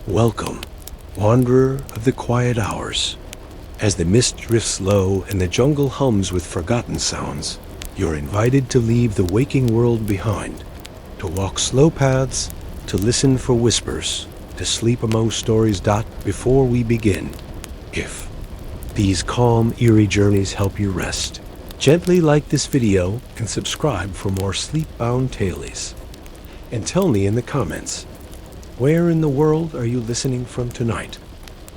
Welcome, wanderer of the quiet hours. As the mist drifts low and the jungle hums with forgotten sounds, you're invited to leave the waking world behind, to walk slow paths, to listen for whispers, to sleep among stories. Before we begin, if these calm, eerie journeys help you rest, gently like this video and subscribe for more sleep-bound tales. And tell me in the comments, where in the world are you listening from tonight?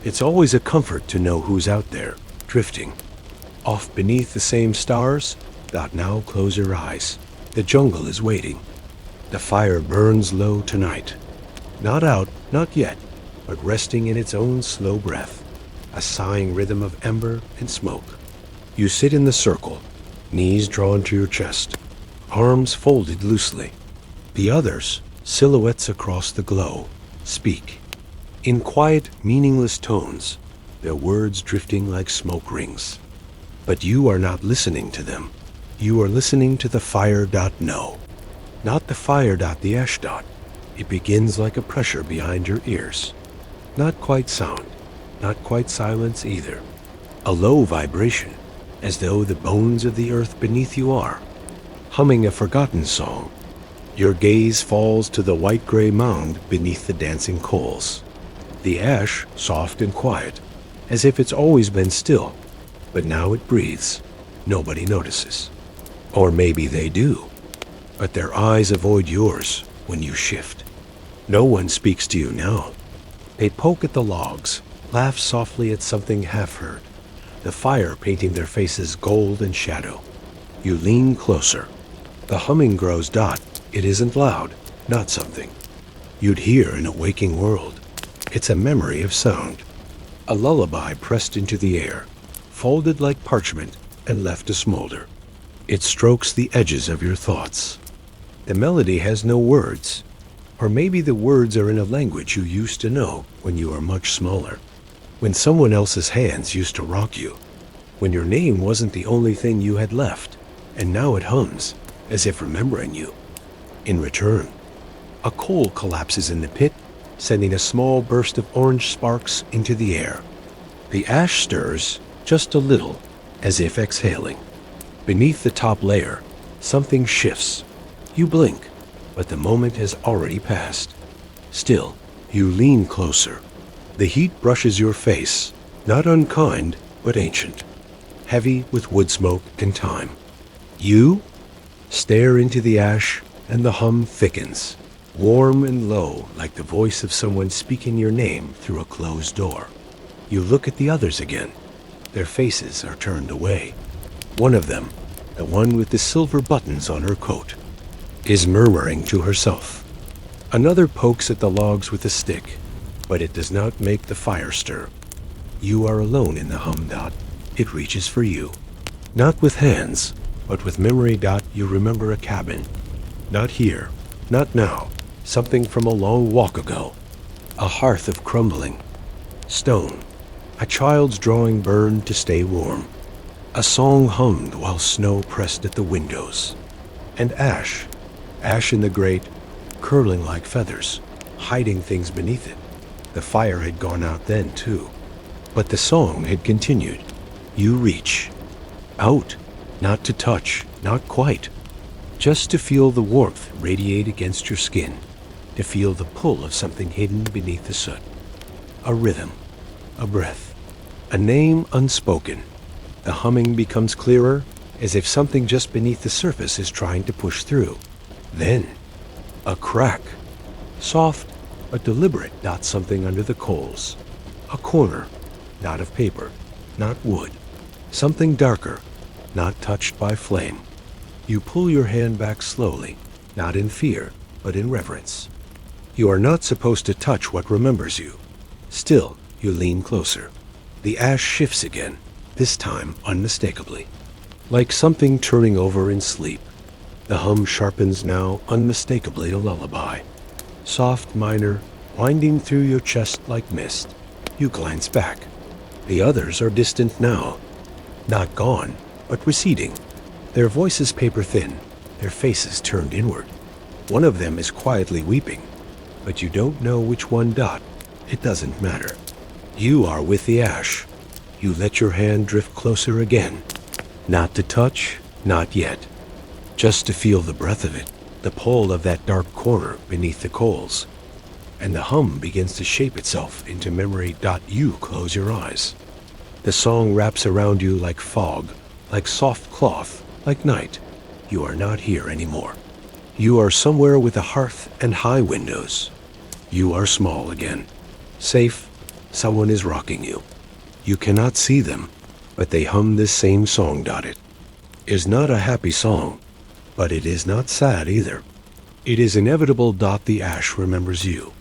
It's always a comfort to know who's out there, drifting, off beneath the same stars. Now close your eyes. The jungle is waiting. The fire burns low tonight. Not out, not yet, but resting in its own slow breath, a sighing rhythm of ember and smoke. You sit in the circle, knees drawn to your chest, arms folded loosely. The others, silhouettes across the glow, speak. In quiet, meaningless tones, their words drifting like smoke rings. But you are not listening to them. You are listening to the fire. No, not the fire. The ash. It begins like a pressure behind your ears. Not quite sound, not quite silence either. A low vibration, as though the bones of the earth beneath you are humming a forgotten song. Your gaze falls to the white-gray mound beneath the dancing coals. The ash, soft and quiet, as if it's always been still, but now it breathes. Nobody notices. Or maybe they do, but their eyes avoid yours when you shift. No one speaks to you now. They poke at the logs, laugh softly at something half-heard, the fire painting their faces gold and shadow. You lean closer. The humming grows. It isn't loud, not something you'd hear in a waking world. It's a memory of sound, a lullaby pressed into the air, folded like parchment and left to smolder. It strokes the edges of your thoughts. The melody has no words, or maybe the words are in a language you used to know when you were much smaller, when someone else's hands used to rock you, when your name wasn't the only thing you had left, and now it hums, as if remembering you. In return, a coal collapses in the pit, sending a small burst of orange sparks into the air. The ash stirs just a little, as if exhaling. Beneath the top layer, something shifts. You blink, but the moment has already passed. Still, you lean closer. The heat brushes your face, not unkind, but ancient, heavy with wood smoke and time. You stare into the ash, and the hum thickens, warm and low, like the voice of someone speaking your name through a closed door. You look at the others again. Their faces are turned away. One of them, the one with the silver buttons on her coat, is murmuring to herself. Another pokes at the logs with a stick, but it does not make the fire stir. You are alone in the hum. It reaches for you. Not with hands, but with memory. You remember a cabin. Not here, not now, something from a long walk ago. A hearth of crumbling stone, a child's drawing burned to stay warm. A song hummed while snow pressed at the windows. And ash in the grate, curling like feathers, hiding things beneath it. The fire had gone out then too, but the song had continued. You reach out, not to touch, not quite, just to feel the warmth radiate against your skin, to feel the pull of something hidden beneath the soot. A rhythm, a breath, a name unspoken. The humming becomes clearer, as if something just beneath the surface is trying to push through. Then, a crack, soft but deliberate. Something under the coals. A corner, not of paper, not wood. Something darker, not touched by flame. You pull your hand back slowly, not in fear, but in reverence. You are not supposed to touch what remembers you. Still, you lean closer. The ash shifts again, this time unmistakably, like something turning over in sleep. The hum sharpens now, unmistakably a lullaby. Soft minor, winding through your chest like mist. You glance back. The others are distant now. Not gone, but receding. Their voices paper thin, their faces turned inward. One of them is quietly weeping, but you don't know which one. It doesn't matter. You are with the ash. You let your hand drift closer again. Not to touch, not yet. Just to feel the breath of it, the pull of that dark corner beneath the coals. And the hum begins to shape itself into memory. You close your eyes. The song wraps around you like fog, like soft cloth, like night. You are not here anymore. You are somewhere with a hearth and high windows. You are small again. Safe. Someone is rocking you. You cannot see them, but they hum this same song. It is not a happy song, but it is not sad either. It is inevitable. The ash remembers you.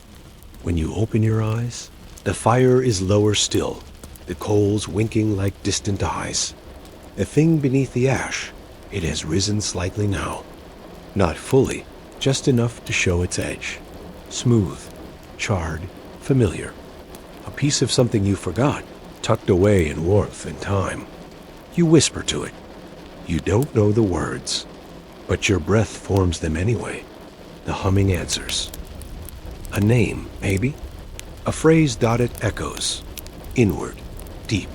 When you open your eyes, the fire is lower still, the coals winking like distant eyes. The thing beneath the ash, it has risen slightly now. Not fully, just enough to show its edge. Smooth, charred, familiar. A piece of something you forgot, tucked away in warmth and time. You whisper to it. You don't know the words, but your breath forms them anyway. The humming answers. A name, maybe? A phrase. It echoes. Inward, deep.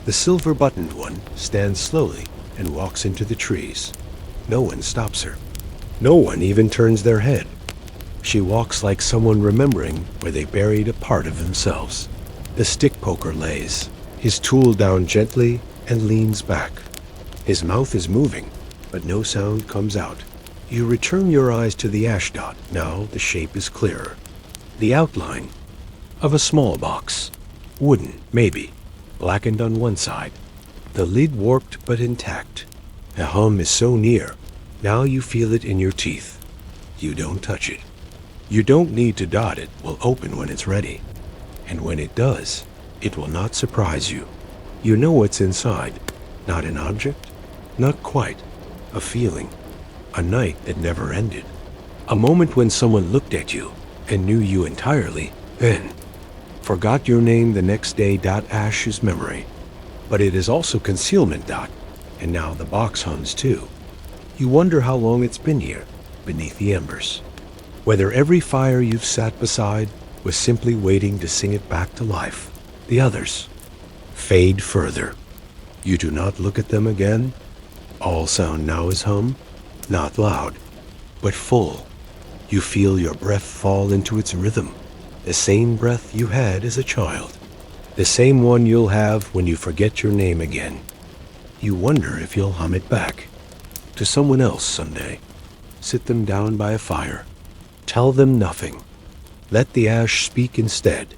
The silver-buttoned one stands slowly and walks into the trees. No one stops her. No one even turns their head. She walks like someone remembering where they buried a part of themselves. The stick poker lays, his tool down gently, and leans back. His mouth is moving, but no sound comes out. You return your eyes to the ash. Now the shape is clearer. The outline of a small box. Wooden, maybe. Blackened on one side. The lid warped but intact. The hum is so near. Now you feel it in your teeth. You don't touch it. You don't need to. It will open when it's ready. And when it does, it will not surprise you. You know what's inside. Not an object. Not quite. A feeling. A night that never ended. A moment when someone looked at you and knew you entirely, then forgot your name the next day. Ash is memory. But it is also concealment. And now the box hums too. You wonder how long it's been here, beneath the embers. Whether every fire you've sat beside was simply waiting to sing it back to life. The others fade further. You do not look at them again. All sound now is hum, not loud, but full. You feel your breath fall into its rhythm, the same breath you had as a child, the same one you'll have when you forget your name again. You wonder if you'll hum it back to someone else someday. Sit them down by a fire. Tell them nothing. Let the ash speak instead,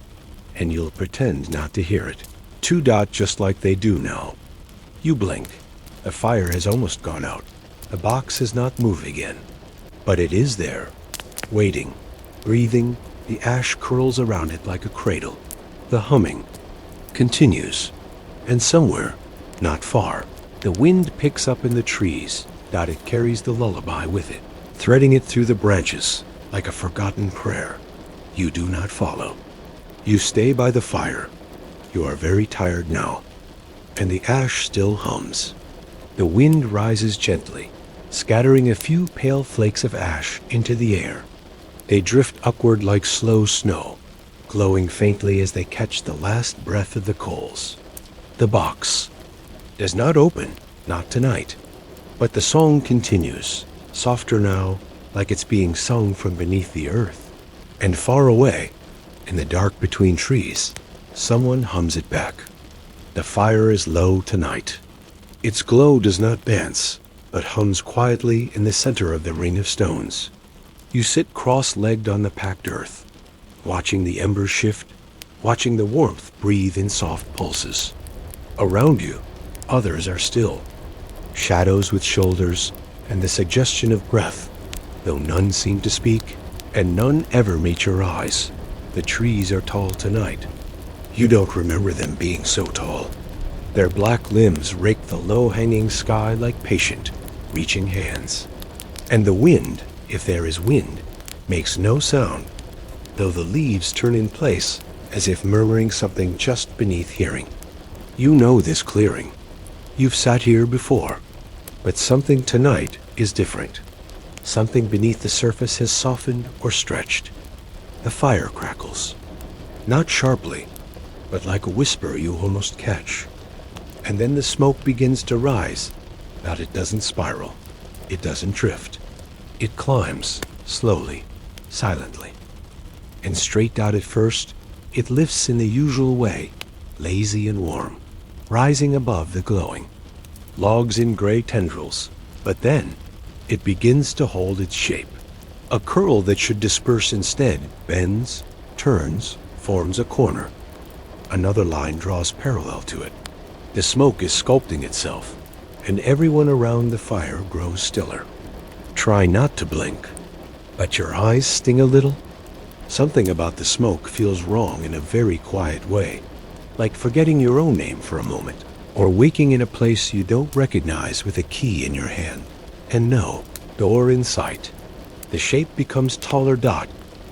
and you'll pretend not to hear it. Just like they do now. You blink. The fire has almost gone out. The box has not moved again. But it is there, waiting, breathing. The ash curls around it like a cradle. The humming continues. And somewhere, not far, the wind picks up in the trees. It carries the lullaby with it, threading it through the branches like a forgotten prayer. You do not follow. You stay by the fire. You are very tired now, and the ash still hums. The wind rises gently, scattering a few pale flakes of ash into the air. They drift upward like slow snow, glowing faintly as they catch the last breath of the coals. The box does not open, not tonight. But the song continues, softer now, like it's being sung from beneath the earth. And far away, in the dark between trees, someone hums it back. The fire is low tonight. Its glow does not dance, but hums quietly in the center of the ring of stones. You sit cross-legged on the packed earth, watching the embers shift, watching the warmth breathe in soft pulses. Around you, others are still. Shadows with shoulders, and the suggestion of breath, though none seem to speak, and none ever meet your eyes. The trees are tall tonight. You don't remember them being so tall. Their black limbs rake the low-hanging sky like patient, reaching hands. And the wind, if there is wind, makes no sound, though the leaves turn in place as if murmuring something just beneath hearing. You know this clearing. You've sat here before, but something tonight is different. Something beneath the surface has softened or stretched. The fire crackles. Not sharply, but like a whisper you almost catch. And then the smoke begins to rise, but it doesn't spiral. It doesn't drift. It climbs, slowly, silently. And straight out at first, it lifts in the usual way, lazy and warm, rising above the glowing. Logs in gray tendrils, but then it begins to hold its shape. A curl that should disperse instead bends, turns, forms a corner. Another line draws parallel to it. The smoke is sculpting itself, and everyone around the fire grows stiller. Try not to blink, but your eyes sting a little. Something about the smoke feels wrong in a very quiet way, like forgetting your own name for a moment, or waking in a place you don't recognize with a key in your hand. And no, door in sight. The shape becomes taller dot.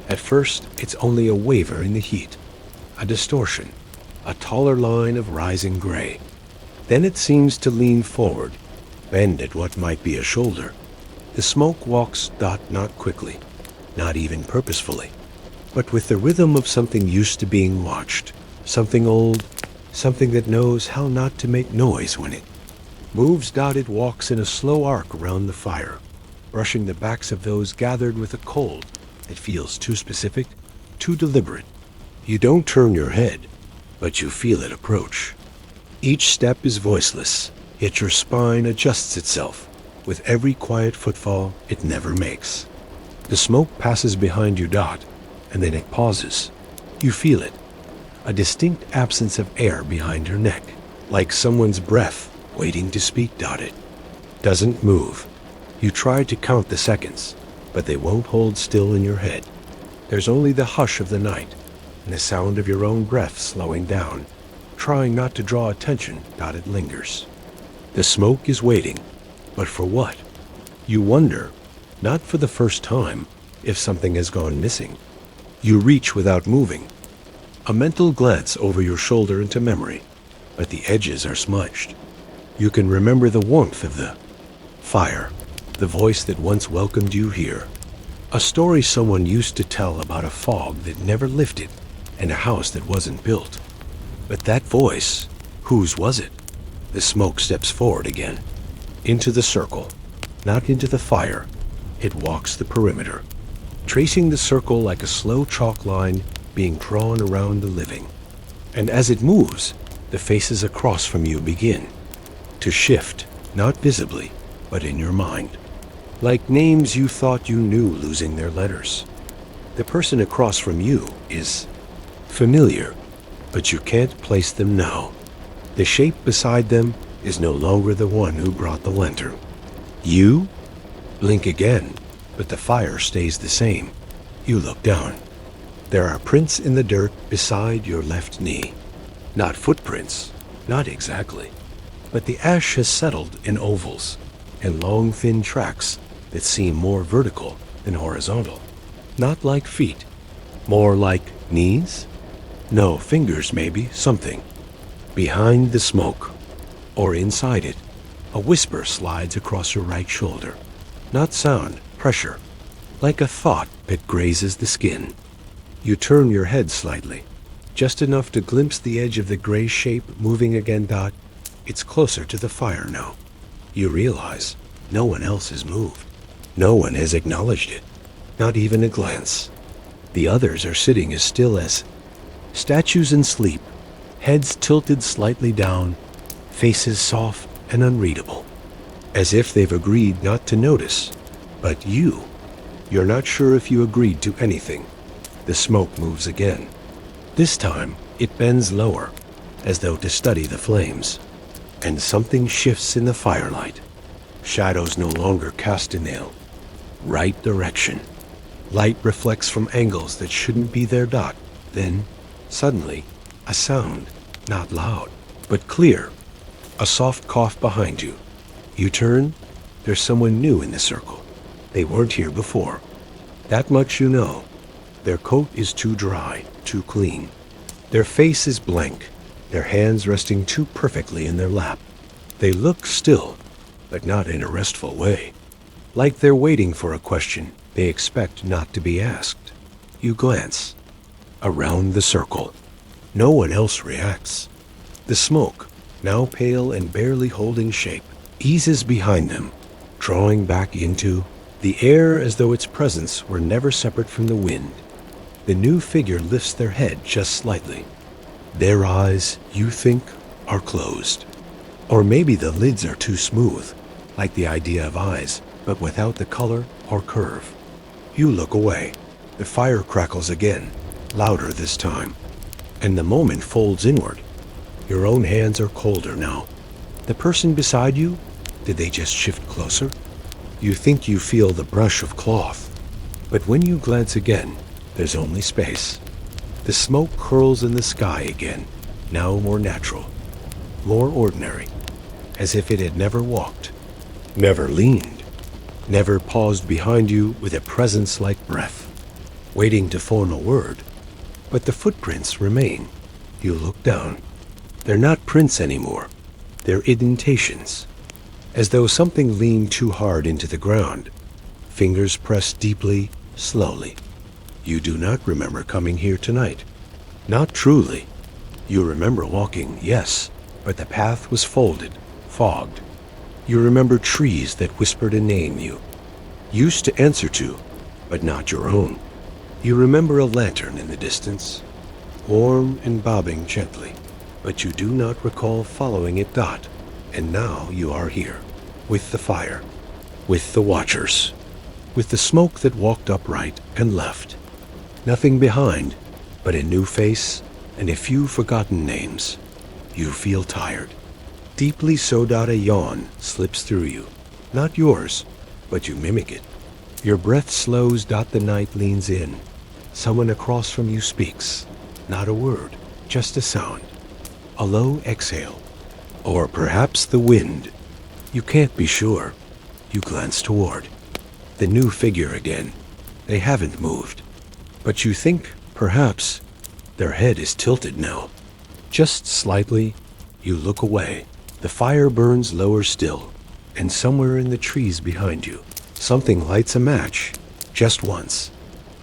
At first, it's only a waver in the heat, a distortion, a taller line of rising gray. Then it seems to lean forward, bend at what might be a shoulder. The smoke walks dot not quickly, not even purposefully, but with the rhythm of something used to being watched, something old, something that knows how not to make noise when it moves. Dot it walks in a slow arc around the fire, brushing the backs of those gathered with a cold that feels too specific, too deliberate. You don't turn your head, but you feel it approach. Each step is voiceless, yet your spine adjusts itself with every quiet footfall it never makes. The smoke passes behind you, Dot, and then it pauses. You feel it, a distinct absence of air behind your neck, like someone's breath waiting to speak. Dot it doesn't move. You try to count the seconds, but they won't hold still in your head. There's only the hush of the night and the sound of your own breath slowing down. Trying not to draw attention, Dot it lingers. The smoke is waiting, but for what? You wonder, not for the first time, if something has gone missing. You reach without moving, a mental glance over your shoulder into memory, but the edges are smudged. You can remember the warmth of the fire, the voice that once welcomed you here, a story someone used to tell about a fog that never lifted and a house that wasn't built. But that voice, whose was it? The smoke steps forward again, into the circle, not into the fire. It walks the perimeter, tracing the circle like a slow chalk line being drawn around the living. And as it moves, the faces across from you begin to shift, not visibly, but in your mind, like names you thought you knew losing their letters. The person across from you is familiar, but you can't place them now. The shape beside them is no longer the one who brought the lantern. You blink again, but the fire stays the same. You look down. There are prints in the dirt beside your left knee. Not footprints, not exactly, but the ash has settled in ovals and long thin tracks that seem more vertical than horizontal. Not like feet, more like knees? No, fingers maybe, something. Behind the smoke, or inside it, a whisper slides across your right shoulder. Not sound, pressure, like a thought that grazes the skin. You turn your head slightly, just enough to glimpse the edge of the gray shape moving again. Dot, it's closer to the fire now. You realize no one else has moved. No one has acknowledged it, not even a glance. The others are sitting as still as statues in sleep, heads tilted slightly down, faces soft and unreadable, as if they've agreed not to notice. But you're not sure if you agreed to anything. The smoke moves again. This time, it bends lower, as though to study the flames. And something shifts in the firelight. Shadows no longer cast a nail. Right direction. Light reflects from angles that shouldn't be there. Dot. Then, suddenly, a sound, not loud, but clear. A soft cough behind you. You turn. There's someone new in the circle. They weren't here before. That much you know. Their coat is too dry, too clean. Their face is blank, their hands resting too perfectly in their lap. They look still, but not in a restful way, like they're waiting for a question they expect not to be asked. You glance. around the circle. No one else reacts. The smoke, now pale and barely holding shape, eases behind them, drawing back into the air as though its presence were never separate from the wind. The new figure lifts their head just slightly. Their eyes, you think, are closed. Or maybe the lids are too smooth, like the idea of eyes, but without the color or curve. You look away. The fire crackles again, louder this time. And the moment folds inward. Your own hands are colder now. The person beside you, did they just shift closer? You think you feel the brush of cloth. But when you glance again, there's only space. The smoke curls in the sky again, now more natural, more ordinary, as if it had never walked, never leaned, never paused behind you with a presence like breath, waiting to form a word. But the footprints remain. You look down. They're not prints anymore. They're indentations, as though something leaned too hard into the ground. Fingers pressed deeply, slowly. You do not remember coming here tonight. Not truly. You remember walking, yes, but the path was folded, fogged. You remember trees that whispered a name you used to answer to, but not your own. You remember a lantern in the distance, warm and bobbing gently, but you do not recall following it dot. And now you are here, with the fire, with the watchers, with the smoke that walked upright and left. Nothing behind, but a new face and a few forgotten names. You feel tired. Deeply so. A yawn slips through you. Not yours, but you mimic it. Your breath slows. The night leans in. Someone across from you speaks. Not a word, just a sound. A low exhale. Or perhaps the wind. You can't be sure. You glance toward. The new figure again. They haven't moved. But you think, perhaps, their head is tilted now. Just slightly, you look away. The fire burns lower still, and somewhere in the trees behind you, something lights a match, just once.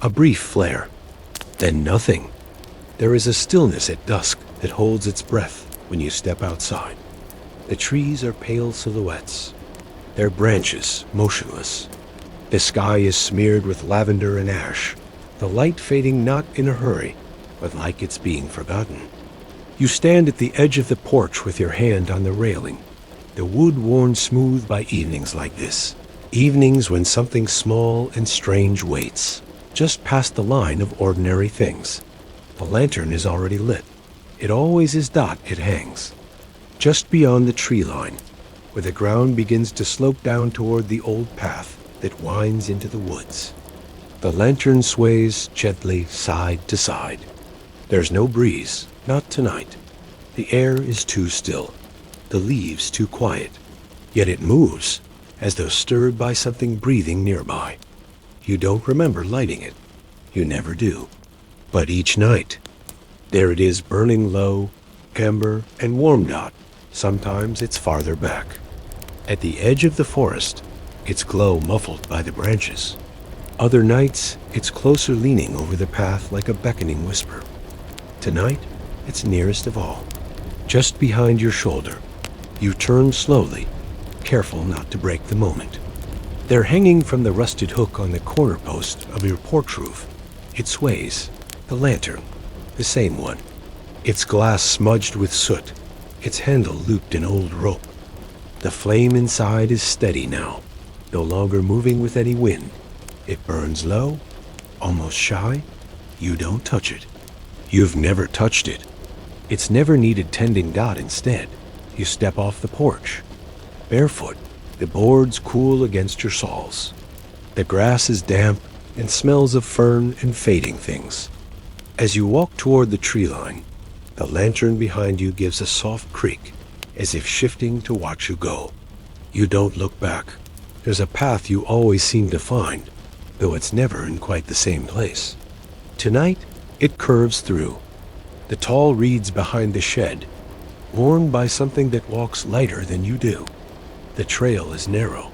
A brief flare. Then nothing. There is a stillness at dusk that holds its breath when you step outside. The trees are pale silhouettes, their branches motionless. The sky is smeared with lavender and ash, the light fading not in a hurry, but like it's being forgotten. You stand at the edge of the porch with your hand on the railing, the wood worn smooth by evenings like this. Evenings when something small and strange waits, just past the line of ordinary things. The lantern is already lit. It always is. It hangs. Just beyond the tree line, where the ground begins to slope down toward the old path that winds into the woods. The lantern sways gently side to side. There's no breeze, not tonight. The air is too still, the leaves too quiet. Yet it moves, as though stirred by something breathing nearby. You don't remember lighting it. You never do. But each night, there it is burning low, amber and warm. Sometimes it's farther back. At the edge of the forest, its glow muffled by the branches. Other nights, it's closer, leaning over the path like a beckoning whisper. Tonight, it's nearest of all, just behind your shoulder. You turn slowly, careful not to break the moment. They're hanging from the rusted hook on the corner post of your porch roof. It sways, the lantern, the same one. Its glass smudged with soot, its handle looped in old rope. The flame inside is steady now, no longer moving with any wind. It burns low, almost shy. You don't touch it. You've never touched it. It's never needed tending. Instead, you step off the porch. Barefoot, the boards cool against your soles. The grass is damp and smells of fern and fading things. As you walk toward the tree line, the lantern behind you gives a soft creak, as if shifting to watch you go. You don't look back. There's a path you always seem to find, though it's never in quite the same place. Tonight, it curves through. The tall reeds behind the shed, worn by something that walks lighter than you do. The trail is narrow.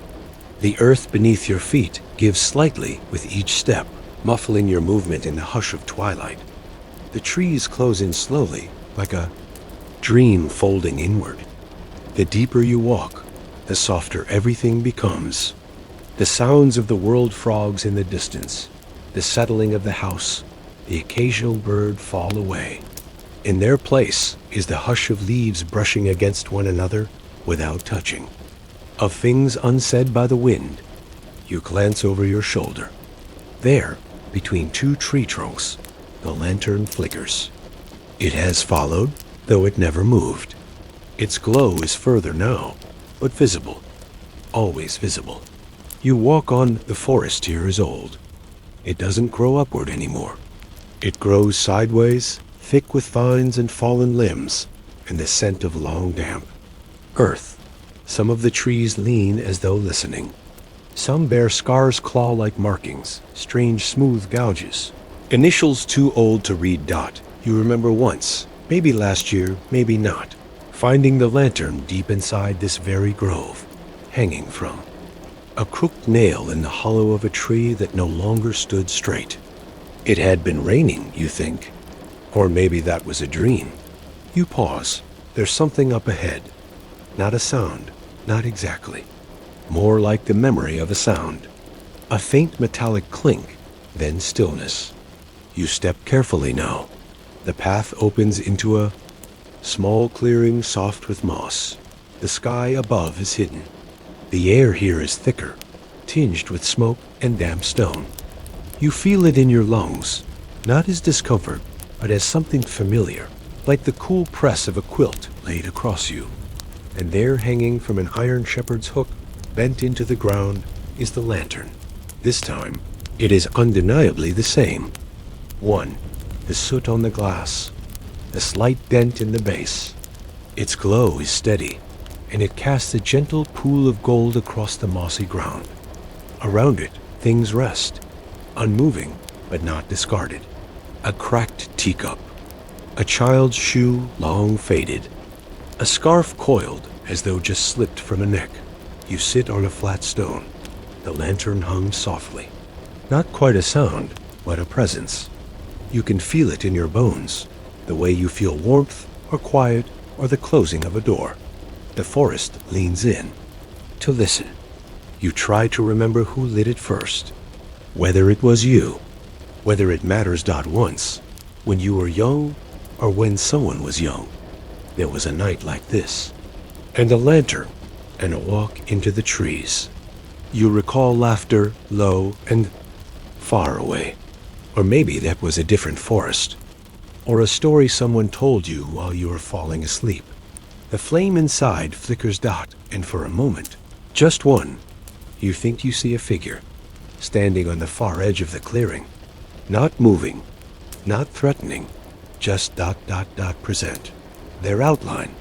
The earth beneath your feet gives slightly with each step, muffling your movement in the hush of twilight. The trees close in slowly, like a dream folding inward. The deeper you walk, the softer everything becomes. The sounds of the world frogs in the distance, the settling of the house, the occasional bird fall away. In their place is the hush of leaves brushing against one another without touching. Of things unsaid by the wind, you glance over your shoulder. There, between two tree trunks, the lantern flickers. It has followed, though it never moved. Its glow is further now, but visible. Always visible. You walk on. The forest here is old. It doesn't grow upward anymore. It grows sideways, thick with vines and fallen limbs, and the scent of long damp earth. Some of the trees lean as though listening. Some bear scars claw-like markings, strange smooth gouges. Initials too old to read. You remember once, maybe last year, maybe not, finding the lantern deep inside this very grove, hanging from a crooked nail in the hollow of a tree that no longer stood straight. It had been raining, you think, or maybe that was a dream. You pause. There's something up ahead. Not a sound, not exactly. More like the memory of a sound. A faint metallic clink, then stillness. You step carefully now. The path opens into a small clearing soft with moss. The sky above is hidden. The air here is thicker, tinged with smoke and damp stone. You feel it in your lungs, not as discomfort, but as something familiar, like the cool press of a quilt laid across you. And there, hanging from an iron shepherd's hook, bent into the ground, is the lantern. This time, it is undeniably the same. 1. The soot on the glass, the slight dent in the base. Its glow is steady, and it casts a gentle pool of gold across the mossy ground. Around it, things rest, unmoving but not discarded. A cracked teacup, a child's shoe long faded, a scarf coiled as though just slipped from a neck. You sit on a flat stone. The lantern hums softly. Not quite a sound, but a presence. You can feel it in your bones, the way you feel warmth or quiet or the closing of a door. The forest leans in to listen. You try to remember who lit it first, whether it was you, whether it matters. Once, when you were young or when someone was young, there was a night like this, and a lantern, and a walk into the trees. You recall laughter, low and far away. Or maybe that was a different forest, or a story someone told you while you were falling asleep. The flame inside flickers. And for a moment, just one, you think you see a figure, standing on the far edge of the clearing. Not moving, not threatening, just present. Their outline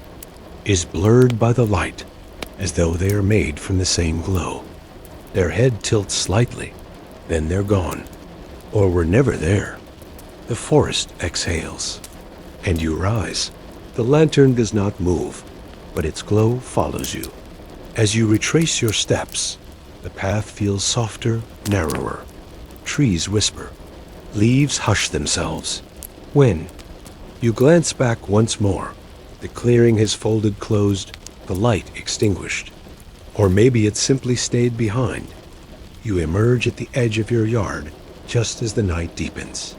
is blurred by the light, as though they are made from the same glow. Their head tilts slightly, then they're gone, or were never there. The forest exhales, and you rise. The lantern does not move, but its glow follows you. As you retrace your steps, the path feels softer, narrower. Trees whisper. Leaves hush themselves. When you glance back once more, the clearing has folded closed, the light extinguished. Or maybe it simply stayed behind. You emerge at the edge of your yard just as the night deepens.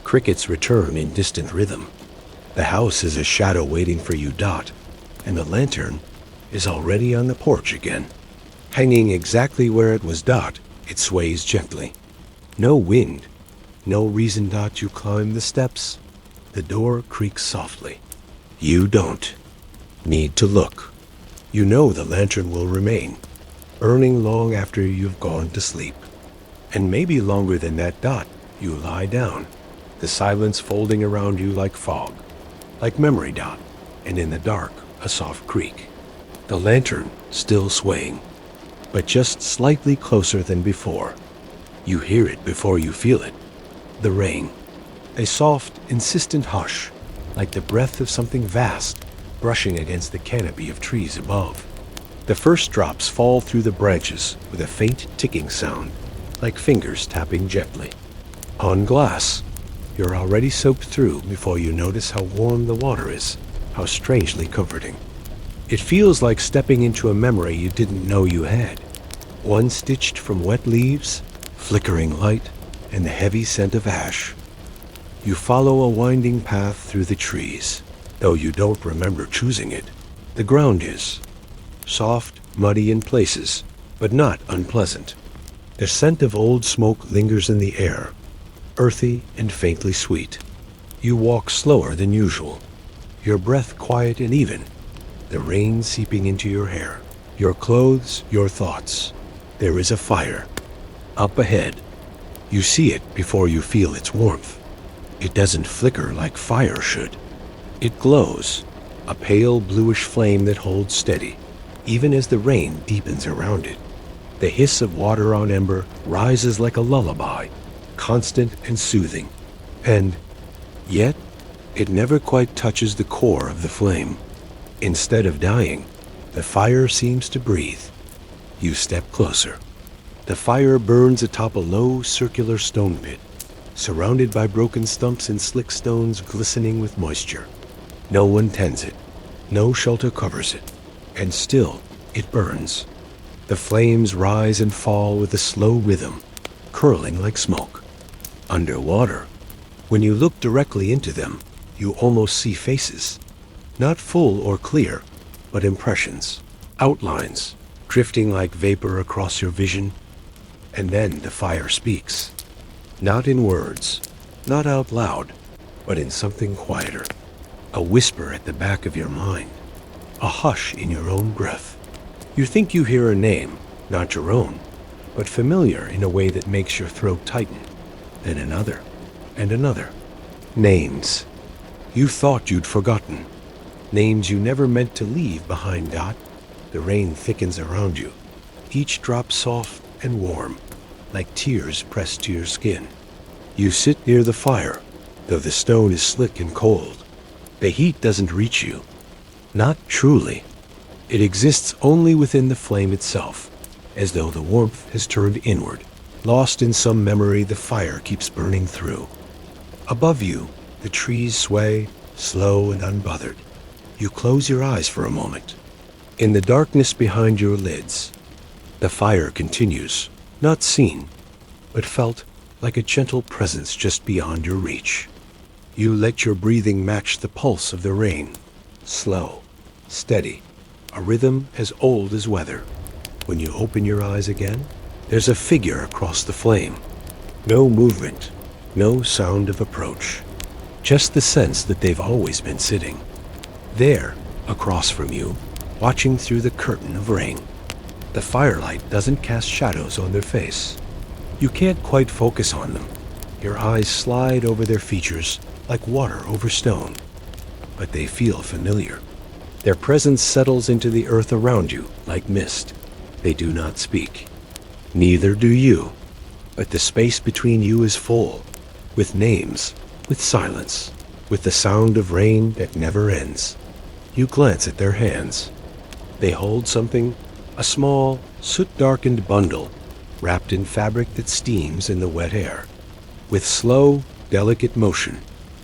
Crickets return in distant rhythm. The house is a shadow waiting for you. And the lantern is already on the porch again. Hanging exactly where it was. It sways gently. No wind, no reason. You climb the steps. The door creaks softly. You don't need to look. You know the lantern will remain, burning long after you've gone to sleep. And maybe longer than that. You lie down, the silence folding around you like fog, like memory. And in the dark, a soft creak. The lantern still swaying, but just slightly closer than before. You hear it before you feel it. The rain. A soft, insistent hush, like the breath of something vast, brushing against the canopy of trees above. The first drops fall through the branches with a faint ticking sound, like fingers tapping gently on glass. You're already soaked through before you notice how warm the water is, how strangely comforting. It feels like stepping into a memory you didn't know you had. One stitched from wet leaves, flickering light, and the heavy scent of ash. You follow a winding path through the trees, though you don't remember choosing it. The ground is soft, muddy in places, but not unpleasant. The scent of old smoke lingers in the air, earthy and faintly sweet. You walk slower than usual, your breath quiet and even, the rain seeping into your hair, your clothes, your thoughts. There is a fire. Up ahead. You see it before you feel its warmth. It doesn't flicker like fire should. It glows, a pale bluish flame that holds steady, even as the rain deepens around it. The hiss of water on ember rises like a lullaby, constant and soothing. And yet, it never quite touches the core of the flame. Instead of dying, the fire seems to breathe. You step closer. The fire burns atop a low, circular stone pit, surrounded by broken stumps and slick stones glistening with moisture. No one tends it. No shelter covers it. And still, it burns. The flames rise and fall with a slow rhythm, curling like smoke. Underwater, when you look directly into them, you almost see faces. Not full or clear, but impressions, outlines, drifting like vapor across your vision. And then the fire speaks. Not in words, not out loud, but in something quieter. A whisper at the back of your mind. A hush in your own breath. You think you hear a name, not your own, but familiar in a way that makes your throat tighten. Then another, and another. Names. You thought you'd forgotten. Names you never meant to leave behind. The rain thickens around you, each drop soft and warm, like tears pressed to your skin. You sit near the fire, though the stone is slick and cold. The heat doesn't reach you. Not truly. It exists only within the flame itself, as though the warmth has turned inward. Lost in some memory, the fire keeps burning through. Above you, the trees sway, slow and unbothered. You close your eyes for a moment. In the darkness behind your lids, the fire continues, not seen, but felt like a gentle presence just beyond your reach. You let your breathing match the pulse of the rain, slow, steady, a rhythm as old as weather. When you open your eyes again, there's a figure across the flame. No movement, no sound of approach, just the sense that they've always been sitting. There, across from you, watching through the curtain of rain. The firelight doesn't cast shadows on their face. You can't quite focus on them. Your eyes slide over their features like water over stone. But they feel familiar. Their presence settles into the earth around you like mist. They do not speak. Neither do you. But the space between you is full, with names, with silence, with the sound of rain that never ends. You glance at their hands. They hold something, a small, soot-darkened bundle, wrapped in fabric that steams in the wet air. With slow, delicate motion,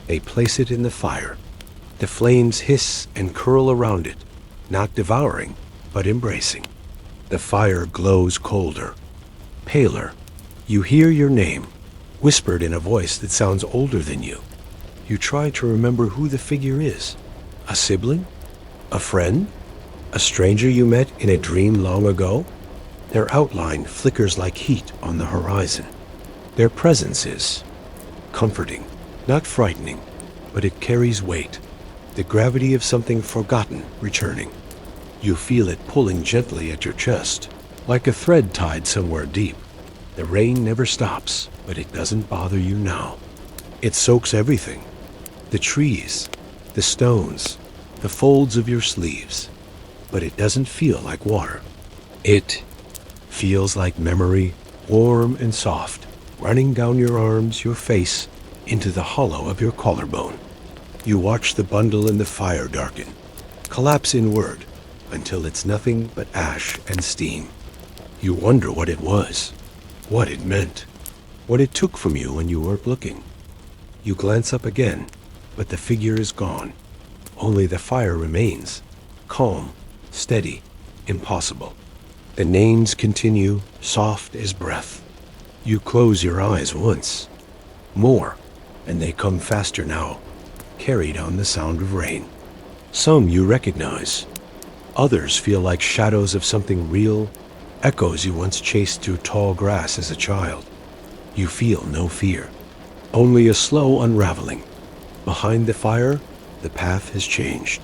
they place it in the fire. The flames hiss and curl around it, not devouring, but embracing. The fire glows colder, paler. You hear your name, whispered in a voice that sounds older than you. You try to remember who the figure is. A sibling? A friend? A stranger you met in a dream long ago? Their outline flickers like heat on the horizon. Their presence is comforting, not frightening, but it carries weight, the gravity of something forgotten returning. You feel it pulling gently at your chest, like a thread tied somewhere deep. The rain never stops, but it doesn't bother you now. It soaks everything. The trees, the stones, the folds of your sleeves. But it doesn't feel like water. It feels like memory, warm and soft, running down your arms, your face, into the hollow of your collarbone. You watch the bundle in the fire darken, collapse inward, until it's nothing but ash and steam. You wonder what it was, what it meant, what it took from you when you weren't looking. You glance up again, but the figure is gone. Only the fire remains, calm, steady, impossible. The names continue, soft as breath. You close your eyes once. More, and they come faster now, carried on the sound of rain. Some you recognize. Others feel like shadows of something real, echoes you once chased through tall grass as a child. You feel no fear, only a slow unraveling. Behind the fire, the path has changed.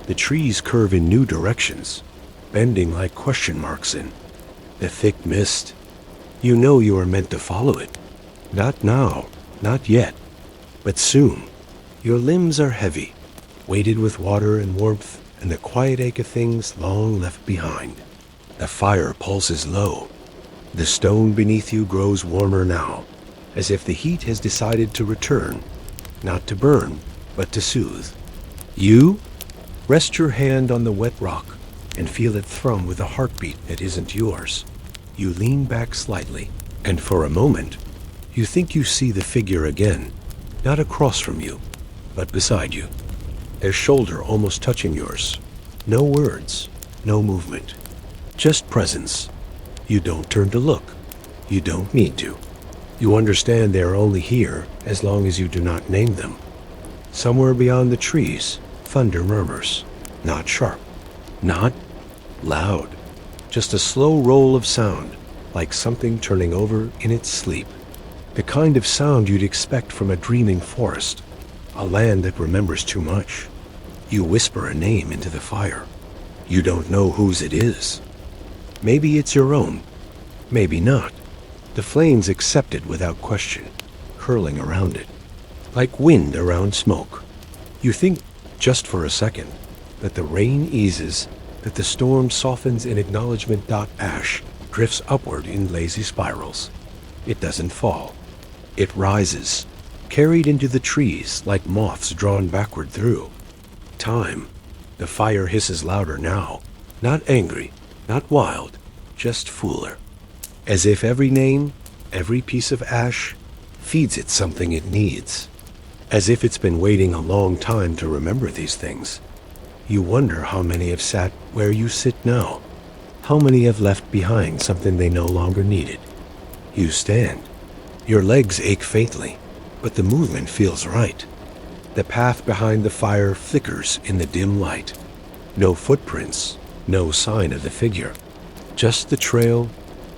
The trees curve in new directions, bending like question marks in the thick mist. You know you are meant to follow it. Not now, not yet, but soon. Your limbs are heavy, weighted with water and warmth and the quiet ache of things long left behind. The fire pulses low. The stone beneath you grows warmer now, as if the heat has decided to return, not to burn, but to soothe. You rest your hand on the wet rock and feel it thrum with a heartbeat that isn't yours. You lean back slightly, and for a moment, you think you see the figure again, not across from you, but beside you. A shoulder almost touching yours. No words, no movement, just presence. You don't turn to look. You don't need to. You understand they are only here as long as you do not name them. Somewhere beyond the trees, thunder murmurs. Not sharp, not loud. Just a slow roll of sound, like something turning over in its sleep. The kind of sound you'd expect from a dreaming forest, a land that remembers too much. You whisper a name into the fire. You don't know whose it is. Maybe it's your own, maybe not. The flames accept it without question, curling around it, like wind around smoke. You think, just for a second, that the rain eases, that the storm softens in acknowledgement. Ash drifts upward in lazy spirals. It doesn't fall. It rises, carried into the trees like moths drawn backward through. Time. The fire hisses louder now, not angry, not wild, just fuller. As if every name, every piece of ash, feeds it something it needs. As if it's been waiting a long time to remember these things. You wonder how many have sat where you sit now. How many have left behind something they no longer needed. You stand. Your legs ache faintly, but the movement feels right. The path behind the fire flickers in the dim light. No footprints, no sign of the figure. Just the trail,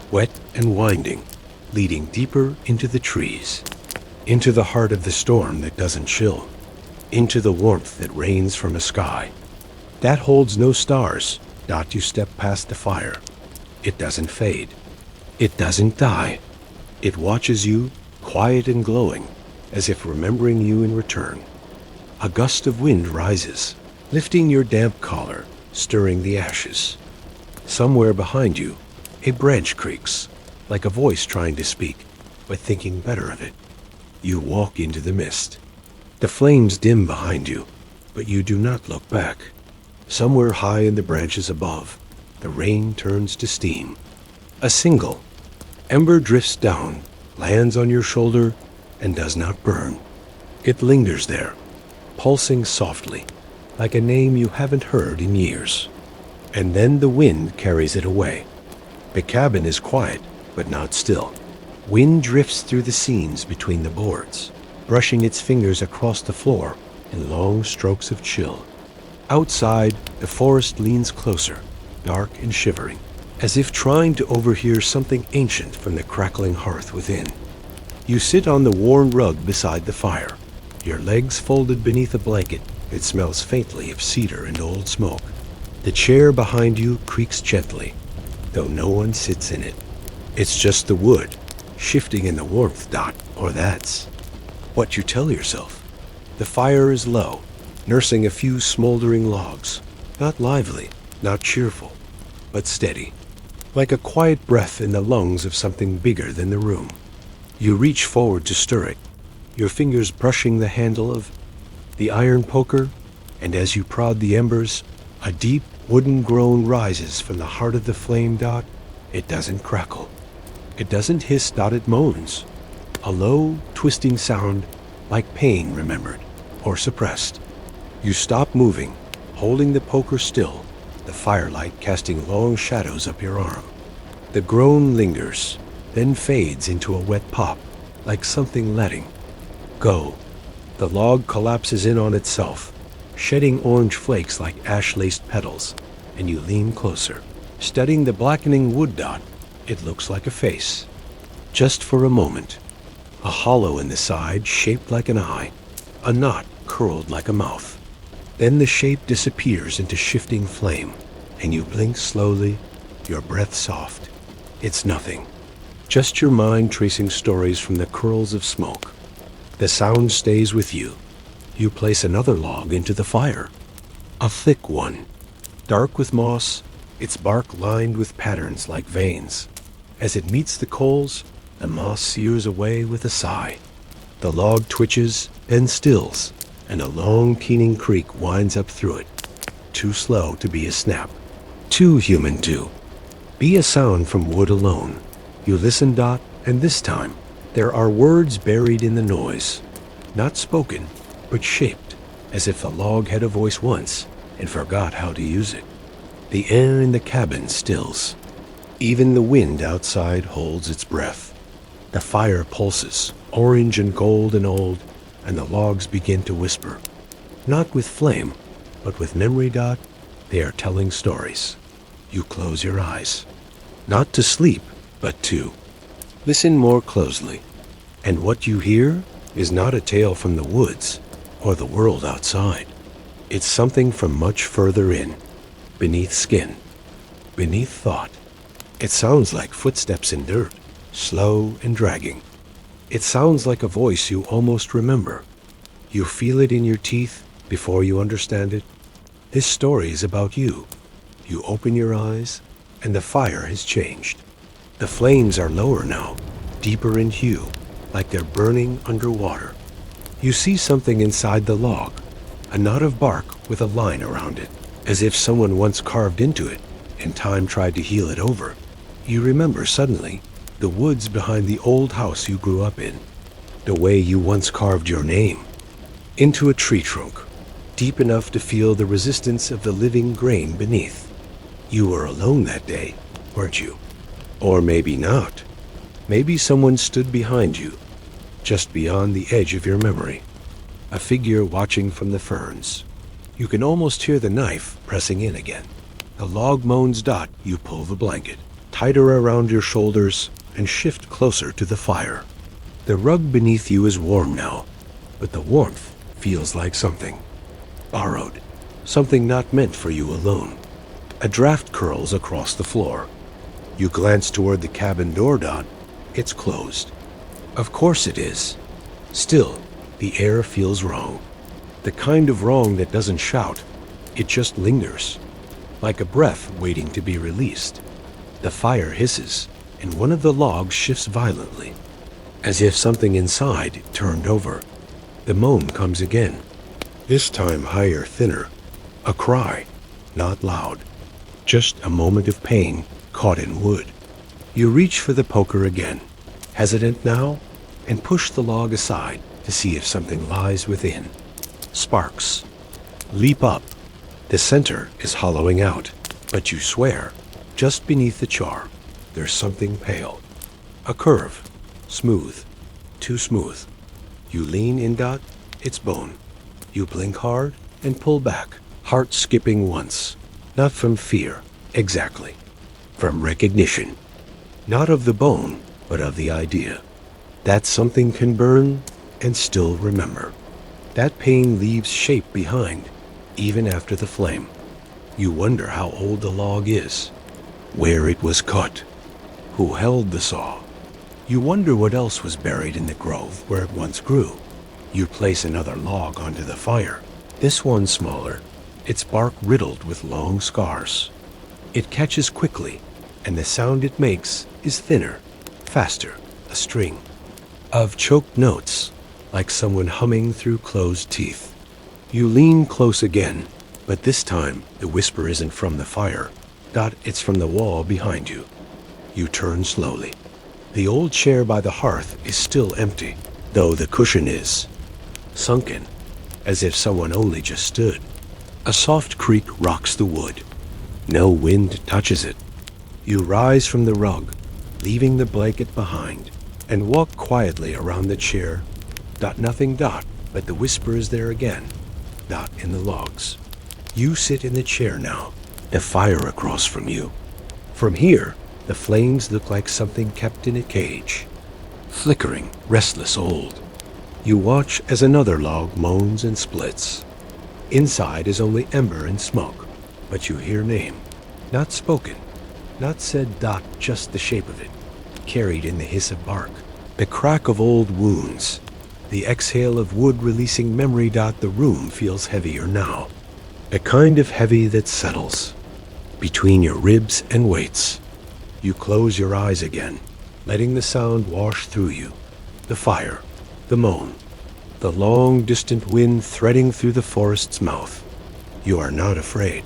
wet and winding, leading deeper into the trees. Into the heart of the storm that doesn't chill. Into the warmth that rains from a sky that holds no stars. You step past the fire. It doesn't fade. It doesn't die. It watches you, quiet and glowing, as if remembering you in return. A gust of wind rises, lifting your damp collar, stirring the ashes. Somewhere behind you, a branch creaks, like a voice trying to speak, but thinking better of it. You walk into the mist. The flames dim behind you, but you do not look back. Somewhere high in the branches above, the rain turns to steam. A single ember drifts down, lands on your shoulder, and does not burn. It lingers there, pulsing softly, like a name you haven't heard in years. And then the wind carries it away. The cabin is quiet, but not still. Wind drifts through the seams between the boards, brushing its fingers across the floor in long strokes of chill. Outside, the forest leans closer, dark and shivering, as if trying to overhear something ancient from the crackling hearth within. You sit on the worn rug beside the fire, your legs folded beneath a blanket that smells faintly of cedar and old smoke. The chair behind you creaks gently, though no one sits in it. It's just the wood, shifting in the warmth. Or that's what you tell yourself. The fire is low, nursing a few smoldering logs, not lively, not cheerful, but steady, like a quiet breath in the lungs of something bigger than the room. You reach forward to stir it, your fingers brushing the handle of the iron poker, and as you prod the embers, a deep wooden groan rises from the heart of the flame. It doesn't crackle. It doesn't hiss. It moans. A low, twisting sound like pain remembered or suppressed. You stop moving, holding the poker still, the firelight casting long shadows up your arm. The groan lingers, then fades into a wet pop, like something letting go. The log collapses in on itself, shedding orange flakes like ash-laced petals, and you lean closer. Studying the blackening wood dot, it looks like a face. Just for a moment. A hollow in the side shaped like an eye, a knot curled like a mouth. Then the shape disappears into shifting flame, and you blink slowly, your breath soft. It's nothing. Just your mind tracing stories from the curls of smoke. The sound stays with you. You place another log into the fire. A thick one, dark with moss, its bark lined with patterns like veins. As it meets the coals, the moss sears away with a sigh. The log twitches, then stills, and a long keening creak winds up through it. Too slow to be a snap. Too human to be a sound from wood alone. You listen, Dot, and this time, there are words buried in the noise. Not spoken, but shaped, as if the log had a voice once and forgot how to use it. The air in the cabin stills. Even the wind outside holds its breath. The fire pulses, orange and gold and old, and the logs begin to whisper. Not with flame, but with memory, Dot, they are telling stories. You close your eyes. Not to sleep, but to listen more closely. And what you hear is not a tale from the woods or the world outside. It's something from much further in, beneath skin, beneath thought. It sounds like footsteps in dirt, slow and dragging. It sounds like a voice you almost remember. You feel it in your teeth before you understand it. This story is about you. You open your eyes, and the fire has changed. The flames are lower now, deeper in hue, like they're burning underwater. You see something inside the log, a knot of bark with a line around it, as if someone once carved into it and time tried to heal it over. You remember suddenly the woods behind the old house you grew up in, the way you once carved your name into a tree trunk, deep enough to feel the resistance of the living grain beneath. You were alone that day, weren't you? Or maybe not. Maybe someone stood behind you, just beyond the edge of your memory. A figure watching from the ferns. You can almost hear the knife pressing in again. The log moans, Dot, you pull the blanket tighter around your shoulders and shift closer to the fire. The rug beneath you is warm now, but the warmth feels like something borrowed, something not meant for you alone. A draft curls across the floor. You glance toward the cabin door, Dot. It's closed. Of course it is. Still, the air feels wrong. The kind of wrong that doesn't shout. It just lingers, like a breath waiting to be released. The fire hisses, and one of the logs shifts violently, as if something inside turned over. The moan comes again, this time higher, thinner. A cry, not loud. Just a moment of pain caught in wood. You reach for the poker again, hesitant now, and push the log aside to see if something lies within. Sparks leap up. The center is hollowing out, but you swear, just beneath the char, there's something pale. A curve, smooth, too smooth. You lean in, Dot, it's bone. You blink hard and pull back, heart skipping once. Not from fear, exactly. From recognition. Not of the bone, but of the idea. That something can burn and still remember. That pain leaves shape behind, even after the flame. You wonder how old the log is, where it was cut, who held the saw. You wonder what else was buried in the grove where it once grew. You place another log onto the fire, this one smaller, its bark riddled with long scars. It catches quickly, and the sound it makes is thinner, faster, a string of choked notes, like someone humming through closed teeth. You lean close again, but this time the whisper isn't from the fire. Dot, it's from the wall behind you. You turn slowly. The old chair by the hearth is still empty, though the cushion is. sunken, as if someone only just stood. A soft creak rocks the wood. No wind touches it. You rise from the rug, leaving the blanket behind, and walk quietly around the chair. Nothing, but the whisper is there again. In the logs. You sit in the chair now, the fire across from you. From here, the flames look like something kept in a cage. Flickering, restless old. You watch as another log moans and splits. Inside is only ember and smoke, but you hear name. Not spoken, not said. Just the shape of it, carried in the hiss of bark. The crack of old wounds. The exhale of wood releasing memory. The room feels heavier now. A kind of heavy that settles between your ribs and weights. You close your eyes again, letting the sound wash through you. The fire, the moan, the long distant wind threading through the forest's mouth. You are not afraid.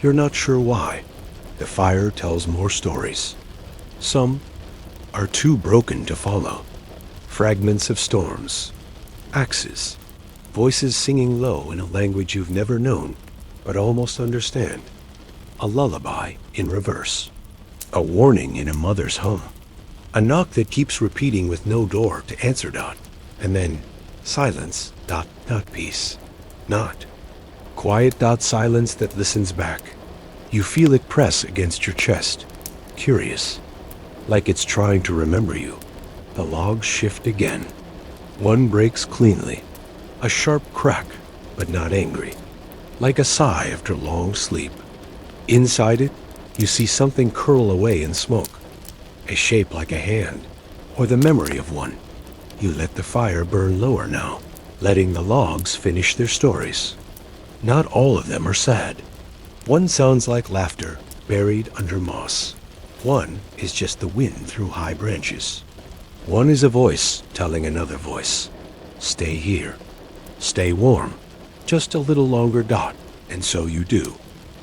You're not sure why. The fire tells more stories. Some are too broken to follow. Fragments of storms, axes, voices singing low in a language you've never known, but almost understand. A lullaby in reverse. A warning in a mother's hum. A knock that keeps repeating with no door to answer. And then silence. Peace. Not. Quiet. Silence that listens back. You feel it press against your chest. Curious. Like it's trying to remember you. The logs shift again. One breaks cleanly. A sharp crack, but not angry. Like a sigh after long sleep. Inside it, you see something curl away in smoke. A shape like a hand, or the memory of one. You let the fire burn lower now, letting the logs finish their stories. Not all of them are sad. One sounds like laughter buried under moss. One is just the wind through high branches. One is a voice telling another voice. Stay here. Stay warm. Just a little longer. And so you do.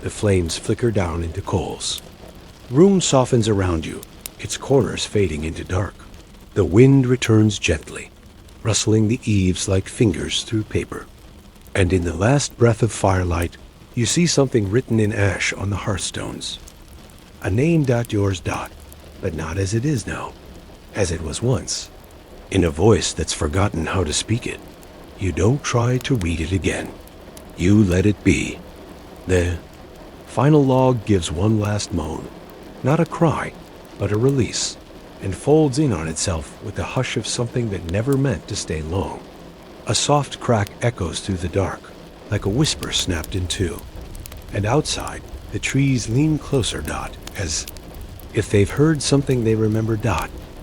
The flames flicker down into coals. Room softens around you, its corners fading into dark. The wind returns gently, rustling the eaves like fingers through paper. And in the last breath of firelight, you see something written in ash on the hearthstones. A name. Yours. But not as it is now. As it was once, in a voice that's forgotten how to speak it. You don't try to read it again. You let it be. The final log gives one last moan, not a cry, but a release, and folds in on itself with the hush of something that never meant to stay long. A soft crack echoes through the dark, like a whisper snapped in two. And outside, the trees lean closer. As if they've heard something they remember.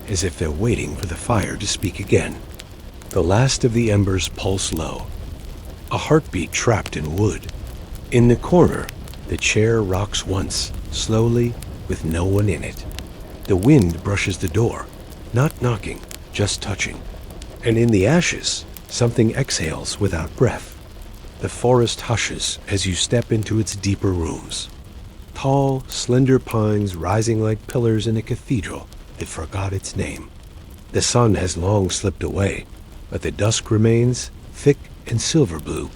As if they're waiting for the fire to speak again. The last of the embers pulse low. A heartbeat trapped in wood. In the corner, the chair rocks once, slowly, with no one in it. The wind brushes the door, not knocking, just touching. And in the ashes, something exhales without breath. The forest hushes as you step into its deeper rooms. Tall, slender pines rising like pillars in a cathedral. It forgot its name. The sun has long slipped away, but the dusk remains, thick and silver blue,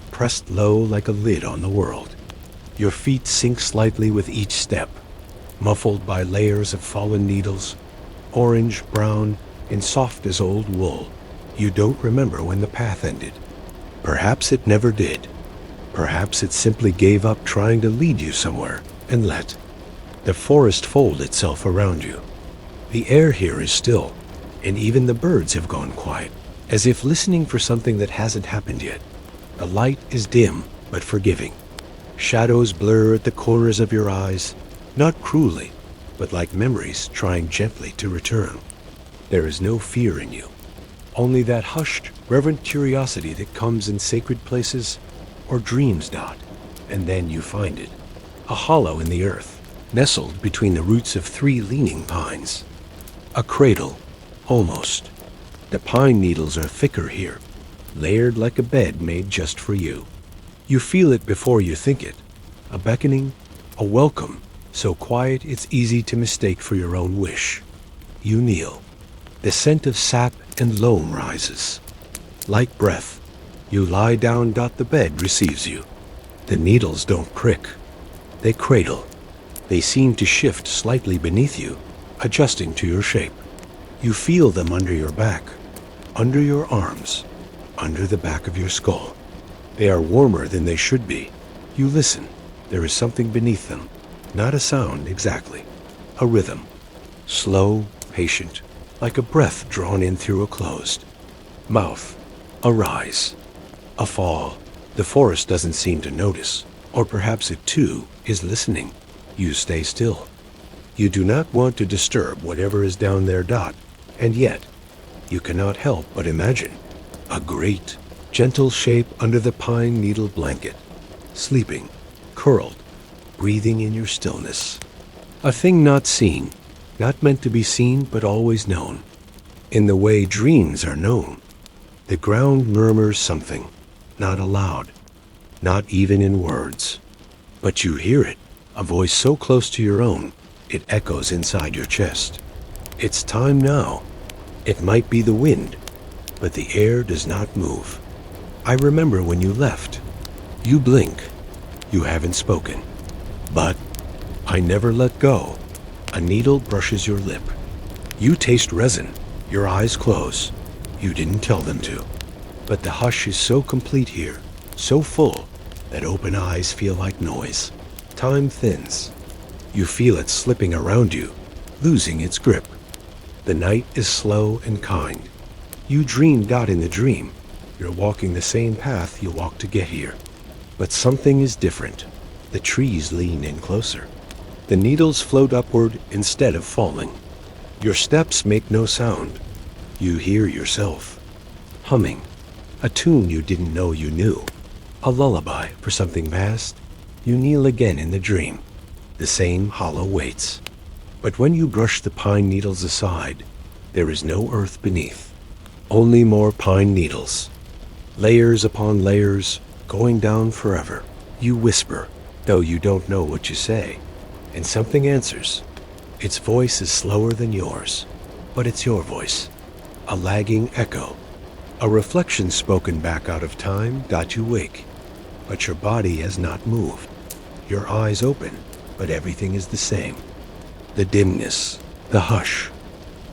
pressed low like a lid on the world. Your feet sink slightly with each step, muffled by layers of fallen needles, orange, brown, and soft as old wool. You don't remember when the path ended. Perhaps it never did. Perhaps it simply gave up trying to lead you somewhere and let the forest fold itself around you. The air here is still, and even the birds have gone quiet, as if listening for something that hasn't happened yet. The light is dim, but forgiving. Shadows blur at the corners of your eyes, not cruelly, but like memories trying gently to return. There is no fear in you, only that hushed, reverent curiosity that comes in sacred places or dreams. And then you find it, a hollow in the earth, nestled between the roots of 3 leaning pines. A cradle, almost. The pine needles are thicker here, layered like a bed made just for you. You feel it before you think it, a beckoning, a welcome, so quiet it's easy to mistake for your own wish. You kneel. The scent of sap and loam rises. Like breath, You lie down. The bed receives you. The needles don't prick. They cradle. They seem to shift slightly beneath you, adjusting to your shape. You feel them under your back, under your arms, under the back of your skull. They are warmer than they should be. You listen. There is something beneath them. Not a sound exactly. A rhythm. Slow, patient, like a breath drawn in through a closed mouth. A rise. A fall. The forest doesn't seem to notice. Or perhaps it too is listening. You stay still. You do not want to disturb whatever is down there. And yet, you cannot help but imagine a great, gentle shape under the pine needle blanket, sleeping, curled, breathing in your stillness. A thing not seen, not meant to be seen but always known. In the way dreams are known. The ground murmurs something, not aloud, not even in words. But you hear it, a voice so close to your own, it echoes inside your chest. It's time now. It might be the wind, but the air does not move. I remember when you left. You blink. You haven't spoken. But I never let go. A needle brushes your lip. You taste resin. Your eyes close. You didn't tell them to. But the hush is so complete here, so full, that open eyes feel like noise. Time thins. You feel it slipping around you, losing its grip. The night is slow and kind. You dream. In the dream. You're walking the same path you walked to get here. But something is different. The trees lean in closer. The needles float upward instead of falling. Your steps make no sound. You hear yourself humming, a tune you didn't know you knew, a lullaby for something vast. You kneel again in the dream. The same hollow waits. But when you brush the pine needles aside, there is no earth beneath. Only more pine needles. Layers upon layers, going down forever. You whisper, though you don't know what you say, and something answers. Its voice is slower than yours, but it's your voice. A lagging echo. A reflection spoken back out of time. You wake, but your body has not moved. Your eyes open, but everything is the same. The dimness, the hush,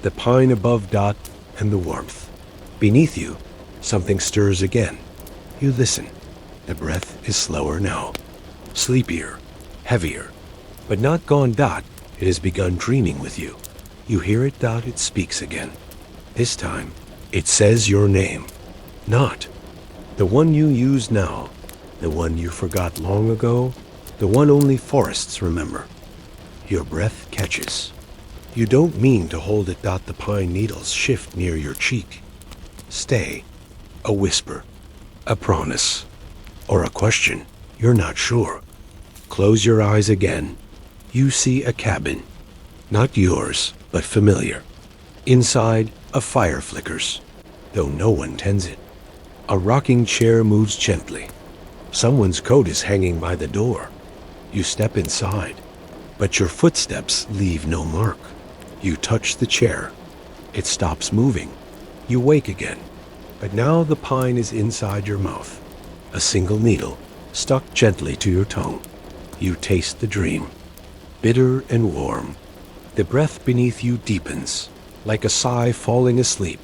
the pine above. And the warmth. Beneath you, something stirs again. You listen. The breath is slower now. Sleepier, heavier, but not gone. It has begun dreaming with you. You hear it. It speaks again. This time, it says your name. Not the one you use now, the one you forgot long ago, the one only forests remember. Your breath catches. You don't mean to hold it. The pine needles shift near your cheek. Stay. A whisper. A promise. Or a question. You're not sure. Close your eyes again. You see a cabin. Not yours, but familiar. Inside, a fire flickers, though no one tends it. A rocking chair moves gently. Someone's coat is hanging by the door. You step inside, but your footsteps leave no mark. You touch the chair. It stops moving. You wake again, but now the pine is inside your mouth. A single needle, stuck gently to your tongue. You taste the dream. Bitter and warm. The breath beneath you deepens, like a sigh falling asleep.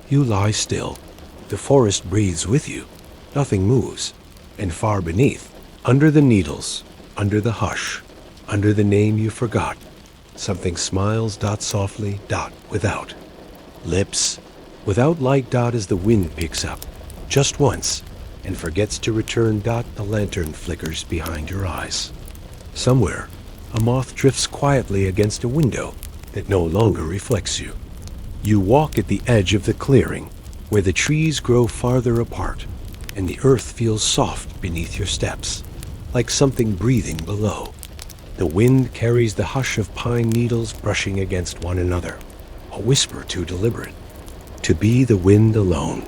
You lie still. The forest breathes with you. Nothing moves. And far beneath, under the needles, under the hush, under the name you forgot, something smiles. Softly. Without lips. Without light. As the wind picks up, just once, and forgets to return. The lantern flickers behind your eyes. Somewhere, a moth drifts quietly against a window that no longer reflects you. You walk at the edge of the clearing, where the trees grow farther apart, and the earth feels soft beneath your steps, like something breathing below. The wind carries the hush of pine needles brushing against one another, a whisper too deliberate. To be the wind alone.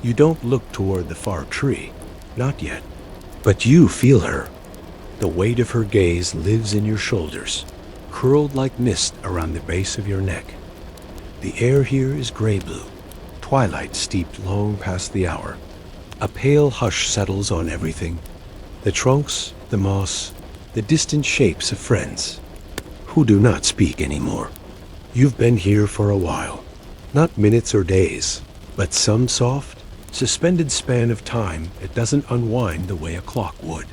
You don't look toward the far tree, not yet, but you feel her. The weight of her gaze lives in your shoulders, curled like mist around the base of your neck. The air here is gray-blue, twilight steeped long past the hour. A pale hush settles on everything. The trunks, the moss, the distant shapes of friends who do not speak anymore. You've been here for a while. Not minutes or days, but some soft, suspended span of time that doesn't unwind the way a clock would.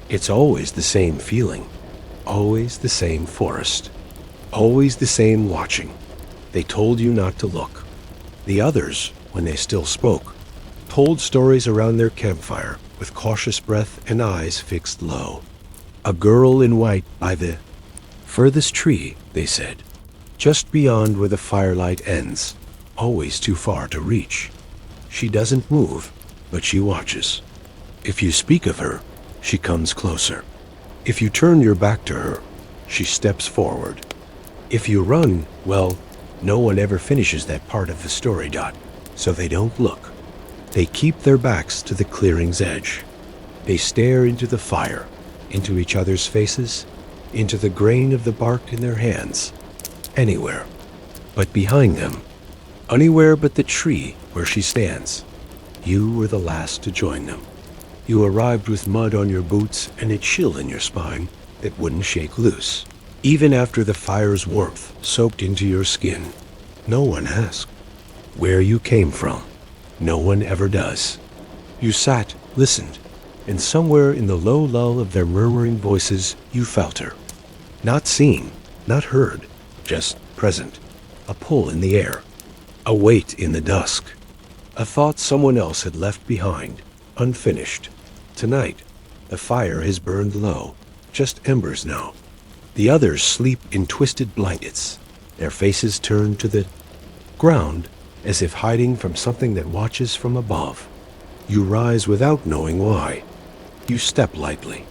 It's always the same feeling, always the same forest, always the same watching. They told you not to look. The others, when they still spoke, told stories around their campfire with cautious breath and eyes fixed low. A girl in white by the furthest tree, they said, just beyond where the firelight ends, always too far to reach. She doesn't move, but she watches. If you speak of her, she comes closer. If you turn your back to her, she steps forward. If you run, well, no one ever finishes that part of the story, so they don't look. They keep their backs to the clearing's edge. They stare into the fire, into each other's faces, into the grain of the bark in their hands. Anywhere but behind them, anywhere but the tree where she stands. You were the last to join them. You arrived with mud on your boots and a chill in your spine that wouldn't shake loose, even after the fire's warmth soaked into your skin. No one asked where you came from. No one ever does. You sat, listened, and somewhere in the low lull of their murmuring voices, you felt her. Not seen, not heard, just present. A pull in the air, a weight in the dusk, a thought someone else had left behind, unfinished. Tonight, the fire has burned low, just embers now. The others sleep in twisted blankets, their faces turned to the ground as if hiding from something that watches from above. You rise without knowing why. You step lightly,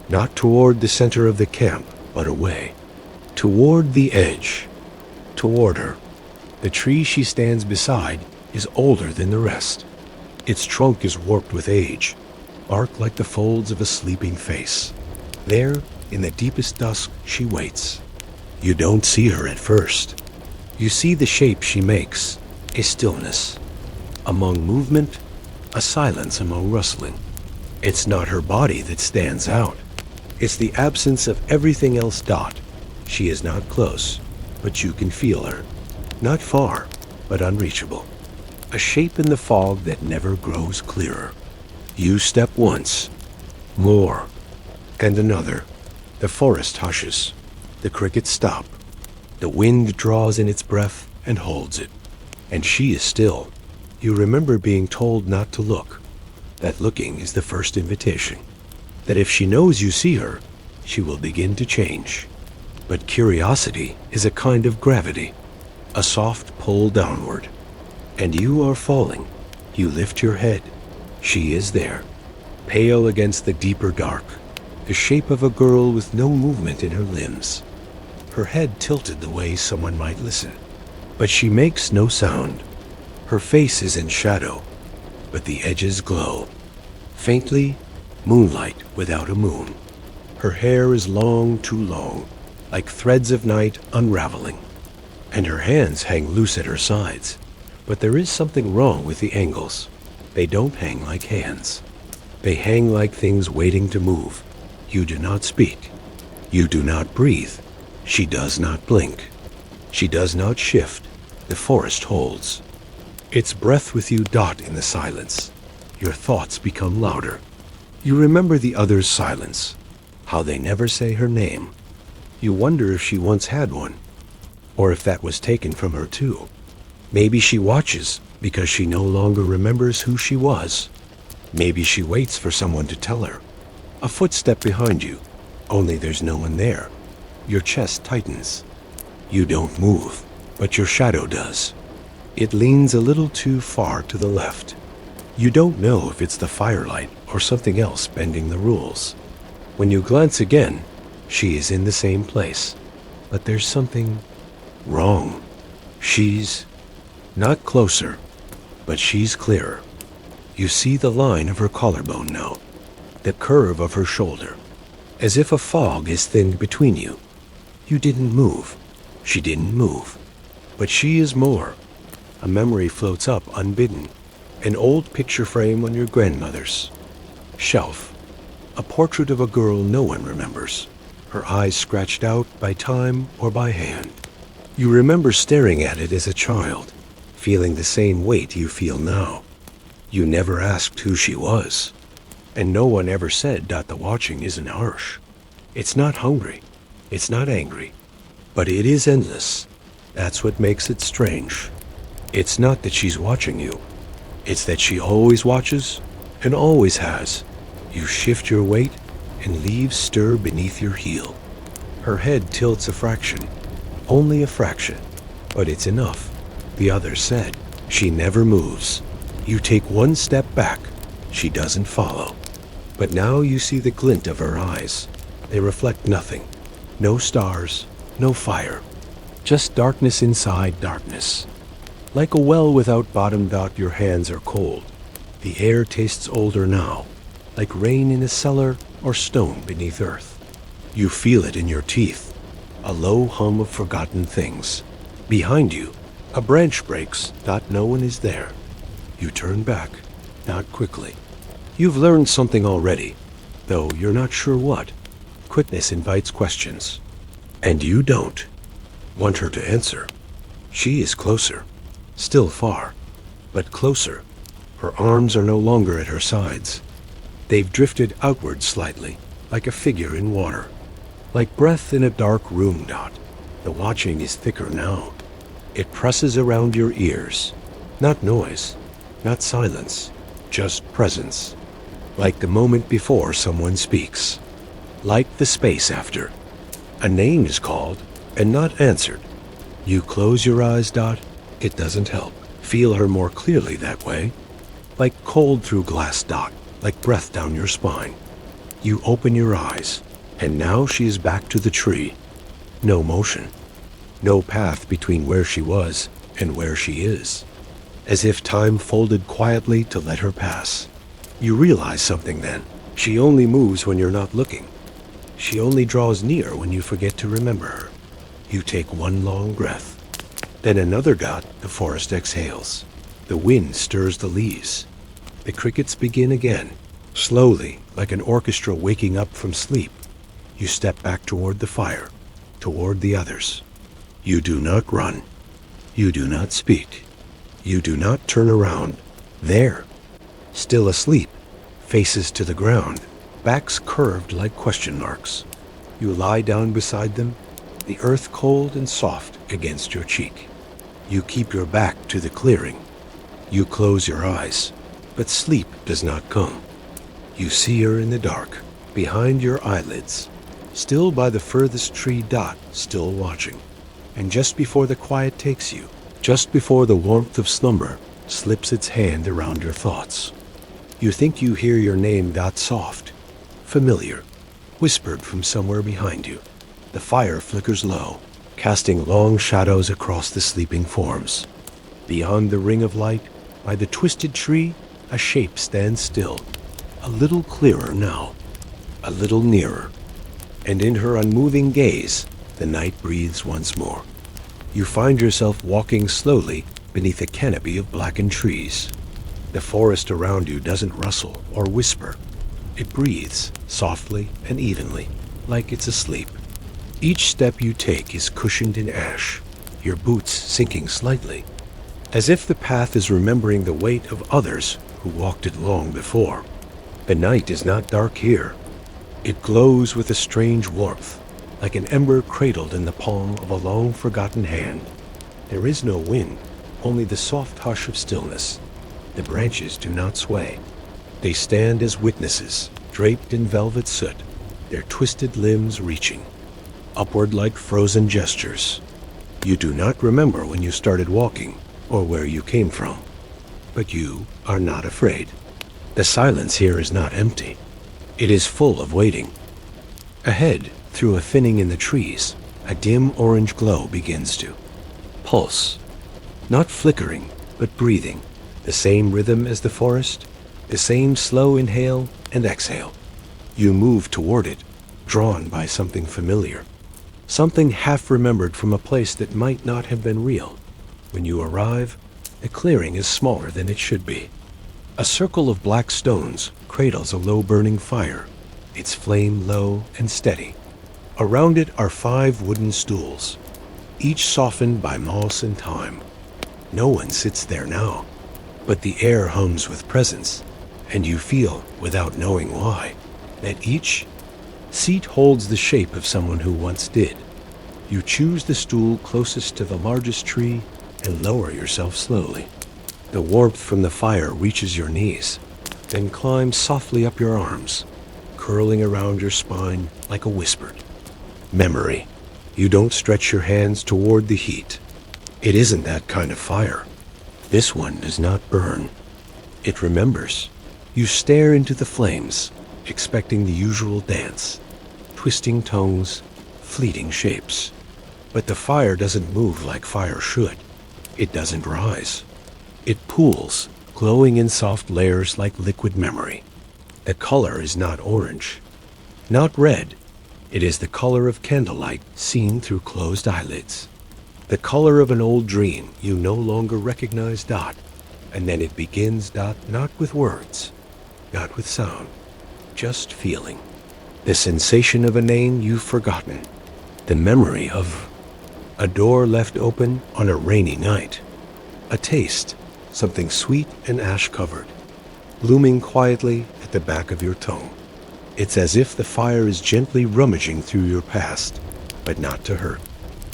not toward the center of the camp, but away, toward the edge, toward her. The tree she stands beside is older than the rest. Its trunk is warped with age, bark like the folds of a sleeping face. There, in the deepest dusk, she waits. You don't see her at first. You see the shape she makes, a stillness among movement, a silence among rustling. It's not her body that stands out. It's the absence of everything else. She is not close, but you can feel her. Not far, but unreachable. A shape in the fog that never grows clearer. You step once, more, and another. The forest hushes. The crickets stop. The wind draws in its breath and holds it. And she is still. You remember being told not to look. That looking is the first invitation. That if she knows you see her, she will begin to change. But curiosity is a kind of gravity, a soft pull downward. And you are falling. You lift your head. She is there, pale against the deeper dark, the shape of a girl with no movement in her limbs. Her head tilted the way someone might listen. But she makes no sound. Her face is in shadow, but the edges glow. Faintly, moonlight without a moon. Her hair is long, too long, like threads of night unraveling. And her hands hang loose at her sides. But there is something wrong with the angles. They don't hang like hands. They hang like things waiting to move. You do not speak. You do not breathe. She does not blink. She does not shift. The forest holds. Its breath with you in the silence. Your thoughts become louder. You remember the others' silence, how they never say her name. You wonder if she once had one, or if that was taken from her too. Maybe she watches because she no longer remembers who she was. Maybe she waits for someone to tell her. A footstep behind you, only there's no one there. Your chest tightens. You don't move, but your shadow does. It leans a little too far to the left. You don't know if it's the firelight or something else bending the rules. When you glance again, she is in the same place, but there's something wrong. She's not closer, but she's clearer. You see the line of her collarbone now, the curve of her shoulder, as if a fog is thinned between you. You didn't move. She didn't move. But she is more. A memory floats up unbidden, An old picture frame on your grandmother's shelf. A portrait of a girl no one remembers, her eyes scratched out by time or by hand. You remember staring at it as a child, feeling the same weight you feel now. You never asked who she was, and no one ever said that the watching isn't harsh. It's not hungry, it's not angry, but it is endless. That's what makes it strange. It's not that she's watching you, it's that she always watches and always has. You shift your weight and leaves stir beneath your heel. Her head tilts a fraction, only a fraction, but it's enough. The others said, she never moves. You take one step back, she doesn't follow. But now you see the glint of her eyes. They reflect nothing. No stars, no fire. Just darkness inside darkness. Like a well without bottom. Your hands are cold. The air tastes older now, like rain in a cellar or stone beneath earth. You feel it in your teeth, a low hum of forgotten things. Behind you, a branch breaks. No one is there. You turn back, not quickly. You've learned something already, though you're not sure what. Quickness invites questions, and you don't want her to answer. She is closer, still far, but closer. Her arms are no longer at her sides. They've drifted outward slightly, like a figure in water, like breath in a dark room. The watching is thicker now. It presses around your ears. Not noise, not silence, just presence. Like the moment before someone speaks. Like the space after. A name is called and not answered. You close your eyes. It doesn't help. Feel her more clearly that way. Like cold through glass. Like breath down your spine. You open your eyes, and now she is back to the tree. No motion. No path between where she was and where she is. As if time folded quietly to let her pass. You realize something then. She only moves when you're not looking. She only draws near when you forget to remember her. You take one long breath. Then another. The forest exhales. The wind stirs the leaves. The crickets begin again, slowly, like an orchestra waking up from sleep. You step back toward the fire, toward the others. You do not run. You do not speak. You do not turn around. There, still asleep, faces to the ground, backs curved like question marks. You lie down beside them, the earth cold and soft against your cheek. You keep your back to the clearing. You close your eyes, but sleep does not come. You see her in the dark, behind your eyelids, still by the furthest tree. Still watching. And just before the quiet takes you, just before the warmth of slumber slips its hand around your thoughts, you think you hear your name. Soft, familiar, whispered from somewhere behind you. The fire flickers low, casting long shadows across the sleeping forms. Beyond the ring of light, by the twisted tree, a shape stands still, a little clearer now, a little nearer. And in her unmoving gaze, the night breathes once more. You find yourself walking slowly beneath a canopy of blackened trees. The forest around you doesn't rustle or whisper. It breathes softly and evenly, like it's asleep. Each step you take is cushioned in ash, your boots sinking slightly, as if the path is remembering the weight of others who walked it long before. The night is not dark here. It glows with a strange warmth, like an ember cradled in the palm of a long-forgotten hand. There is no wind, only the soft hush of stillness. The branches do not sway. They stand as witnesses, draped in velvet soot, their twisted limbs reaching upward like frozen gestures. You do not remember when you started walking or where you came from, but you are not afraid. The silence here is not empty. It is full of waiting. Ahead, through a thinning in the trees, a dim orange glow begins to pulse. Not flickering, but breathing. The same rhythm as the forest, the same slow inhale and exhale. You move toward it, drawn by something familiar. Something half remembered from a place that might not have been real. When you arrive, the clearing is smaller than it should be. A circle of black stones cradles a low-burning fire, its flame low and steady. Around it are 5 wooden stools, each softened by moss and time. No one sits there now, but the air hums with presence, and you feel, without knowing why, that each seat holds the shape of someone who once did. You choose the stool closest to the largest tree and lower yourself slowly. The warmth from the fire reaches your knees, then climbs softly up your arms, curling around your spine like a whisper. Memory. You don't stretch your hands toward the heat. It isn't that kind of fire. This one does not burn. It remembers. You stare into the flames, expecting the usual dance. Twisting tongues, fleeting shapes. But the fire doesn't move like fire should. It doesn't rise. It pools, glowing in soft layers like liquid memory. The color is not orange, not red. It is the color of candlelight seen through closed eyelids. The color of an old dream you no longer recognize. And then it begins. Not with words, not with sound, just feeling. The sensation of a name you've forgotten. The memory of a door left open on a rainy night. A taste, something sweet and ash-covered, blooming quietly at the back of your tongue. It's as if the fire is gently rummaging through your past, but not to hurt,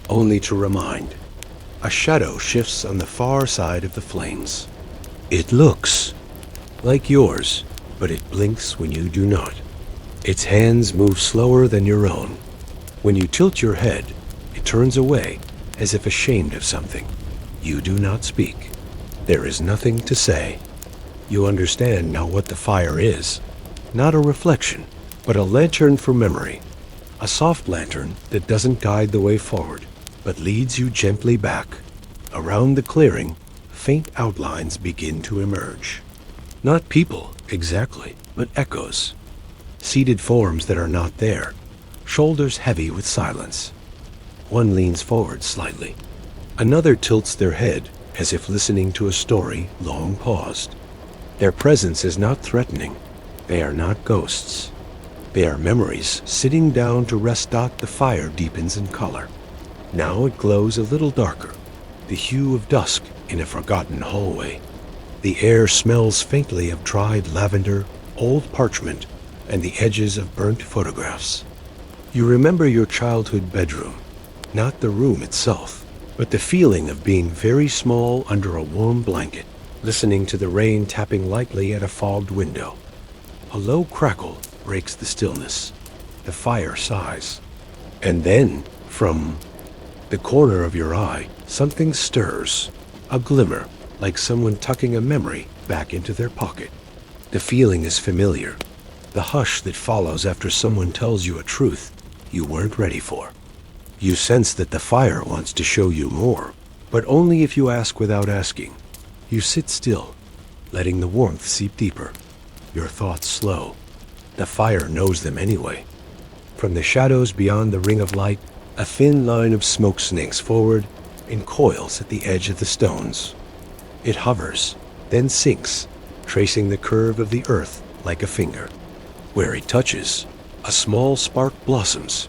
only to remind. A shadow shifts on the far side of the flames. It looks like yours, but it blinks when you do not. Its hands move slower than your own. When you tilt your head, it turns away, as if ashamed of something. You do not speak. There is nothing to say. You understand now what the fire is. Not a reflection, but a lantern for memory. A soft lantern that doesn't guide the way forward, but leads you gently back. Around the clearing, faint outlines begin to emerge. Not people, exactly, but echoes. Seated forms that are not there, shoulders heavy with silence. One leans forward slightly. Another tilts their head, as if listening to a story long paused. Their presence is not threatening. They are not ghosts. They are memories sitting down to rest. The fire deepens in color. Now it glows a little darker, the hue of dusk in a forgotten hallway. The air smells faintly of dried lavender, old parchment, and the edges of burnt photographs. You remember your childhood bedroom, not the room itself, but the feeling of being very small under a warm blanket, listening to the rain tapping lightly at a fogged window. A low crackle breaks the stillness. The fire sighs. And then, from the corner of your eye, something stirs, a glimmer, like someone tucking a memory back into their pocket. The feeling is familiar, the hush that follows after someone tells you a truth you weren't ready for. You sense that the fire wants to show you more, but only if you ask without asking. You sit still, letting the warmth seep deeper, your thoughts slow. The fire knows them anyway. From the shadows beyond the ring of light, a thin line of smoke snakes forward and coils at the edge of the stones. It hovers, then sinks, tracing the curve of the earth like a finger. Where it touches, a small spark blossoms.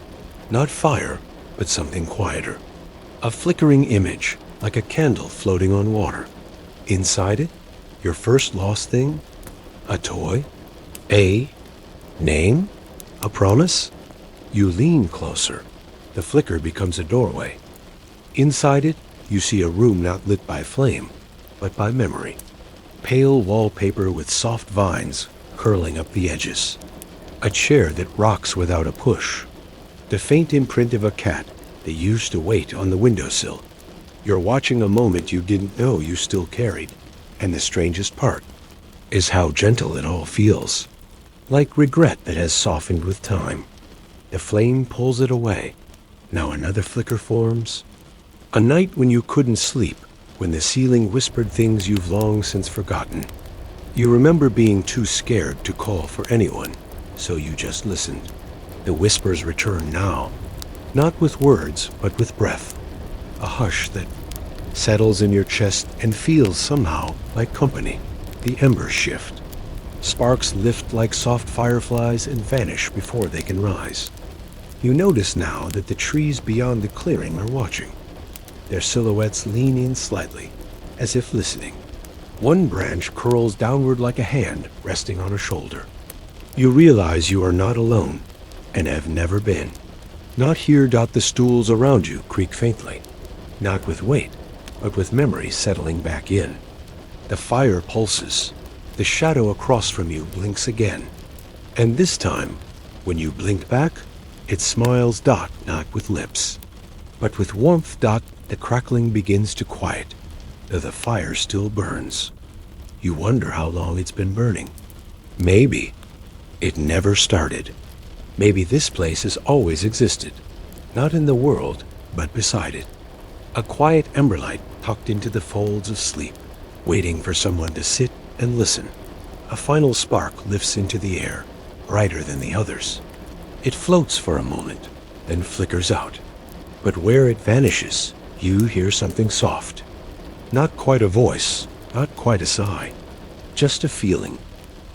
Not fire, but something quieter. A flickering image, like a candle floating on water. Inside it, your first lost thing? A toy? A name? A promise? You lean closer. The flicker becomes a doorway. Inside it, you see a room not lit by flame, but by memory. Pale wallpaper with soft vines curling up the edges. A chair that rocks without a push. The faint imprint of a cat that used to wait on the windowsill. You're watching a moment you didn't know you still carried. And the strangest part is how gentle it all feels. Like regret that has softened with time. The flame pulls it away. Now another flicker forms. A night when you couldn't sleep, when the ceiling whispered things you've long since forgotten. You remember being too scared to call for anyone, so you just listened. The whispers return now, not with words, but with breath. A hush that settles in your chest and feels somehow like company. The embers shift. Sparks lift like soft fireflies and vanish before they can rise. You notice now that the trees beyond the clearing are watching. Their silhouettes lean in slightly, as if listening. One branch curls downward like a hand resting on a shoulder. You realize you are not alone, and have never been. Not here. The stools around you creak faintly, not with weight, but with memory settling back in. The fire pulses. The shadow across from you blinks again. And this time, when you blink back, it smiles, not with lips, but with warmth. The crackling begins to quiet, though the fire still burns. You wonder how long it's been burning. Maybe it never started. Maybe this place has always existed, not in the world, but beside it. A quiet emberlight tucked into the folds of sleep, waiting for someone to sit and listen. A final spark lifts into the air, brighter than the others. It floats for a moment, then flickers out. But where it vanishes, you hear something soft. Not quite a voice, not quite a sigh, just a feeling,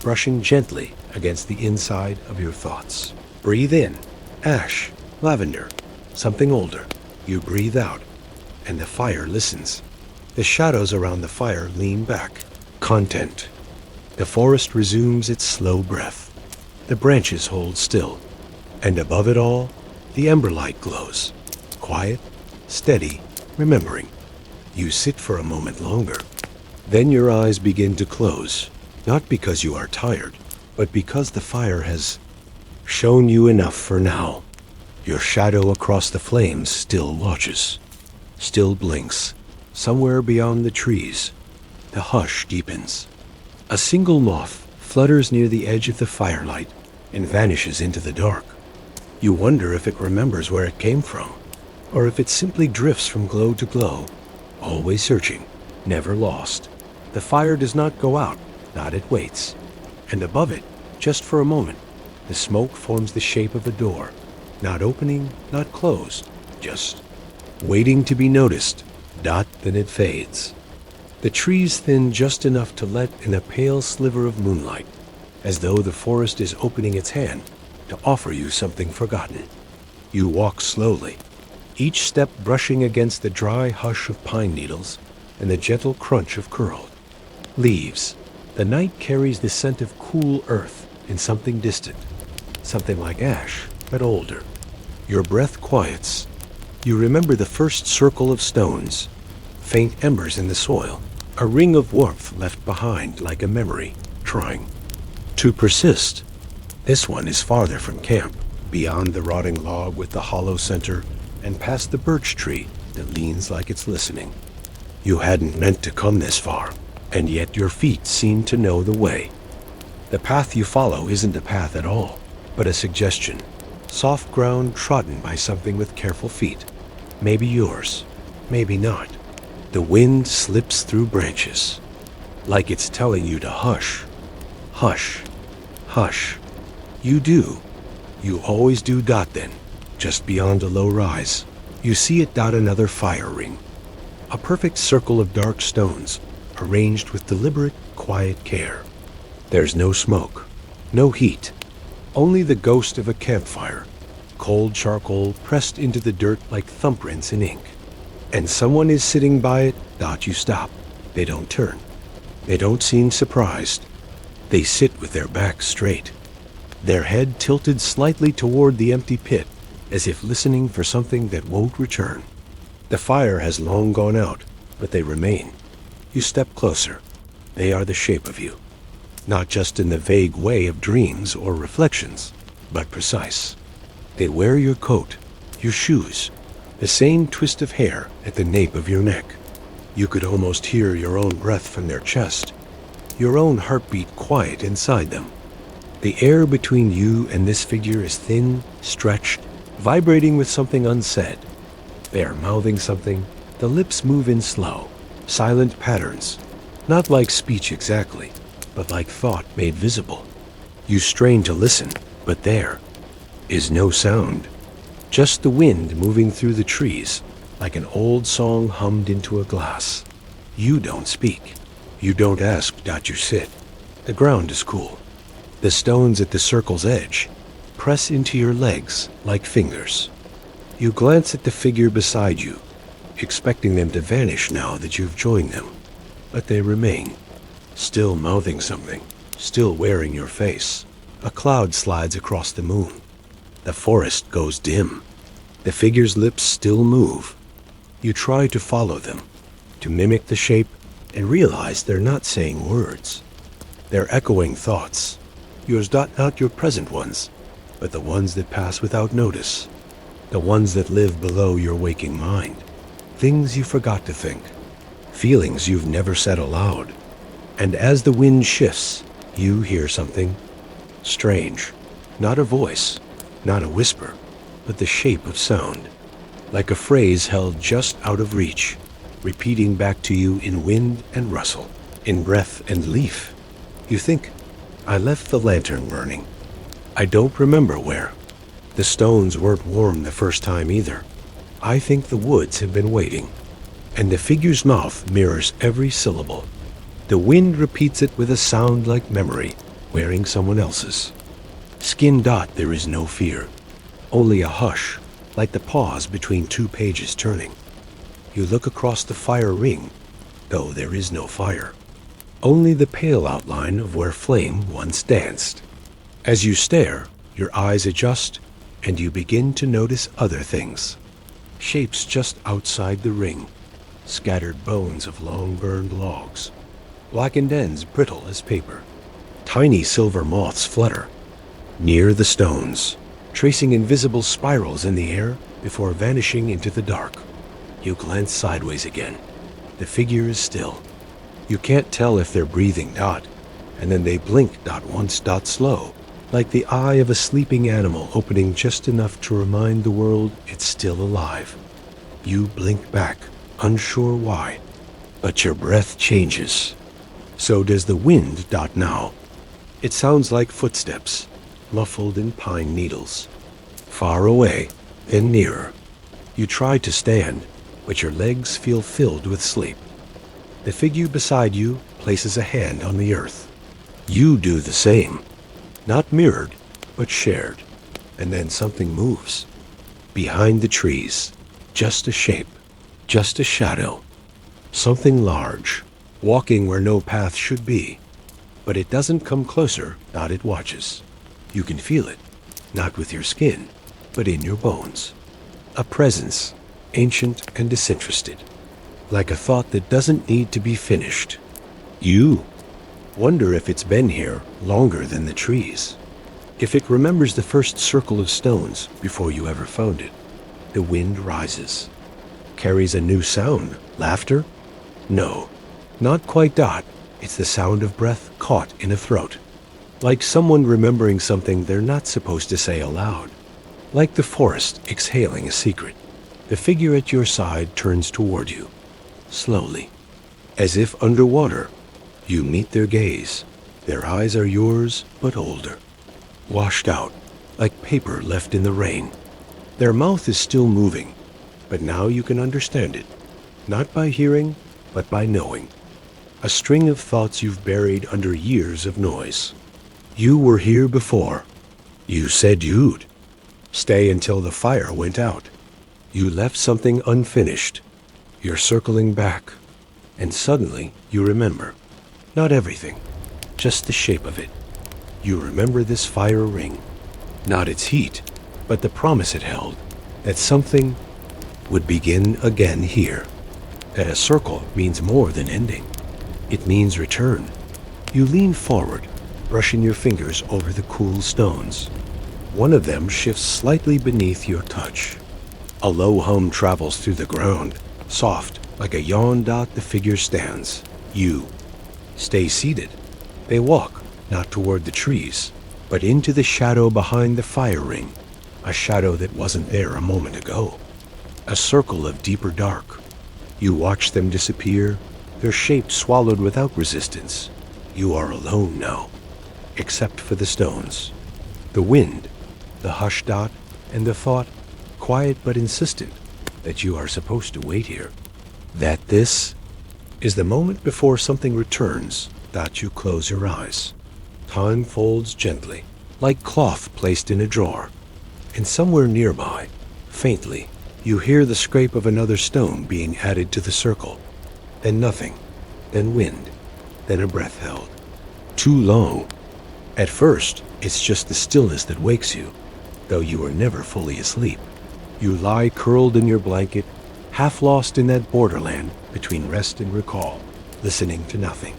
brushing gently against the inside of your thoughts. Breathe in, ash, lavender, something older. You breathe out, and the fire listens. The shadows around the fire lean back. Content. The forest resumes its slow breath. The branches hold still, and above it all, the emberlight glows. Quiet, steady, remembering. You sit for a moment longer. Then your eyes begin to close, not because you are tired, but because the fire has shown you enough for now. Your shadow across the flames still watches, still blinks, somewhere beyond the trees. The hush deepens. A single moth flutters near the edge of the firelight and vanishes into the dark. You wonder if it remembers where it came from, or if it simply drifts from glow to glow, always searching, never lost. The fire does not go out, not it waits. And above it, just for a moment, the smoke forms the shape of a door, not opening, not closed, just waiting to be noticed. Then it fades. The trees thin just enough to let in a pale sliver of moonlight, as though the forest is opening its hand to offer you something forgotten. You walk slowly, each step brushing against the dry hush of pine needles and the gentle crunch of curled leaves. The night carries the scent of cool earth in something distant, something like ash, but older. Your breath quiets. You remember the first circle of stones, faint embers in the soil, a ring of warmth left behind like a memory, trying to persist. This one is farther from camp, beyond the rotting log with the hollow center, and past the birch tree that leans like it's listening. You hadn't meant to come this far, and yet your feet seem to know the way. The path you follow isn't a path at all, but a suggestion. Soft ground trodden by something with careful feet. Maybe yours, maybe not. The wind slips through branches, like it's telling you to hush. Hush. Hush. You do. You always do. Then, just beyond a low rise, you see it. Another fire ring. A perfect circle of dark stones, arranged with deliberate, quiet care. There's no smoke, no heat, only the ghost of a campfire, cold charcoal pressed into the dirt like thumbprints in ink. And someone is sitting by it. You stop. They don't turn. They don't seem surprised. They sit with their backs straight, their head tilted slightly toward the empty pit, as if listening for something that won't return. The fire has long gone out, but they remain. You step closer. They are the shape of you, not just in the vague way of dreams or reflections, but precise. They wear your coat, your shoes, the same twist of hair at the nape of your neck. You could almost hear your own breath from their chest, your own heartbeat quiet inside them. The air between you and this figure is thin, stretched, vibrating with something unsaid. They are mouthing something. The lips move in slow, silent patterns, not like speech exactly, but like thought made visible. You strain to listen, but there is no sound. Just the wind moving through the trees, like an old song hummed into a glass. You don't speak. You don't ask, Dot, you sit. The ground is cool. The stones at the circle's edge press into your legs like fingers. You glance at the figure beside you, expecting them to vanish now that you've joined them. But they remain, still mouthing something, still wearing your face. A cloud slides across the moon. The forest goes dim. The figure's lips still move. You try to follow them, to mimic the shape, and realize they're not saying words. They're echoing thoughts. Yours, not your present ones, but the ones that pass without notice. The ones that live below your waking mind. Things you forgot to think. Feelings you've never said aloud. And as the wind shifts, you hear something strange. Not a voice, not a whisper, but the shape of sound. Like a phrase held just out of reach, repeating back to you in wind and rustle, in breath and leaf. You think, I left the lantern burning. I don't remember where. The stones weren't warm the first time either. I think the woods have been waiting. And the figure's mouth mirrors every syllable. The wind repeats it with a sound like memory, wearing someone else's. Skin Dot, there is no fear. Only a hush, like the pause between two pages turning. You look across the fire ring, though there is no fire. Only the pale outline of where flame once danced. As you stare, your eyes adjust, and you begin to notice other things. Shapes just outside the ring. Scattered bones of long-burned logs. Blackened ends brittle as paper. Tiny silver moths flutter. Near the stones, tracing invisible spirals in the air before vanishing into the dark. You glance sideways again. The figure is still. You can't tell if they're breathing, Dot, and then they blink, Dot, once, Dot, slow, like the eye of a sleeping animal opening just enough to remind the world it's still alive. You blink back, unsure why, but your breath changes. So does the wind, Dot, now. It sounds like footsteps, muffled in pine needles. Far away, then nearer. You try to stand, but your legs feel filled with sleep. The figure beside you places a hand on the earth. You do the same. Not mirrored, but shared. And then something moves. Behind the trees, just a shape, just a shadow. Something large, walking where no path should be. But it doesn't come closer, Dot, it watches. You can feel it, not with your skin, but in your bones. A presence, ancient and disinterested, like a thought that doesn't need to be finished. You wonder if it's been here longer than the trees, if it remembers the first circle of stones before you ever found it. The wind rises, carries a new sound. Laughter? No, not quite, Dot. It's the sound of breath caught in a throat, like someone remembering something they're not supposed to say aloud, like the forest exhaling a secret. The figure at your side turns toward you, slowly, as if underwater. You meet their gaze. Their eyes are yours, but older, washed out, like paper left in the rain. Their mouth is still moving, but now you can understand it, not by hearing, but by knowing. A string of thoughts you've buried under years of noise. You were here before. You said you'd stay until the fire went out. You left something unfinished. You're circling back, and suddenly you remember. Not everything, just the shape of it. You remember this fire ring, not its heat, but the promise it held, that something would begin again here, that a circle means more than ending. It means return. You lean forward, brushing your fingers over the cool stones. One of them shifts slightly beneath your touch. A low hum travels through the ground, soft, like a yawn. Dot, the figure stands. You stay seated. They walk, not toward the trees, but into the shadow behind the fire ring, a shadow that wasn't there a moment ago. A circle of deeper dark. You watch them disappear, their shape swallowed without resistance. You are alone now, except for the stones, the wind, the hush, Dot, and the thought, quiet but insistent, that you are supposed to wait here. That this is the moment before something returns that you close your eyes. Time folds gently, like cloth placed in a drawer. And somewhere nearby, faintly, you hear the scrape of another stone being added to the circle. Then nothing, then wind, then a breath held. Too long. At first, it's just the stillness that wakes you, though you are never fully asleep. You lie curled in your blanket, half lost in that borderland between rest and recall, listening to nothing.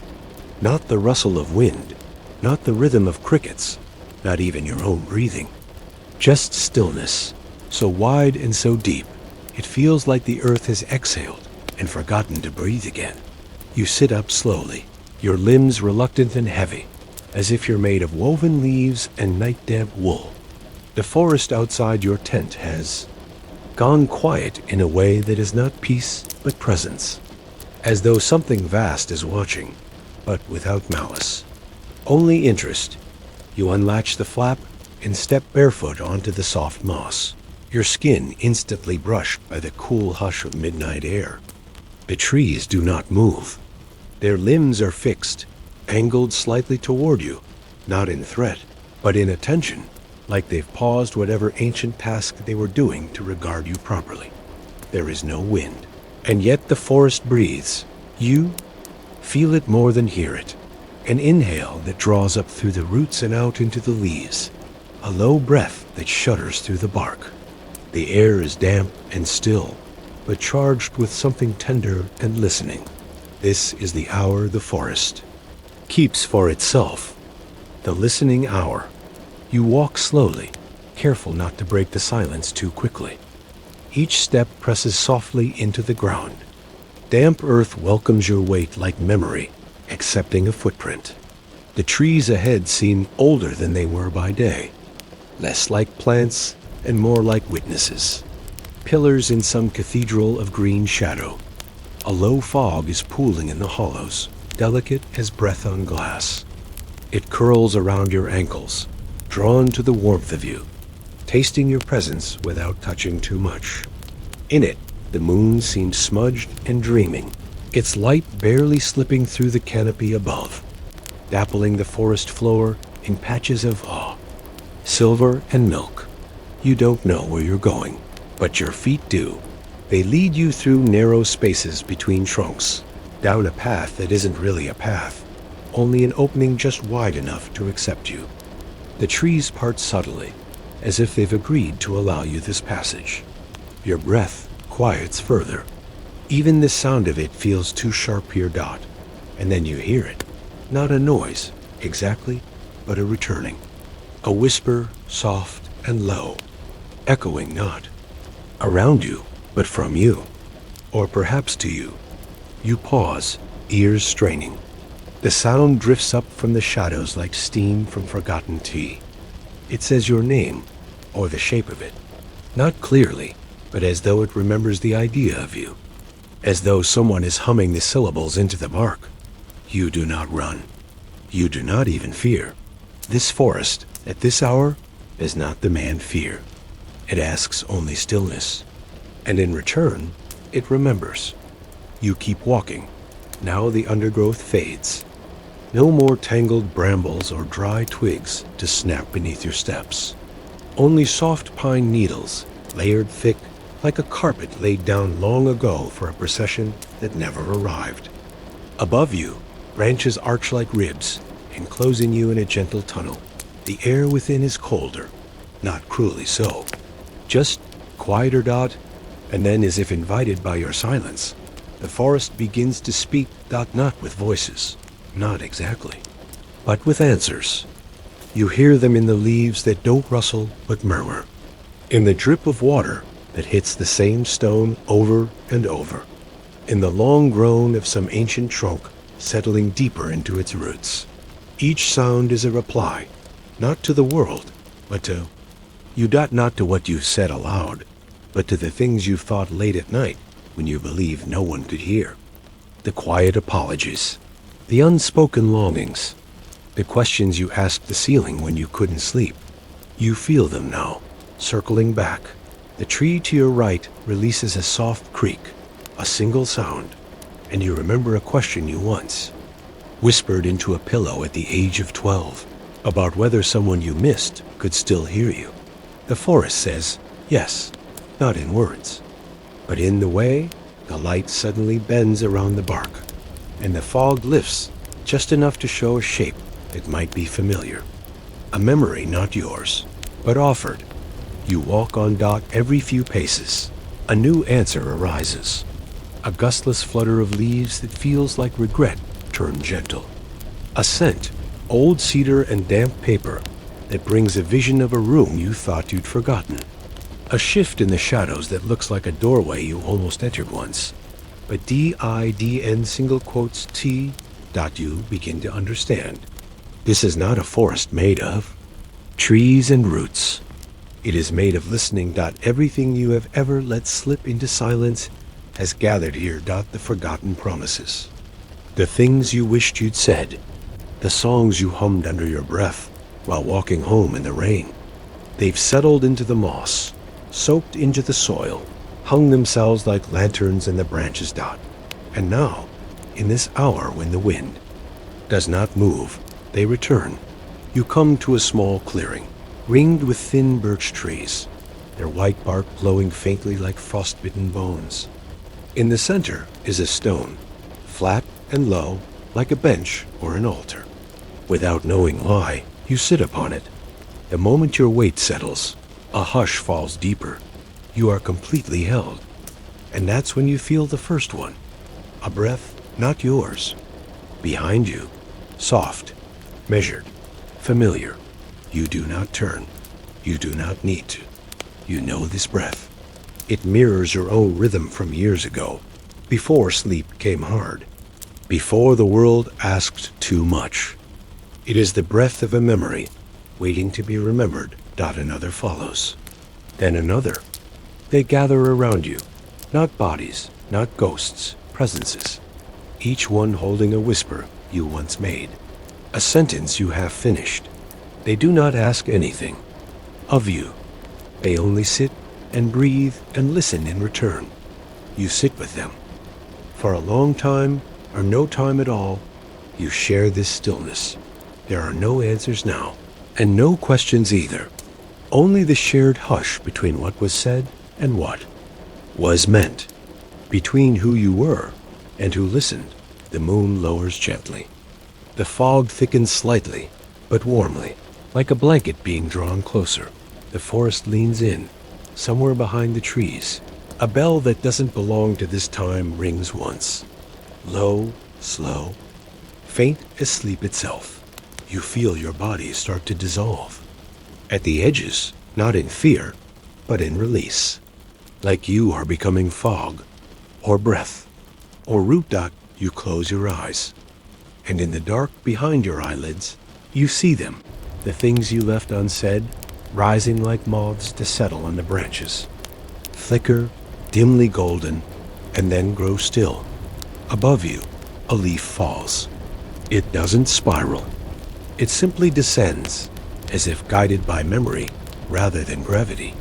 Not the rustle of wind, not the rhythm of crickets, not even your own breathing. Just stillness, so wide and so deep, it feels like the earth has exhaled and forgotten to breathe again. You sit up slowly, your limbs reluctant and heavy, as if you're made of woven leaves and night-damp wool. The forest outside your tent has gone quiet in a way that is not peace but presence, as though something vast is watching, but without malice. Only interest. You unlatch the flap and step barefoot onto the soft moss, your skin instantly brushed by the cool hush of midnight air. The trees do not move. Their limbs are fixed, angled slightly toward you, not in threat, but in attention, like they've paused whatever ancient task they were doing to regard you properly. There is no wind, and yet the forest breathes. You feel it more than hear it. An inhale that draws up through the roots and out into the leaves. A low breath that shudders through the bark. The air is damp and still, but charged with something tender and listening. This is the hour the forest keeps for itself. The listening hour. You walk slowly, careful not to break the silence too quickly. Each step presses softly into the ground. Damp earth welcomes your weight like memory, accepting a footprint. The trees ahead seem older than they were by day, less like plants and more like witnesses. Pillars in some cathedral of green shadow. A low fog is pooling in the hollows, delicate as breath on glass. It curls around your ankles, drawn to the warmth of you, tasting your presence without touching too much. In it, the moon seems smudged and dreaming, its light barely slipping through the canopy above, dappling the forest floor in patches of awe. Silver and milk. You don't know where you're going, but your feet do. They lead you through narrow spaces between trunks, down a path that isn't really a path, only an opening just wide enough to accept you. The trees part subtly, as if they've agreed to allow you this passage. Your breath quiets further. Even the sound of it feels too sharp your dot, and then you hear it. Not a noise, exactly, but a returning. A whisper, soft and low, echoing not around you, but from you, or perhaps to you. You pause, ears straining. The sound drifts up from the shadows like steam from forgotten tea. It says your name, or the shape of it, not clearly, but as though it remembers the idea of you, as though someone is humming the syllables into the bark. You do not run. You do not even fear. This forest, at this hour, does not demand fear. It asks only stillness. And in return, it remembers. You keep walking. Now the undergrowth fades. No more tangled brambles or dry twigs to snap beneath your steps. Only soft pine needles, layered thick like a carpet laid down long ago for a procession that never arrived. Above you, branches arch like ribs, enclosing you in a gentle tunnel. The air within is colder, not cruelly so. Just quieter dot, and then as if invited by your silence, the forest begins to speak not with voices, not exactly, but with answers. You hear them in the leaves that don't rustle but murmur, in the drip of water that hits the same stone over and over, in the long groan of some ancient trunk settling deeper into its roots. Each sound is a reply, not to the world, but to you. Not to what you've said aloud, but to the things you've thought late at night when you believed no one could hear. The quiet apologies, the unspoken longings, the questions you asked the ceiling when you couldn't sleep. You feel them now, circling back. The tree to your right releases a soft creak, a single sound. and you remember a question you once whispered into a pillow at the age of 12 about whether someone you missed could still hear you. The forest says yes, not in words, but in the way the light suddenly bends around the bark, and the fog lifts just enough to show a shape that might be familiar. A memory not yours, but offered. You walk on dot every few paces. A new answer arises. A gustless flutter of leaves that feels like regret turned gentle. A scent, old cedar and damp paper, that brings a vision of a room you thought you'd forgotten. A shift in the shadows that looks like a doorway you almost entered once. But DIDN single quotes T. You begin to understand. This is not a forest made of trees and roots. It is made of listening. Everything you have ever let slip into silence has gathered here. The forgotten promises. The things you wished you'd said. The songs you hummed under your breath while walking home in the rain. They've settled into the moss, soaked into the soil, hung themselves like lanterns in the branches. And now, in this hour when the wind does not move, they return. You come to a small clearing, ringed with thin birch trees, their white bark glowing faintly like frostbitten bones. In the center is a stone, flat and low, like a bench or an altar. Without knowing why, you sit upon it. The moment your weight settles, a hush falls deeper. You are completely held. And that's when you feel the first one. A breath not yours. Behind you, soft, measured, familiar. You do not turn. You do not need to. You know this breath. It mirrors your own rhythm from years ago, before sleep came hard, before the world asked too much. It is the breath of a memory, waiting to be remembered. Another follows. Then another. They gather around you, not bodies, not ghosts, presences. Each one holding a whisper you once made, a sentence you have finished. They do not ask anything of you. They only sit and breathe and listen in return. You sit with them. For a long time, or no time at all, you share this stillness. There are no answers now, and no questions either. Only the shared hush between what was said and what was meant. Between who you were and who listened, the moon lowers gently. The fog thickens slightly, but warmly, like a blanket being drawn closer. The forest leans in, somewhere behind the trees. A bell that doesn't belong to this time rings once. Low, slow, faint as sleep itself. You feel your body start to dissolve. At the edges, not in fear, but in release. Like you are becoming fog, or breath, or root. You close your eyes. And in the dark behind your eyelids, you see them, the things you left unsaid, rising like moths to settle on the branches. Flicker, dimly golden, and then grow still. Above you, a leaf falls. It doesn't spiral. It simply descends, as if guided by memory rather than gravity.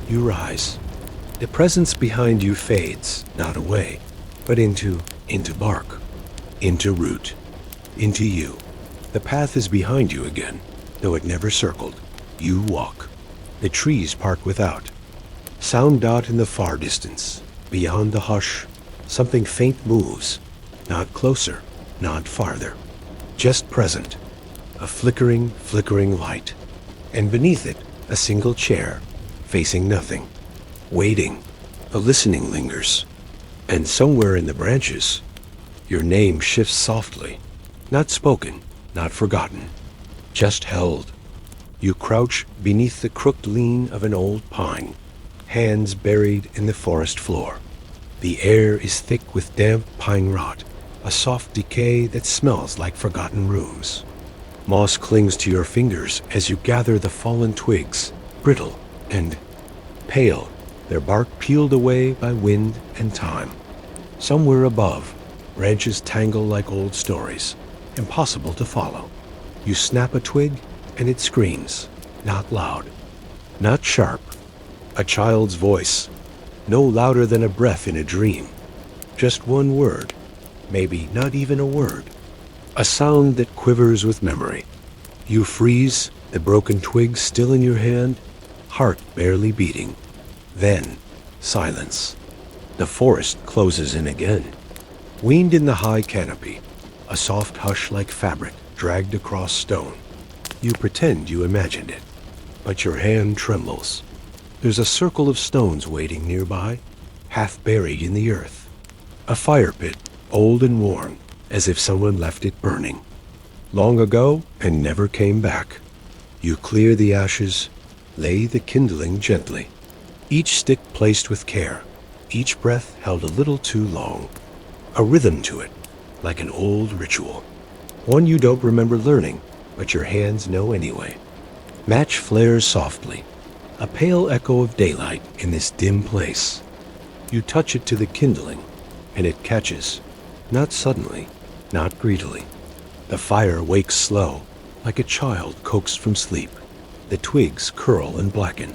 You rise. The presence behind you fades, not away, but into bark, into root, into you. The path is behind you again, though it never circled. You walk. The trees part without. Sound. In the far distance, beyond the hush, something faint moves, not closer, not farther, just present. A flickering light, and beneath it, a single chair, facing nothing, waiting. The listening lingers, and somewhere in the branches, your name shifts softly, not spoken, not forgotten, just held. You crouch beneath the crooked lean of an old pine, hands buried in the forest floor. The air is thick with damp pine rot, a soft decay that smells like forgotten rooms. Moss clings to your fingers as you gather the fallen twigs, brittle and pale, their bark peeled away by wind and time. Somewhere above, branches tangle like old stories, impossible to follow. You snap a twig, and it screams, not loud, not sharp. A child's voice, no louder than a breath in a dream. Just one word, Maybe not even a word. A sound that quivers with memory. You freeze, the broken twig still in your hand, heart barely beating. Then, silence. The forest closes in again. Weaned in the high canopy, a soft hush like fabric dragged across stone. You pretend you imagined it, but your hand trembles. There's a circle of stones waiting nearby, half buried in the earth. A fire pit, old and worn, as if someone left it burning. Long ago and never came back. You clear the ashes, lay the kindling gently. Each stick placed with care, each breath held a little too long. A rhythm to it, like an old ritual. One you don't remember learning, but your hands know anyway. Match flares softly, a pale echo of daylight in this dim place. You touch it to the kindling, and it catches, not suddenly, not greedily. The fire wakes slow, like a child coaxed from sleep. The twigs curl and blacken.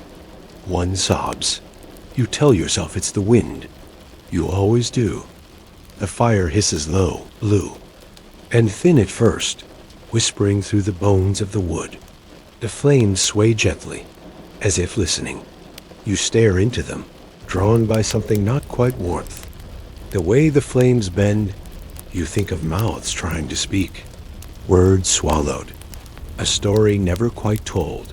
One sobs. You tell yourself it's the wind. You always do. The fire hisses low, blue, and thin at first, whispering through the bones of the wood. The flames sway gently, as if listening. You stare into them, drawn by something not quite warmth. The way the flames bend, you think of mouths trying to speak. Words swallowed. A story never quite told.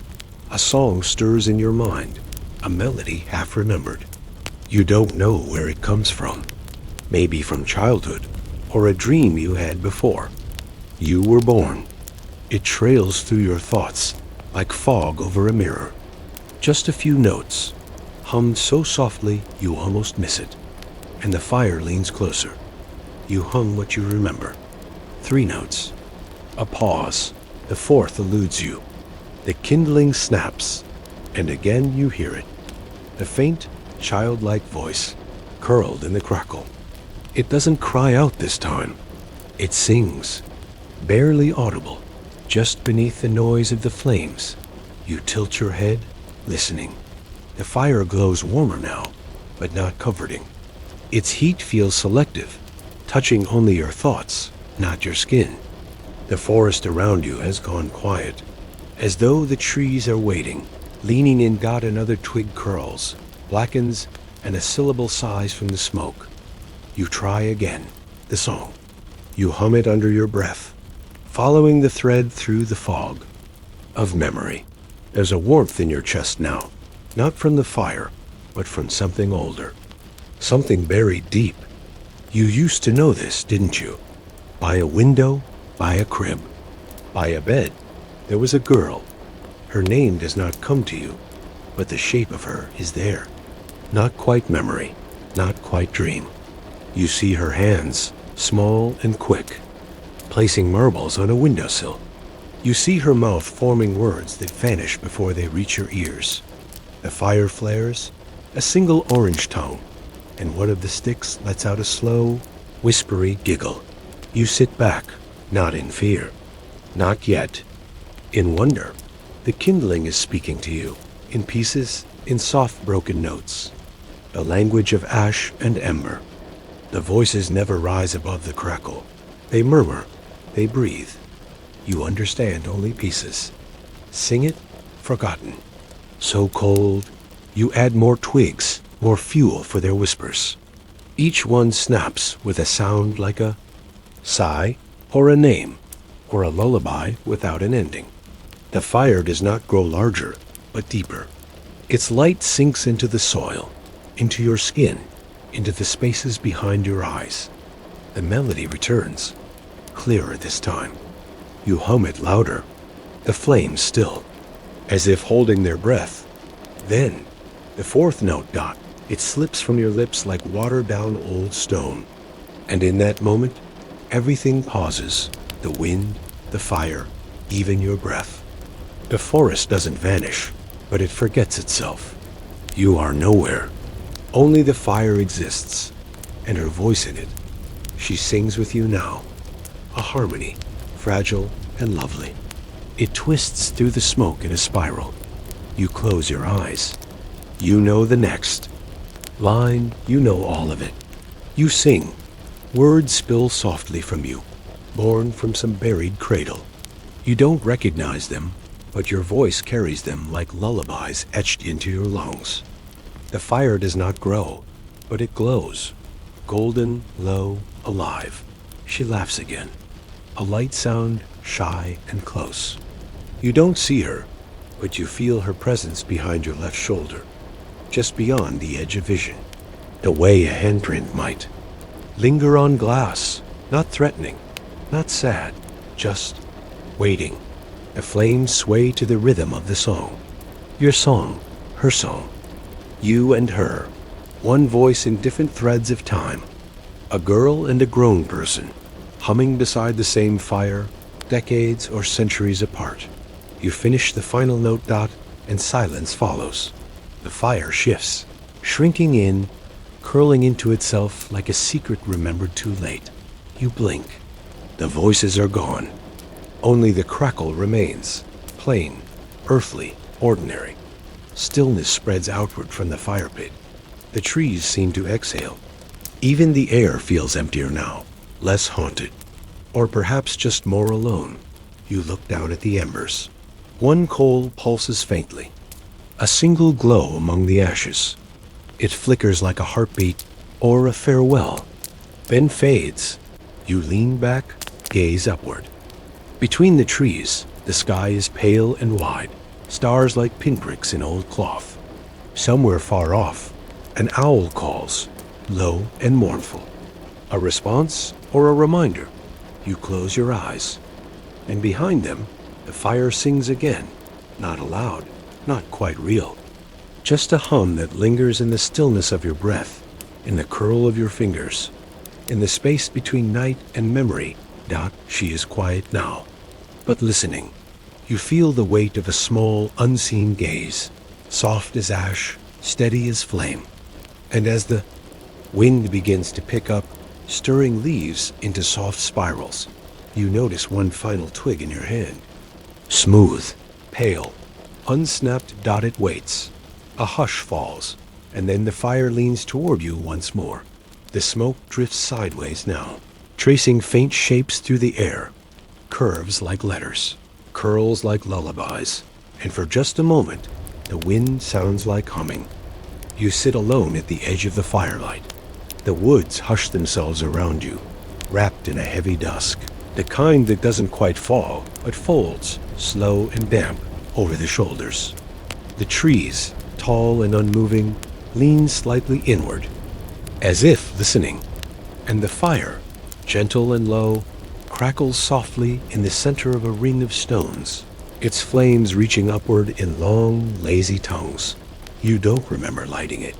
A song stirs in your mind, a melody half remembered. You don't know where it comes from. Maybe from childhood, or a dream you had before. You were born. It trails through your thoughts, like fog over a mirror. Just a few notes, hummed so softly you almost miss it. And the fire leans closer. You hum what you remember. 3 notes. A pause. The 4th eludes you. The kindling snaps, and again you hear it. The faint, childlike voice, curled in the crackle. It doesn't cry out this time. It sings, barely audible, just beneath the noise of the flames. You tilt your head, listening. The fire glows warmer now, but not comforting. Its heat feels selective, touching only your thoughts, not your skin. The forest around you has gone quiet, as though the trees are waiting. Leaning in, got another twig curls, blackens, and a syllable sighs from the smoke. You try again, the song. You hum it under your breath, following the thread through the fog of memory. There's a warmth in your chest now, not from the fire, but from something older. Something buried deep. You used to know this, didn't you? By a window, by a crib, by a bed, there was a girl. Her name does not come to you, but the shape of her is there. Not quite memory, not quite dream. You see her hands, small and quick, placing marbles on a windowsill. You see her mouth forming words that vanish before they reach your ears. The fire flares, a single orange tongue, and one of the sticks lets out a slow, whispery giggle. You sit back, not in fear, not yet, in wonder. The kindling is speaking to you, in pieces, in soft broken notes, the language of ash and ember. The voices never rise above the crackle. They murmur, they breathe. You understand only pieces. Sing it, forgotten. So cold, you add more twigs, more fuel for their whispers. Each one snaps with a sound like a sigh, or a name, or a lullaby without an ending. The fire does not grow larger, but deeper. Its light sinks into the soil, into your skin, into the spaces behind your eyes. The melody returns, clearer this time. You hum it louder, the flames still, as if holding their breath. Then, the 4th note dot, it slips from your lips like watered down old stone. And in that moment, everything pauses, the wind, the fire, even your breath. The forest doesn't vanish, but it forgets itself. You are nowhere. Only the fire exists, and her voice in it. She sings with you now, a harmony, fragile and lovely. It twists through the smoke in a spiral. You close your eyes. You know the next line, you know all of it. You sing, Words spill softly from you, born from some buried cradle. You don't recognize them, but your voice carries them like lullabies etched into your lungs. The fire does not grow, but it glows, golden, low, alive. She laughs again, a light sound, shy and close. You don't see her, but you feel her presence behind your left shoulder, just beyond the edge of vision, the way a handprint might. Linger on glass, not threatening, not sad, just waiting. The flames sway to the rhythm of the song. Your song, her song. You and her, one voice in different threads of time. A girl and a grown person, humming beside the same fire, decades or centuries apart. You finish the final note dot, and silence follows. The fire shifts, shrinking in, curling into itself like a secret remembered too late. You blink. The voices are gone. Only the crackle remains, plain, earthly, ordinary. Stillness spreads outward from the fire pit. The trees seem to exhale. Even the air feels emptier now, less haunted. Or perhaps just more alone. You look down at the embers. One coal pulses faintly, a single glow among the ashes. It flickers like a heartbeat or a farewell, then fades. You lean back, gaze upward. Between the trees, the sky is pale and wide, stars like pinpricks in old cloth. Somewhere far off, an owl calls, low and mournful. A response or a reminder? You close your eyes, and behind them, the fire sings again, not aloud, not quite real. Just a hum that lingers in the stillness of your breath, in the curl of your fingers, in the space between night and memory. She is quiet now, but listening. You feel the weight of a small, unseen gaze, soft as ash, steady as flame. And as the wind begins to pick up, stirring leaves into soft spirals, you notice one final twig in your hand. Smooth, pale, unsnapped it waits. A hush falls, and then the fire leans toward you once more. The smoke drifts sideways now, tracing faint shapes through the air, curves like letters, curls like lullabies, and for just a moment, the wind sounds like humming. You sit alone at the edge of the firelight. The woods hush themselves around you, wrapped in a heavy dusk, the kind that doesn't quite fall, but folds, slow and damp, over the shoulders. The trees, tall and unmoving, lean slightly inward, as if listening, and the fire, gentle and low, crackles softly in the center of a ring of stones, its flames reaching upward in long, lazy tongues. You don't remember lighting it,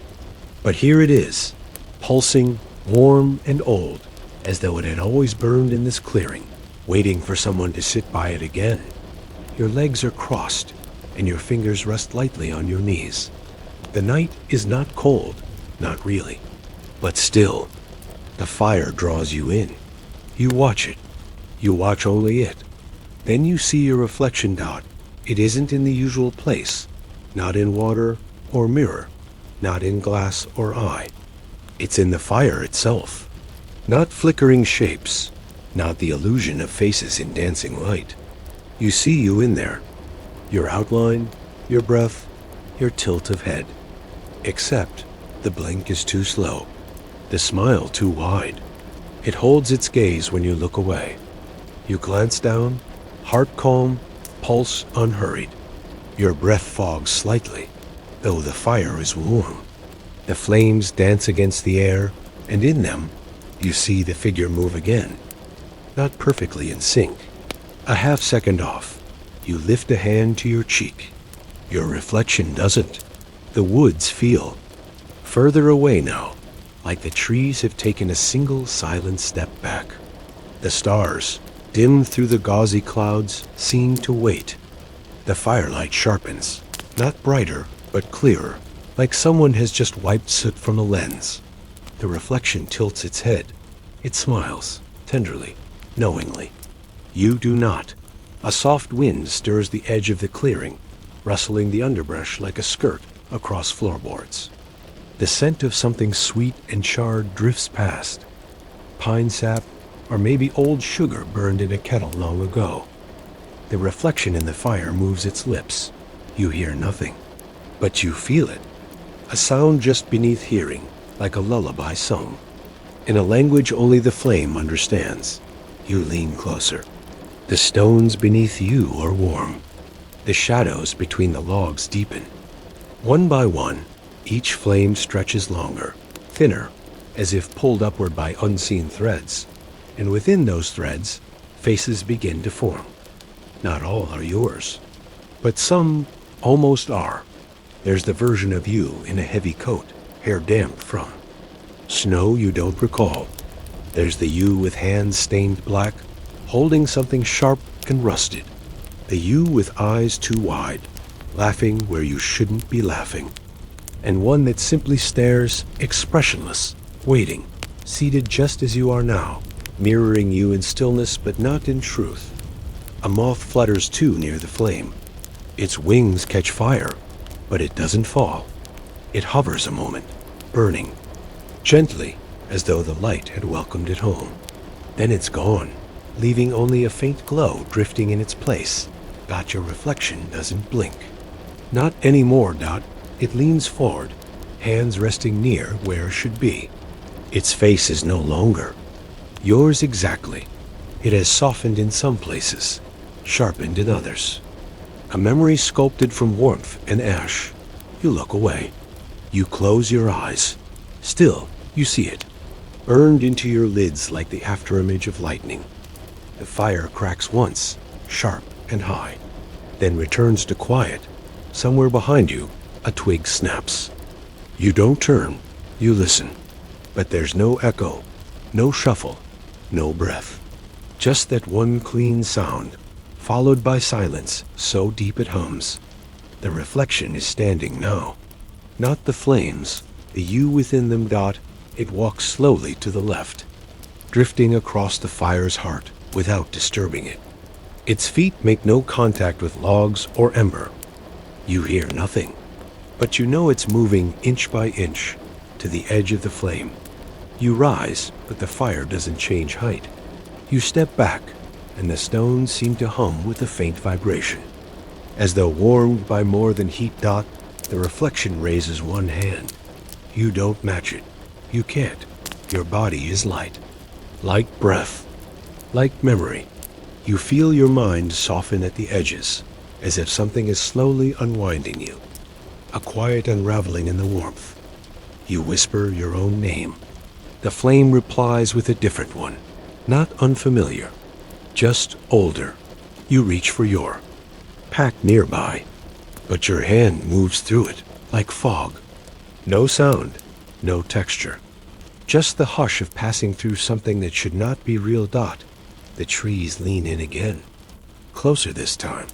but here it is, pulsing, warm and old, as though it had always burned in this clearing, waiting for someone to sit by it again. Your legs are crossed, and your fingers rest lightly on your knees. The night is not cold, not really, but still. The fire draws you in. You watch it. You watch only it. Then you see your reflection. It isn't in the usual place, not in water or mirror, not in glass or eye. It's in the fire itself. Not flickering shapes, not the illusion of faces in dancing light. You see you in there, your outline, your breath, your tilt of head. Except the blink is too slow, the smile too wide. It holds its gaze when you look away. You glance down, heart calm, pulse unhurried. Your breath fogs slightly, though the fire is warm. The flames dance against the air, and in them, you see the figure move again. Not perfectly in sync. A half second off, you lift a hand to your cheek. Your reflection doesn't. The woods feel further away now, like the trees have taken a single silent step back. The stars, dim through the gauzy clouds, seem to wait. The firelight sharpens, not brighter, but clearer, like someone has just wiped soot from a lens. The reflection tilts its head. It smiles, tenderly, knowingly. You do not. A soft wind stirs the edge of the clearing, rustling the underbrush like a skirt across floorboards. The scent of something sweet and charred drifts past. pine sap, or maybe old sugar burned in a kettle long ago. The reflection in the fire moves its lips. You hear nothing, but you feel it. A sound just beneath hearing, like a lullaby sung. In a language only the flame understands. You lean closer. The stones beneath you are warm. The shadows between the logs deepen. One by one, each flame stretches longer, thinner, as if pulled upward by unseen threads. And within those threads, faces begin to form. Not all are yours, but some almost are. There's the version of you in a heavy coat, hair damp from snow you don't recall. There's the you with hands stained black, holding something sharp and rusted. The you with eyes too wide, laughing where you shouldn't be laughing. And one that simply stares, expressionless, waiting, seated just as you are now, mirroring you in stillness but not in truth. A moth flutters too near the flame. Its wings catch fire, but it doesn't fall. It hovers a moment, burning, gently, as though the light had welcomed it home. Then it's gone, leaving only a faint glow drifting in its place. Dot, your reflection doesn't blink. Not anymore, Dot. It leans forward, hands resting near where should be. Its face is no longer yours exactly. It has softened in some places, sharpened in others. A memory sculpted from warmth and ash. You look away. You close your eyes. Still, you see it, burned into your lids like the afterimage of lightning. The fire cracks once, sharp and high, then returns to quiet. Somewhere behind you, a twig snaps. You don't turn, you listen. But there's no echo, no shuffle, no breath. Just that one clean sound, followed by silence so deep it hums. The reflection is standing now. Not the flames, the you within them, Dot. It walks slowly to the left, drifting across the fire's heart without disturbing it. Its feet make no contact with logs or ember. You hear nothing, but you know it's moving inch by inch to the edge of the flame. You rise, but the fire doesn't change height. You step back, and the stones seem to hum with a faint vibration. As though warmed by more than heat, Dot, the reflection raises one hand. You don't match it. You can't. Your body is light. Like breath. Like memory. You feel your mind soften at the edges, as if something is slowly unwinding you. A quiet unraveling in the warmth. You whisper your own name. The flame replies with a different one. Not unfamiliar. Just older. You reach for your pack nearby, but your hand moves through it like fog. No sound, no texture. Just the hush of passing through something that should not be real, Dot. The trees lean in again. Closer this time.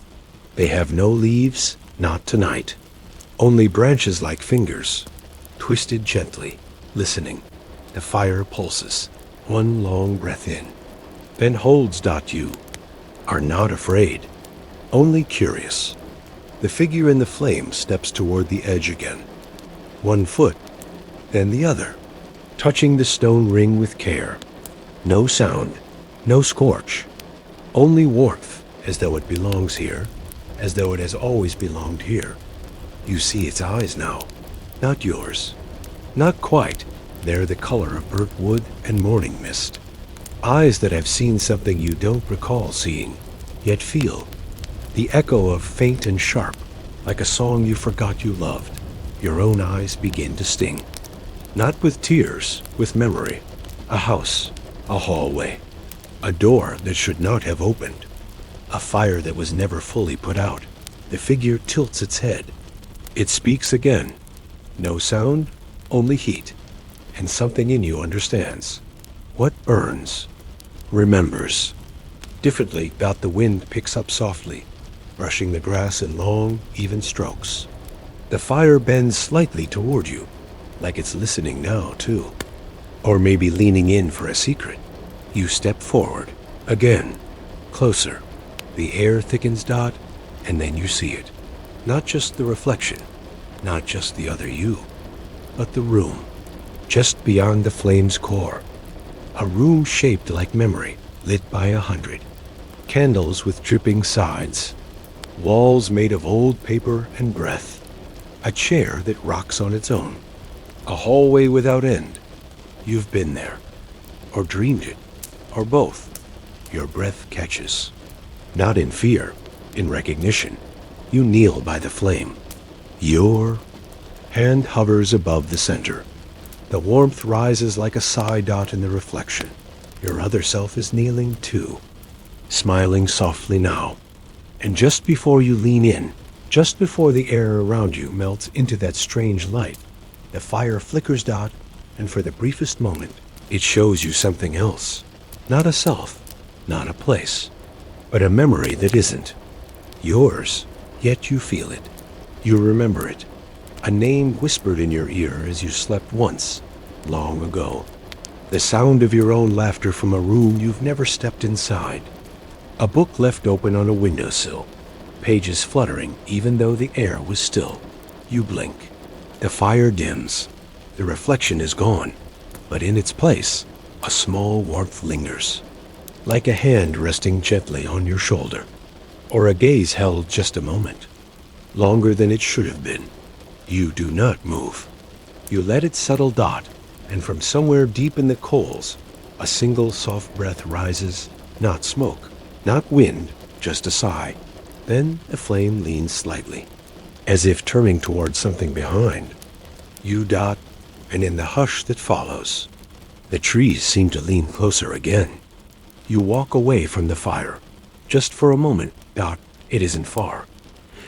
They have no leaves, not tonight. Only branches like fingers, twisted gently, listening. The fire pulses, one long breath in. Then holds, Dot. You are not afraid, only curious. The figure in the flame steps toward the edge again. One foot, then the other, touching the stone ring with care. No sound, no scorch, only warmth, as though it belongs here, as though it has always belonged here. You see its eyes now, not yours. Not quite. They're the color of burnt wood and morning mist. Eyes that have seen something you don't recall seeing, yet feel. The echo of faint and sharp, like a song you forgot you loved. Your own eyes begin to sting. Not with tears, with memory. A house, a hallway, a door that should not have opened. A fire that was never fully put out. The figure tilts its head. It speaks again. No sound, only heat. And something in you understands. What burns, remembers. Differently, Dot, the wind picks up softly, brushing the grass in long, even strokes. The fire bends slightly toward you, like it's listening now, too. Or maybe leaning in for a secret. You step forward, again, closer. The air thickens, Dot, and then you see it. Not just the reflection, not just the other you, but the room, just beyond the flame's core. A room shaped like memory, lit by 100. Candles with dripping sides. Walls made of old paper and breath. A chair that rocks on its own. A hallway without end. You've been there. Or dreamed it. Or both. Your breath catches. Not in fear, in recognition. You kneel by the flame. Your hand hovers above the center. The warmth rises like a psi dot in the reflection. Your other self is kneeling too, smiling softly now. And just before you lean in, just before the air around you melts into that strange light, the fire flickers out, and for the briefest moment, it shows you something else. Not a self, not a place, but a memory that isn't. Yours, yet you feel it. You remember it. A name whispered in your ear as you slept once, long ago. The sound of your own laughter from a room you've never stepped inside. A book left open on a windowsill, pages fluttering even though the air was still. You blink. The fire dims. The reflection is gone, but in its place, a small warmth lingers, like a hand resting gently on your shoulder, or a gaze held just a moment, longer than it should have been. You do not move. You let it settle dot, and from somewhere deep in the coals, a single soft breath rises, not smoke, not wind, just a sigh. Then the flame leans slightly, as if turning towards something behind. You dot, and in the hush that follows, the trees seem to lean closer again. You walk away from the fire. Just for a moment, dot, it isn't far.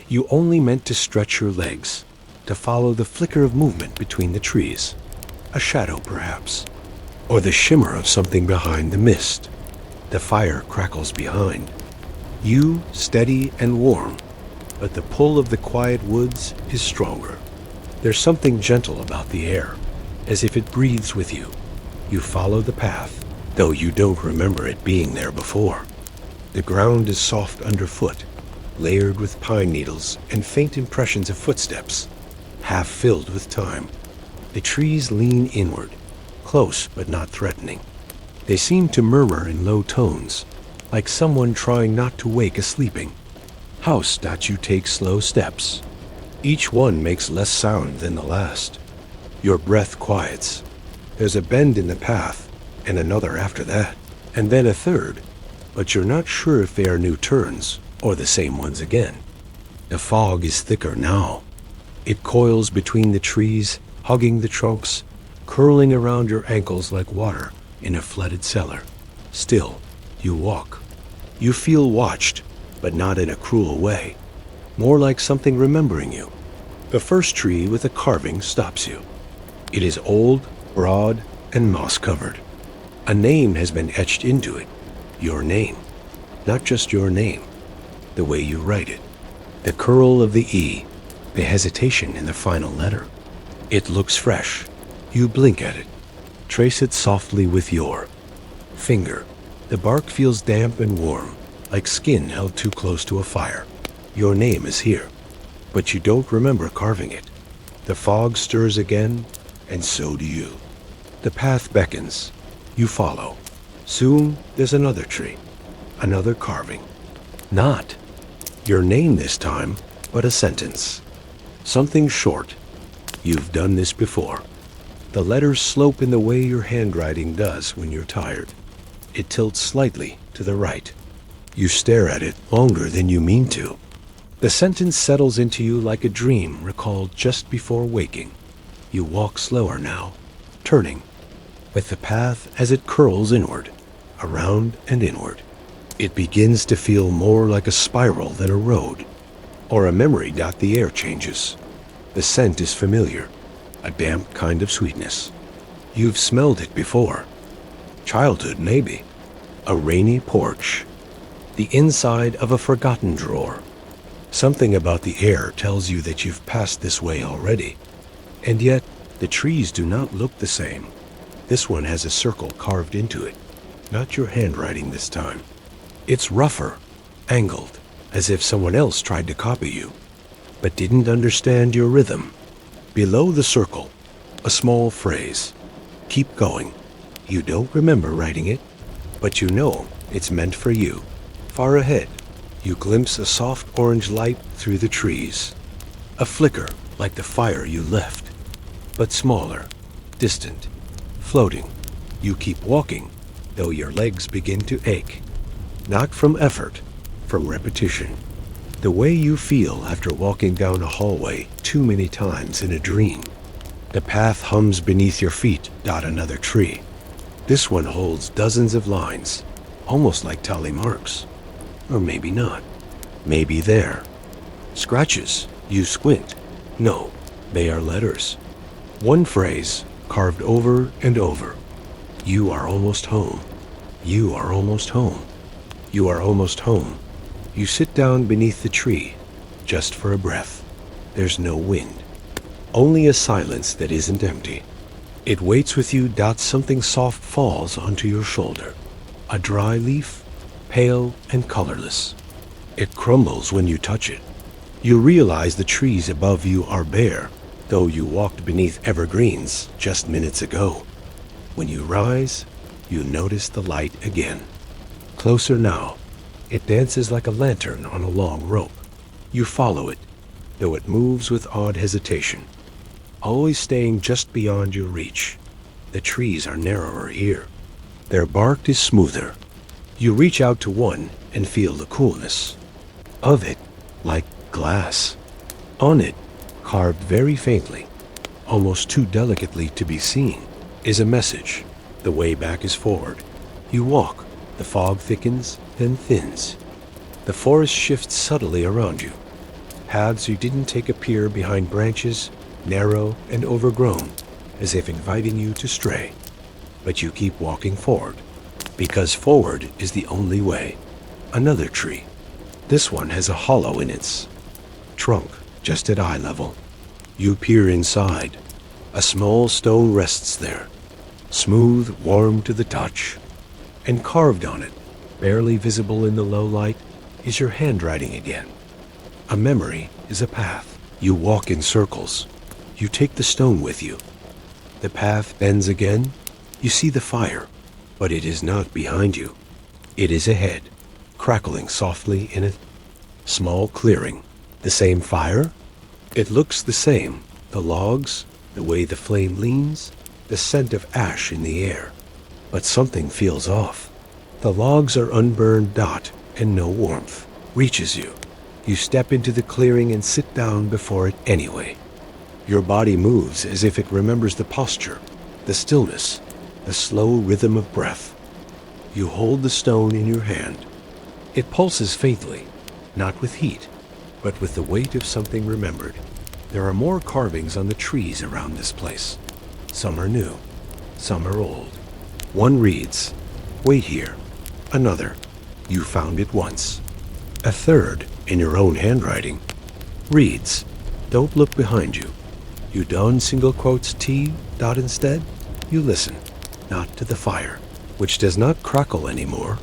You only meant to stretch your legs, to follow the flicker of movement between the trees. A shadow, perhaps, or the shimmer of something behind the mist. The fire crackles behind. You, steady and warm, but the pull of the quiet woods is stronger. There's something gentle about the air, as if it breathes with you. You follow the path, though you don't remember it being there before. The ground is soft underfoot, layered with pine needles and faint impressions of footsteps, half filled with time. The trees lean inward, close but not threatening. They seem to murmur in low tones, like someone trying not to wake a sleeping. House that you take slow steps. Each one makes less sound than the last. Your breath quiets. There's a bend in the path, and another after that, and then a third, but you're not sure if they are new turns or the same ones again. The fog is thicker now. It coils between the trees, hugging the trunks, curling around your ankles like water in a flooded cellar. Still, you walk. You feel watched, but not in a cruel way. More like something remembering you. The first tree with a carving stops you. It is old, broad, and moss-covered. A name has been etched into it. Your name. Not just your name. The way you write it. The curl of the E. The hesitation in the final letter. It looks fresh. You blink at it. Trace it softly with your finger. The bark feels damp and warm, like skin held too close to a fire. Your name is here, but you don't remember carving it. The fog stirs again, and so do you. The path beckons. You follow. Soon there's another tree, another carving. Not your name this time, but a sentence. Something short. You've done this before. The letters slope in the way your handwriting does when you're tired. It tilts slightly to the right. You stare at it longer than you mean to. The sentence settles into you like a dream recalled just before waking. You walk slower now, turning, with the path as it curls inward, around and inward. It begins to feel more like a spiral than a road, or a memory. The air changes. The scent is familiar, a damp kind of sweetness. You've smelled it before. Childhood, maybe. A rainy porch. The inside of a forgotten drawer. Something about the air tells you that you've passed this way already. And yet, the trees do not look the same. This one has a circle carved into it. Not your handwriting this time. It's rougher, angled, as if someone else tried to copy you, but didn't understand your rhythm. Below the circle, a small phrase. Keep going. You don't remember writing it, but you know it's meant for you. Far ahead, you glimpse a soft orange light through the trees. A flicker like the fire you left, but smaller, distant, floating. You keep walking, though your legs begin to ache. Not from effort, from repetition. The way you feel after walking down a hallway too many times in a dream. The path hums beneath your feet, another tree. This one holds dozens of lines, almost like tally marks. Or maybe not. Maybe there. Scratches. You squint. No, they are letters. One phrase, carved over and over. You are almost home. You are almost home. You are almost home. You sit down beneath the tree, just for a breath. There's no wind. Only a silence that isn't empty. It waits with you. Something soft falls onto your shoulder. A dry leaf, pale and colorless. It crumbles when you touch it. You realize the trees above you are bare, though you walked beneath evergreens just minutes ago. When you rise, you notice the light again. Closer now. It dances like a lantern on a long rope. You follow it, though it moves with odd hesitation, always staying just beyond your reach. The trees are narrower here. Their bark is smoother. You reach out to one and feel the coolness of it, like glass. On it, carved very faintly, almost too delicately to be seen, is a message. The way back is forward. You walk. The fog thickens, then thins. The forest shifts subtly around you. Paths you didn't take appear behind branches, narrow and overgrown, as if inviting you to stray. But you keep walking forward, because forward is the only way. Another tree. This one has a hollow in its trunk, just at eye level. You peer inside. A small stone rests there, smooth, warm to the touch. And carved on it, barely visible in the low light, is your handwriting again. A memory is a path. You walk in circles. You take the stone with you. The path bends again. You see the fire, but it is not behind you. It is ahead, crackling softly in a small clearing. The same fire? It looks the same. The logs, the way the flame leans, the scent of ash in the air. But something feels off. The logs are unburned, and no warmth reaches you. You step into the clearing and sit down before it anyway. Your body moves as if it remembers the posture, the stillness, the slow rhythm of breath. You hold the stone in your hand. It pulses faintly, not with heat, but with the weight of something remembered. There are more carvings on the trees around this place. Some are new, some are old. One reads, "Wait here." Another, "You found it once." A third, in your own handwriting, reads, "Don't look behind you." You don single quotes T. Instead, you listen, not to the fire, which does not crackle anymore,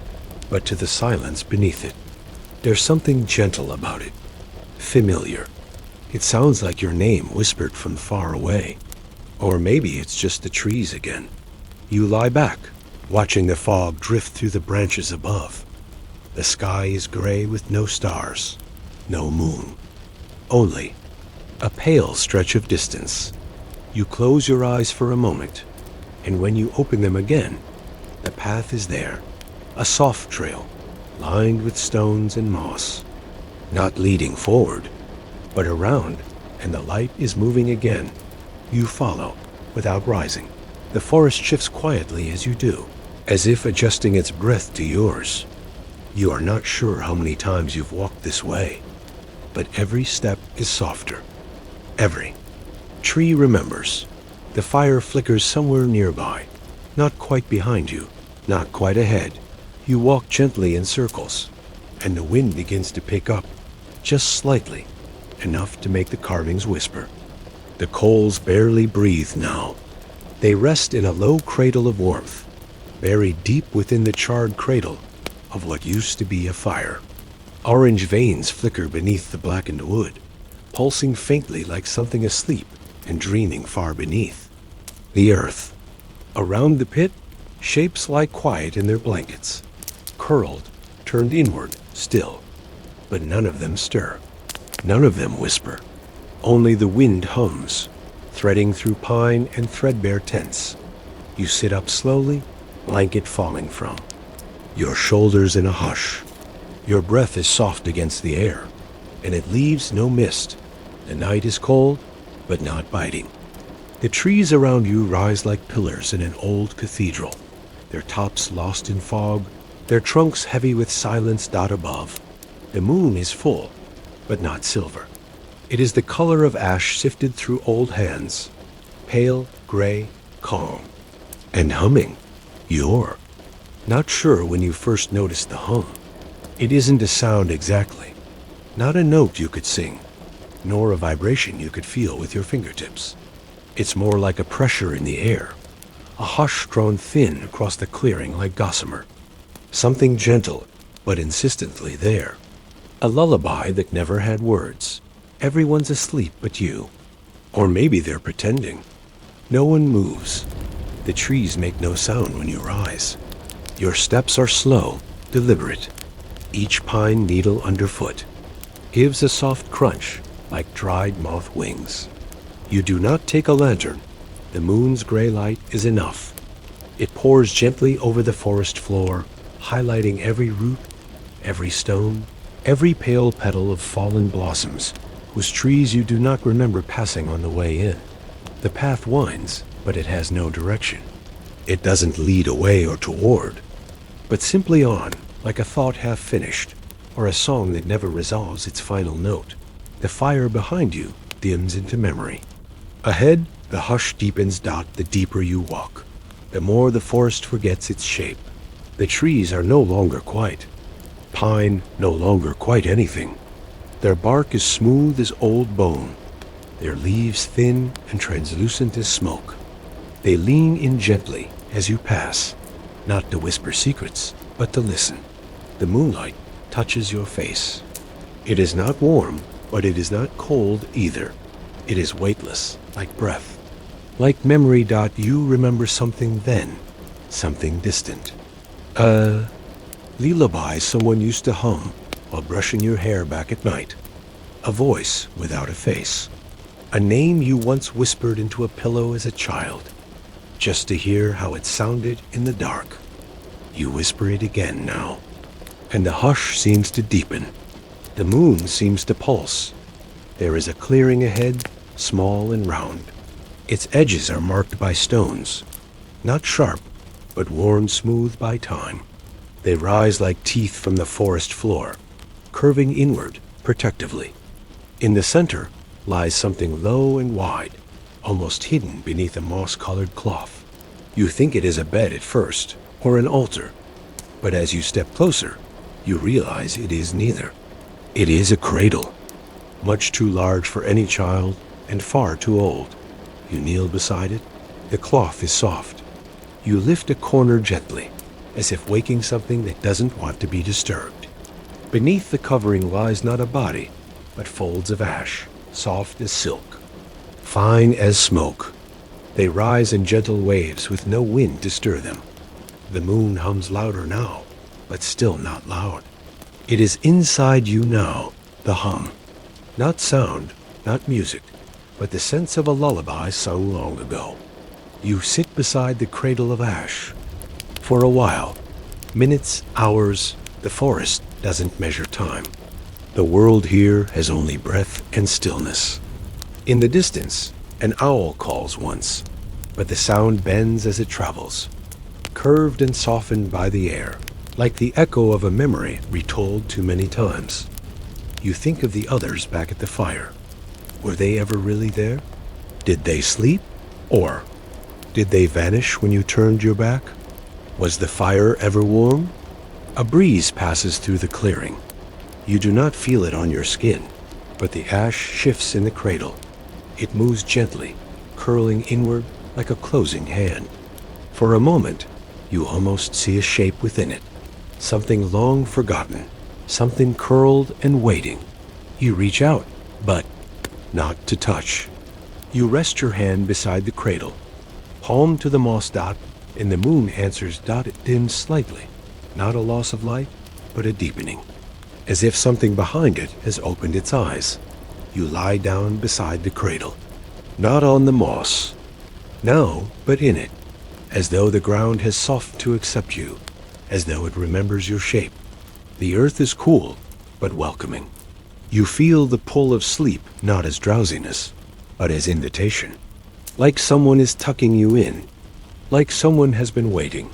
but to the silence beneath it. There's something gentle about it, familiar. It sounds like your name whispered from far away. Or maybe it's just the trees again. You lie back, watching the fog drift through the branches above. The sky is gray with no stars, no moon. Only a pale stretch of distance. You close your eyes for a moment, and when you open them again, the path is there, a soft trail, lined with stones and moss, not leading forward, but around, and the light is moving again. You follow, without rising. The forest shifts quietly as you do, as if adjusting its breath to yours. You are not sure how many times you've walked this way, but every step is softer. Every tree remembers. The fire flickers somewhere nearby, not quite behind you, not quite ahead. You walk gently in circles, and the wind begins to pick up, just slightly, enough to make the carvings whisper. The coals barely breathe now. They rest in a low cradle of warmth, buried deep within the charred cradle of what used to be a fire. Orange veins flicker beneath the blackened wood, pulsing faintly like something asleep and dreaming far beneath. The earth around the pit Shapes lie quiet in their blankets, curled, turned inward, still. But none of them stir. None of them whisper. Only the wind hums, threading through pine and threadbare tents. You sit up slowly, blanket falling from. Your shoulders in a hush. Your breath is soft against the air, and it leaves no mist. The night is cold, but not biting. The trees around you rise like pillars in an old cathedral, their tops lost in fog, their trunks heavy with silence dot above. The moon is full, but not silver. It is the color of ash sifted through old hands, pale, gray, calm, and humming. You're not sure when you first noticed the hum. It isn't a sound exactly, not a note you could sing, nor a vibration you could feel with your fingertips. It's more like a pressure in the air, a hush drawn thin across the clearing like gossamer. Something gentle, but insistently there. A lullaby that never had words. Everyone's asleep but you. Or maybe they're pretending. No one moves. The trees make no sound when you rise. Your steps are slow, deliberate. Each pine needle underfoot gives a soft crunch like dried moth wings. You do not take a lantern. The moon's gray light is enough. It pours gently over the forest floor, highlighting every root, every stone, every pale petal of fallen blossoms, whose trees you do not remember passing on the way in. The path winds, but it has no direction. It doesn't lead away or toward, but simply on, like a thought half finished, or a song that never resolves its final note. The fire behind you dims into memory. Ahead, the hush deepens the deeper you walk, the more the forest forgets its shape. The trees are no longer quiet. Pine no longer quite anything. Their bark is smooth as old bone, their leaves thin and translucent as smoke. They lean in gently as you pass, not to whisper secrets, but to listen. The moonlight touches your face. It is not warm, but it is not cold either. It is weightless, like breath. Like memory. You remember something then, something distant. Lullaby someone used to hum while brushing your hair back at night. A voice without a face. A name you once whispered into a pillow as a child, just to hear how it sounded in the dark. You whisper it again now, and the hush seems to deepen. The moon seems to pulse. There is a clearing ahead, small and round. Its edges are marked by stones, not sharp, but worn smooth by time. They rise like teeth from the forest floor, curving inward protectively. In the center lies something low and wide, almost hidden beneath a moss-colored cloth. You think it is a bed at first, or an altar, but as you step closer, you realize it is neither. It is a cradle, much too large for any child and far too old. You kneel beside it. The cloth is soft. You lift a corner gently, as if waking something that doesn't want to be disturbed. Beneath the covering lies not a body, but folds of ash, soft as silk, fine as smoke. They rise in gentle waves with no wind to stir them. The moon hums louder now, but still not loud. It is inside you now, the hum. Not sound, not music, but the sense of a lullaby sung long ago. You sit beside the cradle of ash. For a while, minutes, hours, the forest doesn't measure time. The world here has only breath and stillness. In the distance, an owl calls once, but the sound bends as it travels, curved and softened by the air, like the echo of a memory retold too many times. You think of the others back at the fire. Were they ever really there? Did they sleep? Or did they vanish when you turned your back? Was the fire ever warm? A breeze passes through the clearing. You do not feel it on your skin, but the ash shifts in the cradle. It moves gently, curling inward like a closing hand. For a moment, you almost see a shape within it, something long forgotten, something curled and waiting. You reach out, but not to touch. You rest your hand beside the cradle, palm to the moss dot, and the moon answers. It dims slightly, not a loss of light, but a deepening, as if something behind it has opened its eyes. You lie down beside the cradle, not on the moss, no, but in it, as though the ground has softened to accept you, as though it remembers your shape. The earth is cool, but welcoming. You feel the pull of sleep not as drowsiness, but as invitation. Like someone is tucking you in, like someone has been waiting.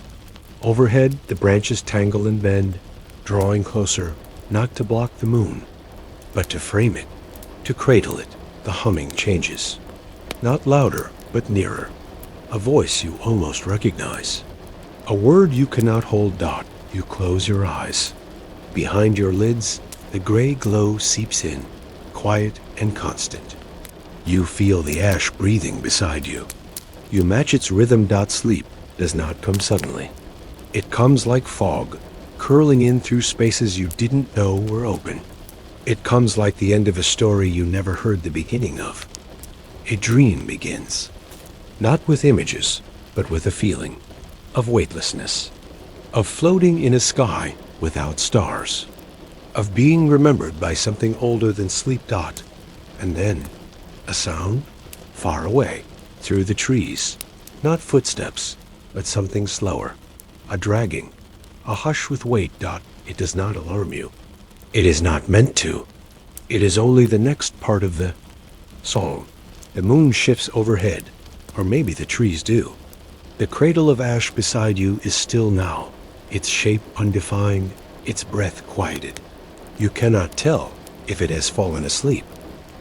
Overhead, the branches tangle and bend, drawing closer, not to block the moon, but to frame it, to cradle it. The humming changes, not louder, but nearer. A voice you almost recognize. A word you cannot hold. You close your eyes. Behind your lids, the gray glow seeps in, quiet and constant. You feel the ash breathing beside you. You match its rhythm. Sleep does not come suddenly. It comes like fog, curling in through spaces you didn't know were open. It comes like the end of a story you never heard the beginning of. A dream begins, not with images, but with a feeling of weightlessness, of floating in a sky without stars, of being remembered by something older than sleep. And then, a sound, far away, through the trees, not footsteps, but something slower, a dragging, a hush with weight. It does not alarm you. It is not meant to. It is only the next part of the song. The moon shifts overhead, or maybe the trees do. The cradle of ash beside you is still now, its shape undefined, its breath quieted. You cannot tell if it has fallen asleep,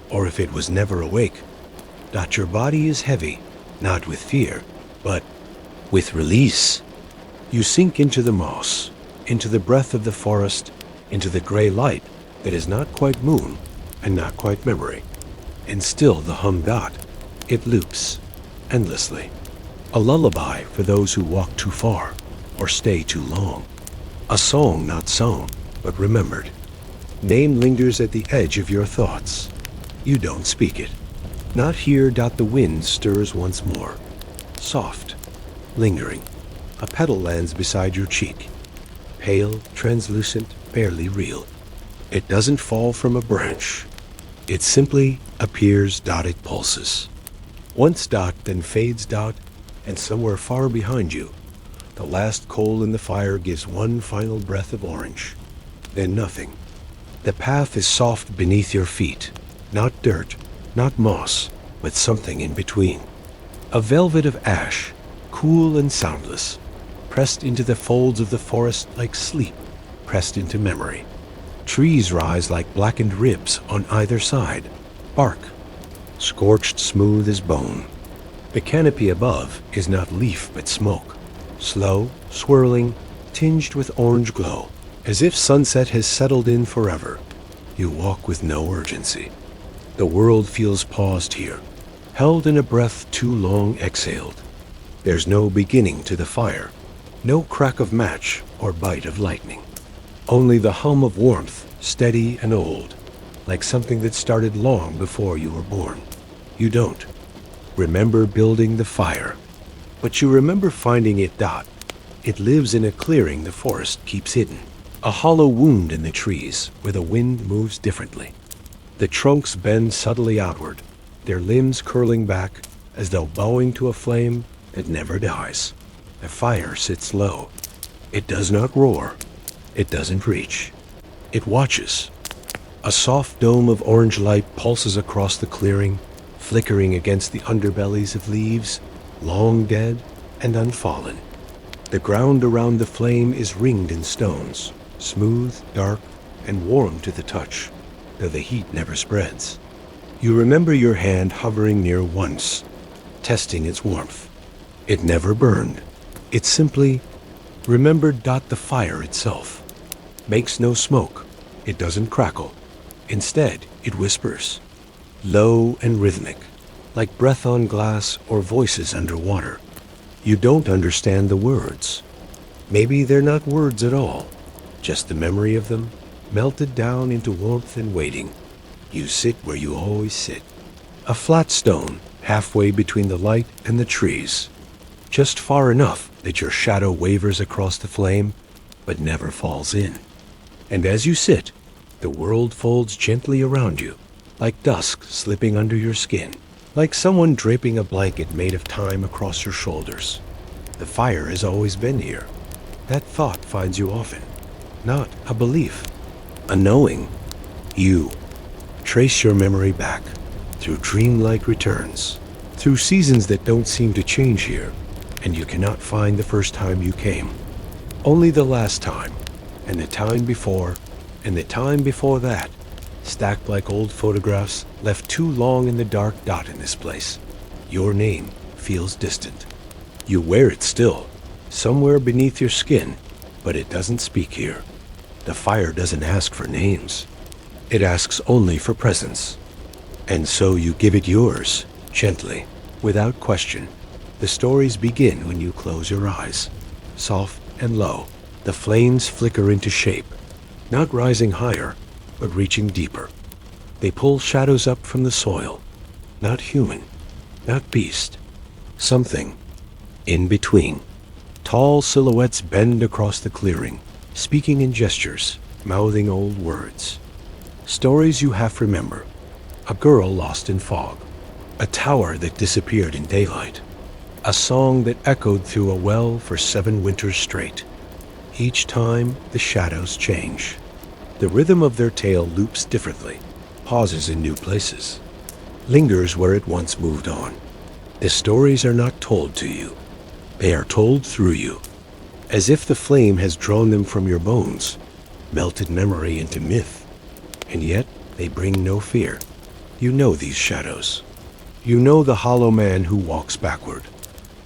or if it was never awake. Your body is heavy, not with fear, but with release. You sink into the moss, into the breath of the forest, into the gray light that is not quite moon and not quite memory. And still the hum. It loops, endlessly. A lullaby for those who walk too far or stay too long. A song not sung, but remembered. Name lingers at the edge of your thoughts. You don't speak it. Not here. The wind stirs once more. Soft, lingering. A petal lands beside your cheek. Pale, translucent, barely real. It doesn't fall from a branch. It simply appears. It pulses. Once. Then fades. And somewhere far behind you, the last coal in the fire gives one final breath of orange. Then nothing. The path is soft beneath your feet. Not dirt, not moss, but something in between. A velvet of ash, cool and soundless, pressed into the folds of the forest like sleep, pressed into memory. Trees rise like blackened ribs on either side, bark, scorched smooth as bone. The canopy above is not leaf but smoke, slow, swirling, tinged with orange glow, as if sunset has settled in forever. You walk with no urgency. The world feels paused here, held in a breath too long exhaled. There's no beginning to the fire, no crack of match or bite of lightning. Only the hum of warmth, steady and old, like something that started long before you were born. You don't remember building the fire, but you remember finding it. It lives in a clearing the forest keeps hidden, a hollow wound in the trees where the wind moves differently. The trunks bend subtly outward, their limbs curling back as though bowing to a flame that never dies. The fire sits low. It does not roar. It doesn't reach. It watches. A soft dome of orange light pulses across the clearing, flickering against the underbellies of leaves, long dead and unfallen. The ground around the flame is ringed in stones, smooth, dark, and warm to the touch, though the heat never spreads. You remember your hand hovering near once, testing its warmth. It never burned. It simply remembered. The fire itself makes no smoke. It doesn't crackle. Instead, it whispers, low and rhythmic, like breath on glass or voices underwater. You don't understand the words. Maybe they're not words at all, just the memory of them, melted down into warmth and waiting. You sit where you always sit, a flat stone halfway between the light and the trees. just far enough that your shadow wavers across the flame, but never falls in. And as you sit, the world folds gently around you, like dusk slipping under your skin, like someone draping a blanket made of time across your shoulders. The fire has always been here. That thought finds you often. Not a belief, a knowing. You trace your memory back through dreamlike returns, through seasons that don't seem to change here, and you cannot find the first time you came. Only the last time, and the time before, and the time before that, stacked like old photographs left too long in the dark dot in this place. Your name feels distant. You wear it still, somewhere beneath your skin, but it doesn't speak here. The fire doesn't ask for names. It asks only for presence. And so you give it yours, gently, without question. The stories begin when you close your eyes. Soft and low, the flames flicker into shape, not rising higher, but reaching deeper. They pull shadows up from the soil, not human, not beast, something in between. Tall silhouettes bend across the clearing, speaking in gestures, mouthing old words. Stories you half remember. A girl lost in fog. A tower that disappeared in daylight. A song that echoed through a well for 7 winters straight. Each time, the shadows change. The rhythm of their tale loops differently, pauses in new places, lingers where it once moved on. The stories are not told to you. They are told through you, as if the flame has drawn them from your bones, melted memory into myth. And yet, they bring no fear. You know these shadows. You know the hollow man who walks backward,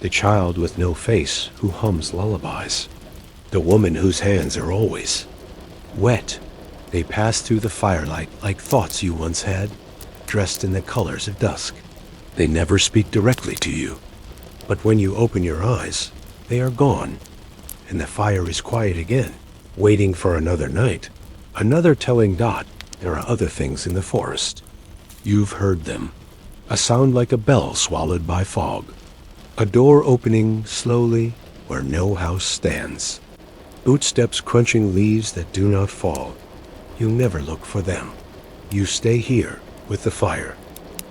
the child with no face who hums lullabies, the woman whose hands are always wet. They pass through the firelight like thoughts you once had, dressed in the colors of dusk. They never speak directly to you, but when you open your eyes, they are gone, and the fire is quiet again, waiting for another night, another telling dot. There are other things in the forest. You've heard them. A sound like a bell swallowed by fog. A door opening slowly where no house stands. Footsteps crunching leaves that do not fall. You never look for them. You stay here with the fire.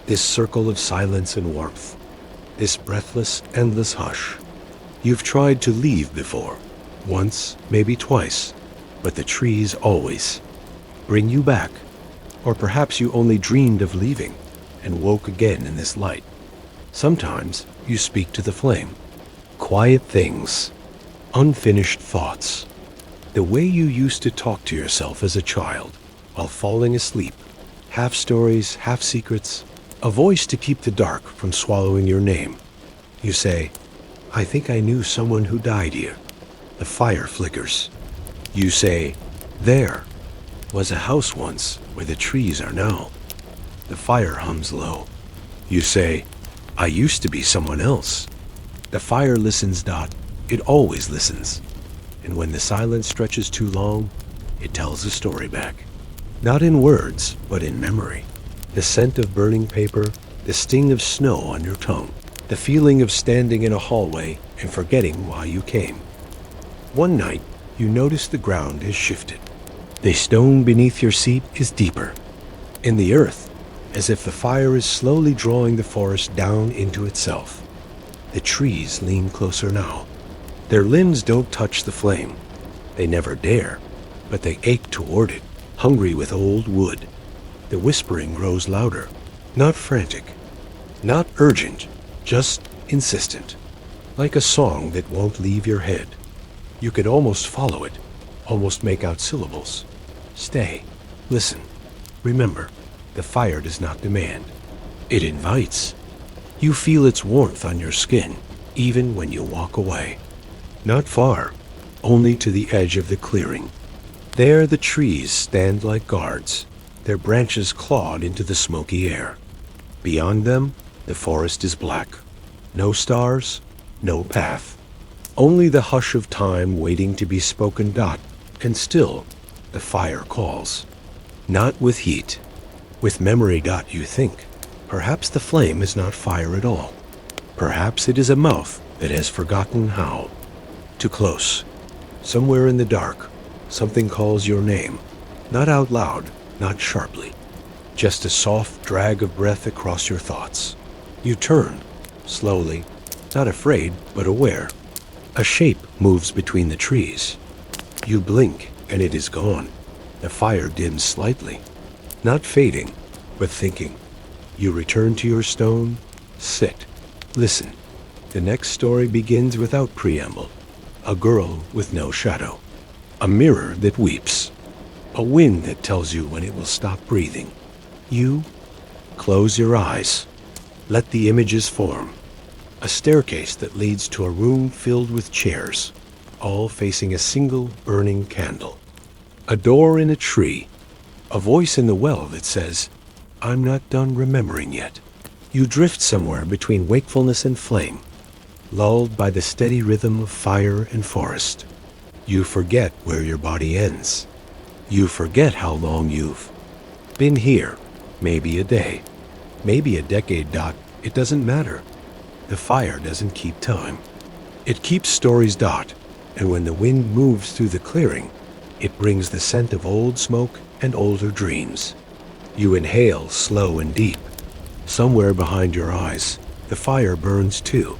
This circle of silence and warmth. This breathless, endless hush. You've tried to leave before. Once, maybe twice. But the trees always bring you back. Or perhaps you only dreamed of leaving and woke again in this light. Sometimes you speak to the flame. Quiet things. Unfinished thoughts. The way you used to talk to yourself as a child while falling asleep. Half stories, half secrets. A voice to keep the dark from swallowing your name. You say, I think I knew someone who died here. The fire flickers. You say, there was a house once where the trees are now. The fire hums low. You say, I used to be someone else. The fire listens, Dot. It always listens. And when the silence stretches too long, it tells a story back. Not in words, but in memory. The scent of burning paper, the sting of snow on your tongue, the feeling of standing in a hallway and forgetting why you came. One night, you notice the ground has shifted. The stone beneath your seat is deeper. In the earth, as if the fire is slowly drawing the forest down into itself. The trees lean closer now. Their limbs don't touch the flame. They never dare, but they ache toward it, hungry with old wood. The whispering grows louder, not frantic, not urgent, just insistent, like a song that won't leave your head. You could almost follow it, almost make out syllables. Stay, listen, remember, the fire does not demand. It invites. You feel its warmth on your skin, even when you walk away. Not far, only to the edge of the clearing. There the trees stand like guards, their branches clawed into the smoky air. Beyond them, the forest is black. No stars, no path. Only the hush of time waiting to be spoken, Dot, and still, the fire calls. Not with heat. With memory, Dot, you think. Perhaps the flame is not fire at all. Perhaps it is a mouth that has forgotten how. Too close. Somewhere in the dark, something calls your name. Not out loud, not sharply. Just a soft drag of breath across your thoughts. You turn, slowly, not afraid, but aware. A shape moves between the trees. You blink, and it is gone. The fire dims slightly. Not fading, but thinking. You return to your stone, sit, listen. The next story begins without preamble. A girl with no shadow. A mirror that weeps. A wind that tells you when it will stop breathing. You close your eyes. Let the images form. A staircase that leads to a room filled with chairs, all facing a single burning candle. A door in a tree. A voice in the well that says, "I'm not done remembering yet." You drift somewhere between wakefulness and flame, lulled by the steady rhythm of fire and forest. You forget where your body ends. You forget how long you've been here. Maybe a day, maybe a decade. It doesn't matter. The fire doesn't keep time. It keeps stories. And when the wind moves through the clearing, it brings the scent of old smoke and older dreams. You inhale slow and deep. Somewhere behind your eyes, the fire burns too.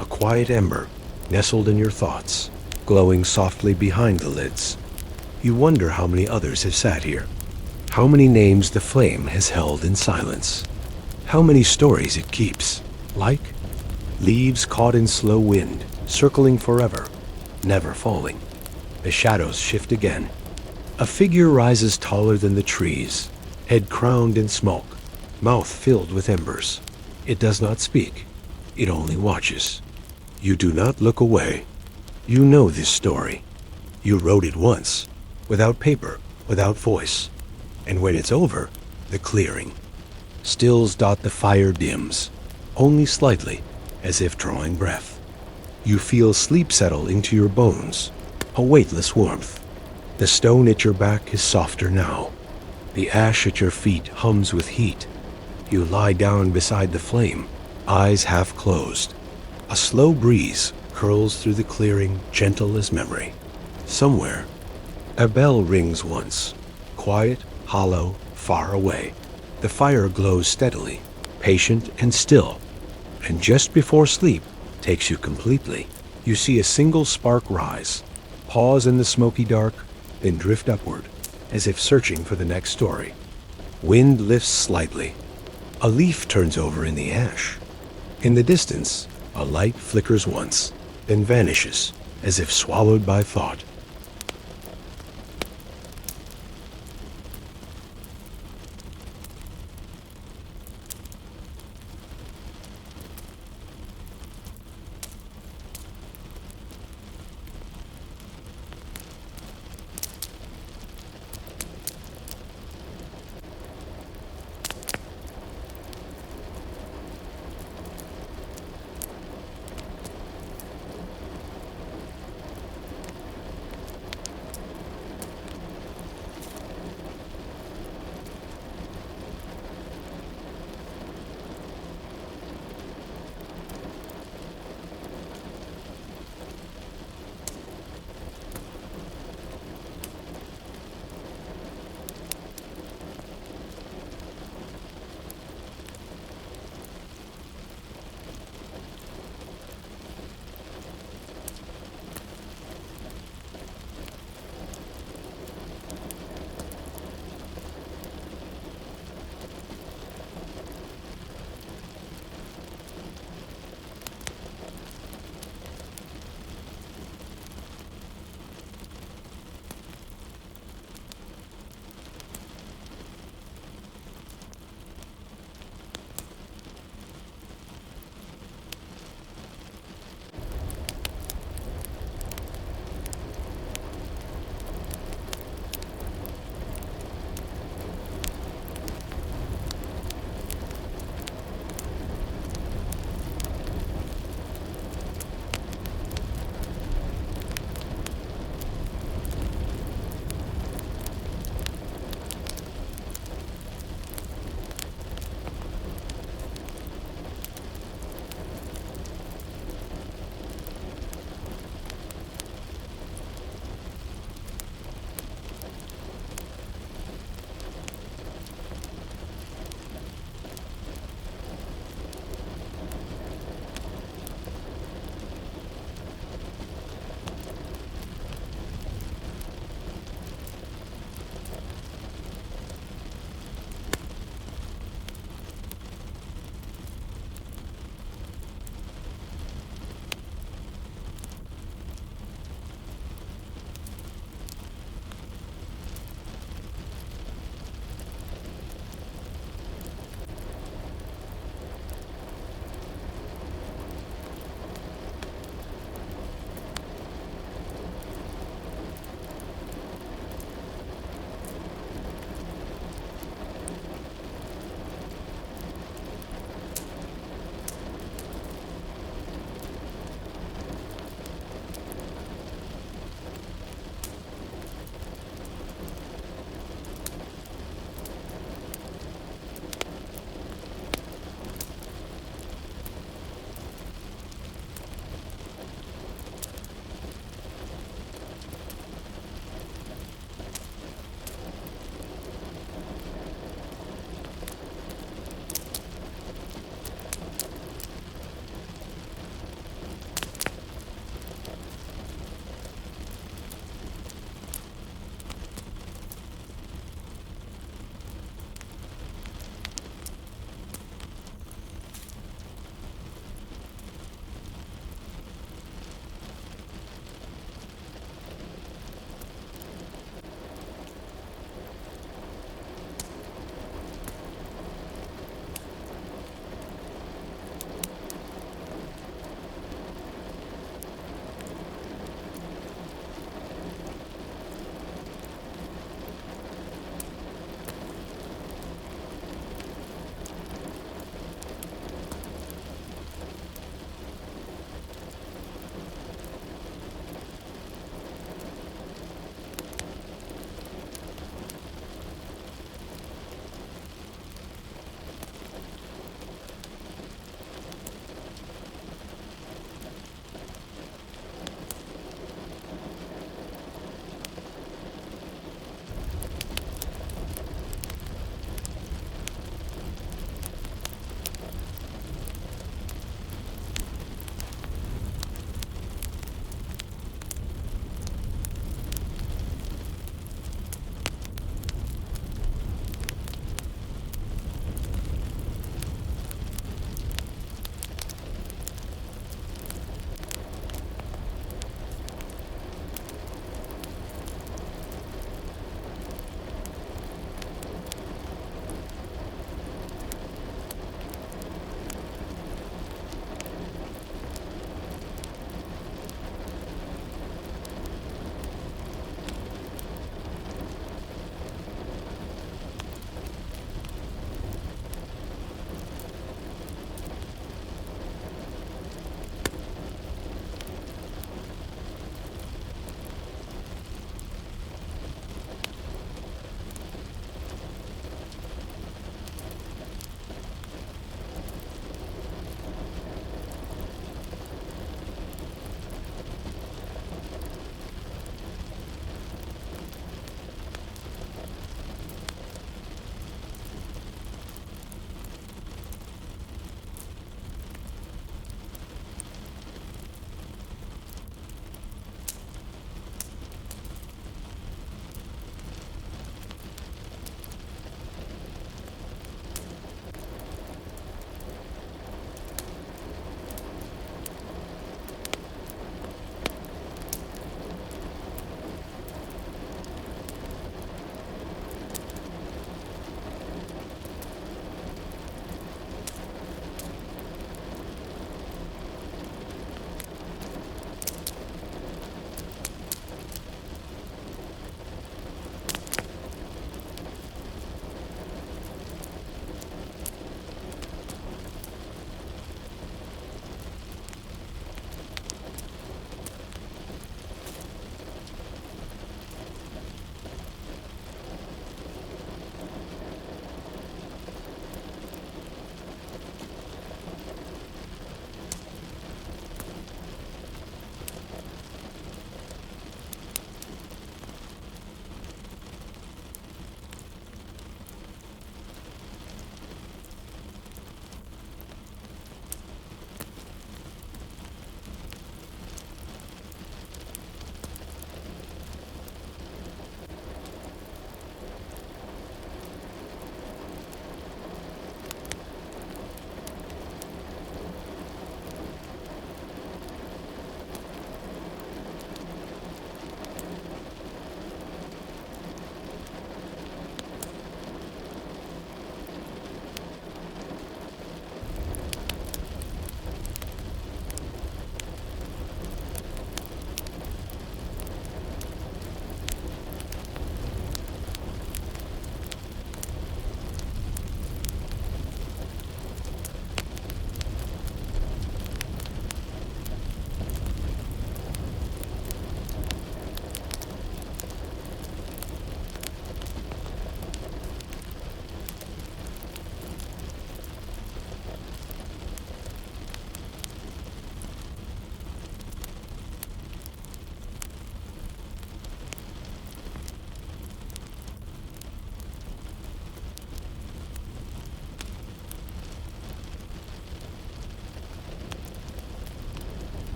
A quiet ember, nestled in your thoughts, glowing softly behind the lids. You wonder how many others have sat here. How many names the flame has held in silence. How many stories it keeps, like leaves caught in slow wind, circling forever, never falling. The shadows shift again. A figure rises taller than the trees, head crowned in smoke, mouth filled with embers. It does not speak. It only watches. You do not look away. You know this story. You wrote it once, without paper, without voice. And when it's over, the clearing. Stills. The fire dims, only slightly, as if drawing breath. You feel sleep settle into your bones, a weightless warmth. The stone at your back is softer now. The ash at your feet hums with heat. You lie down beside the flame, eyes half closed. A slow breeze curls through the clearing, gentle as memory. Somewhere, a bell rings once, quiet, hollow, far away. The fire glows steadily, patient and still. And just before sleep takes you completely, you see a single spark rise, pause in the smoky dark, then drift upward, as if searching for the next story. Wind lifts slightly. A leaf turns over in the ash. In the distance, a light flickers once, then vanishes, as if swallowed by thought.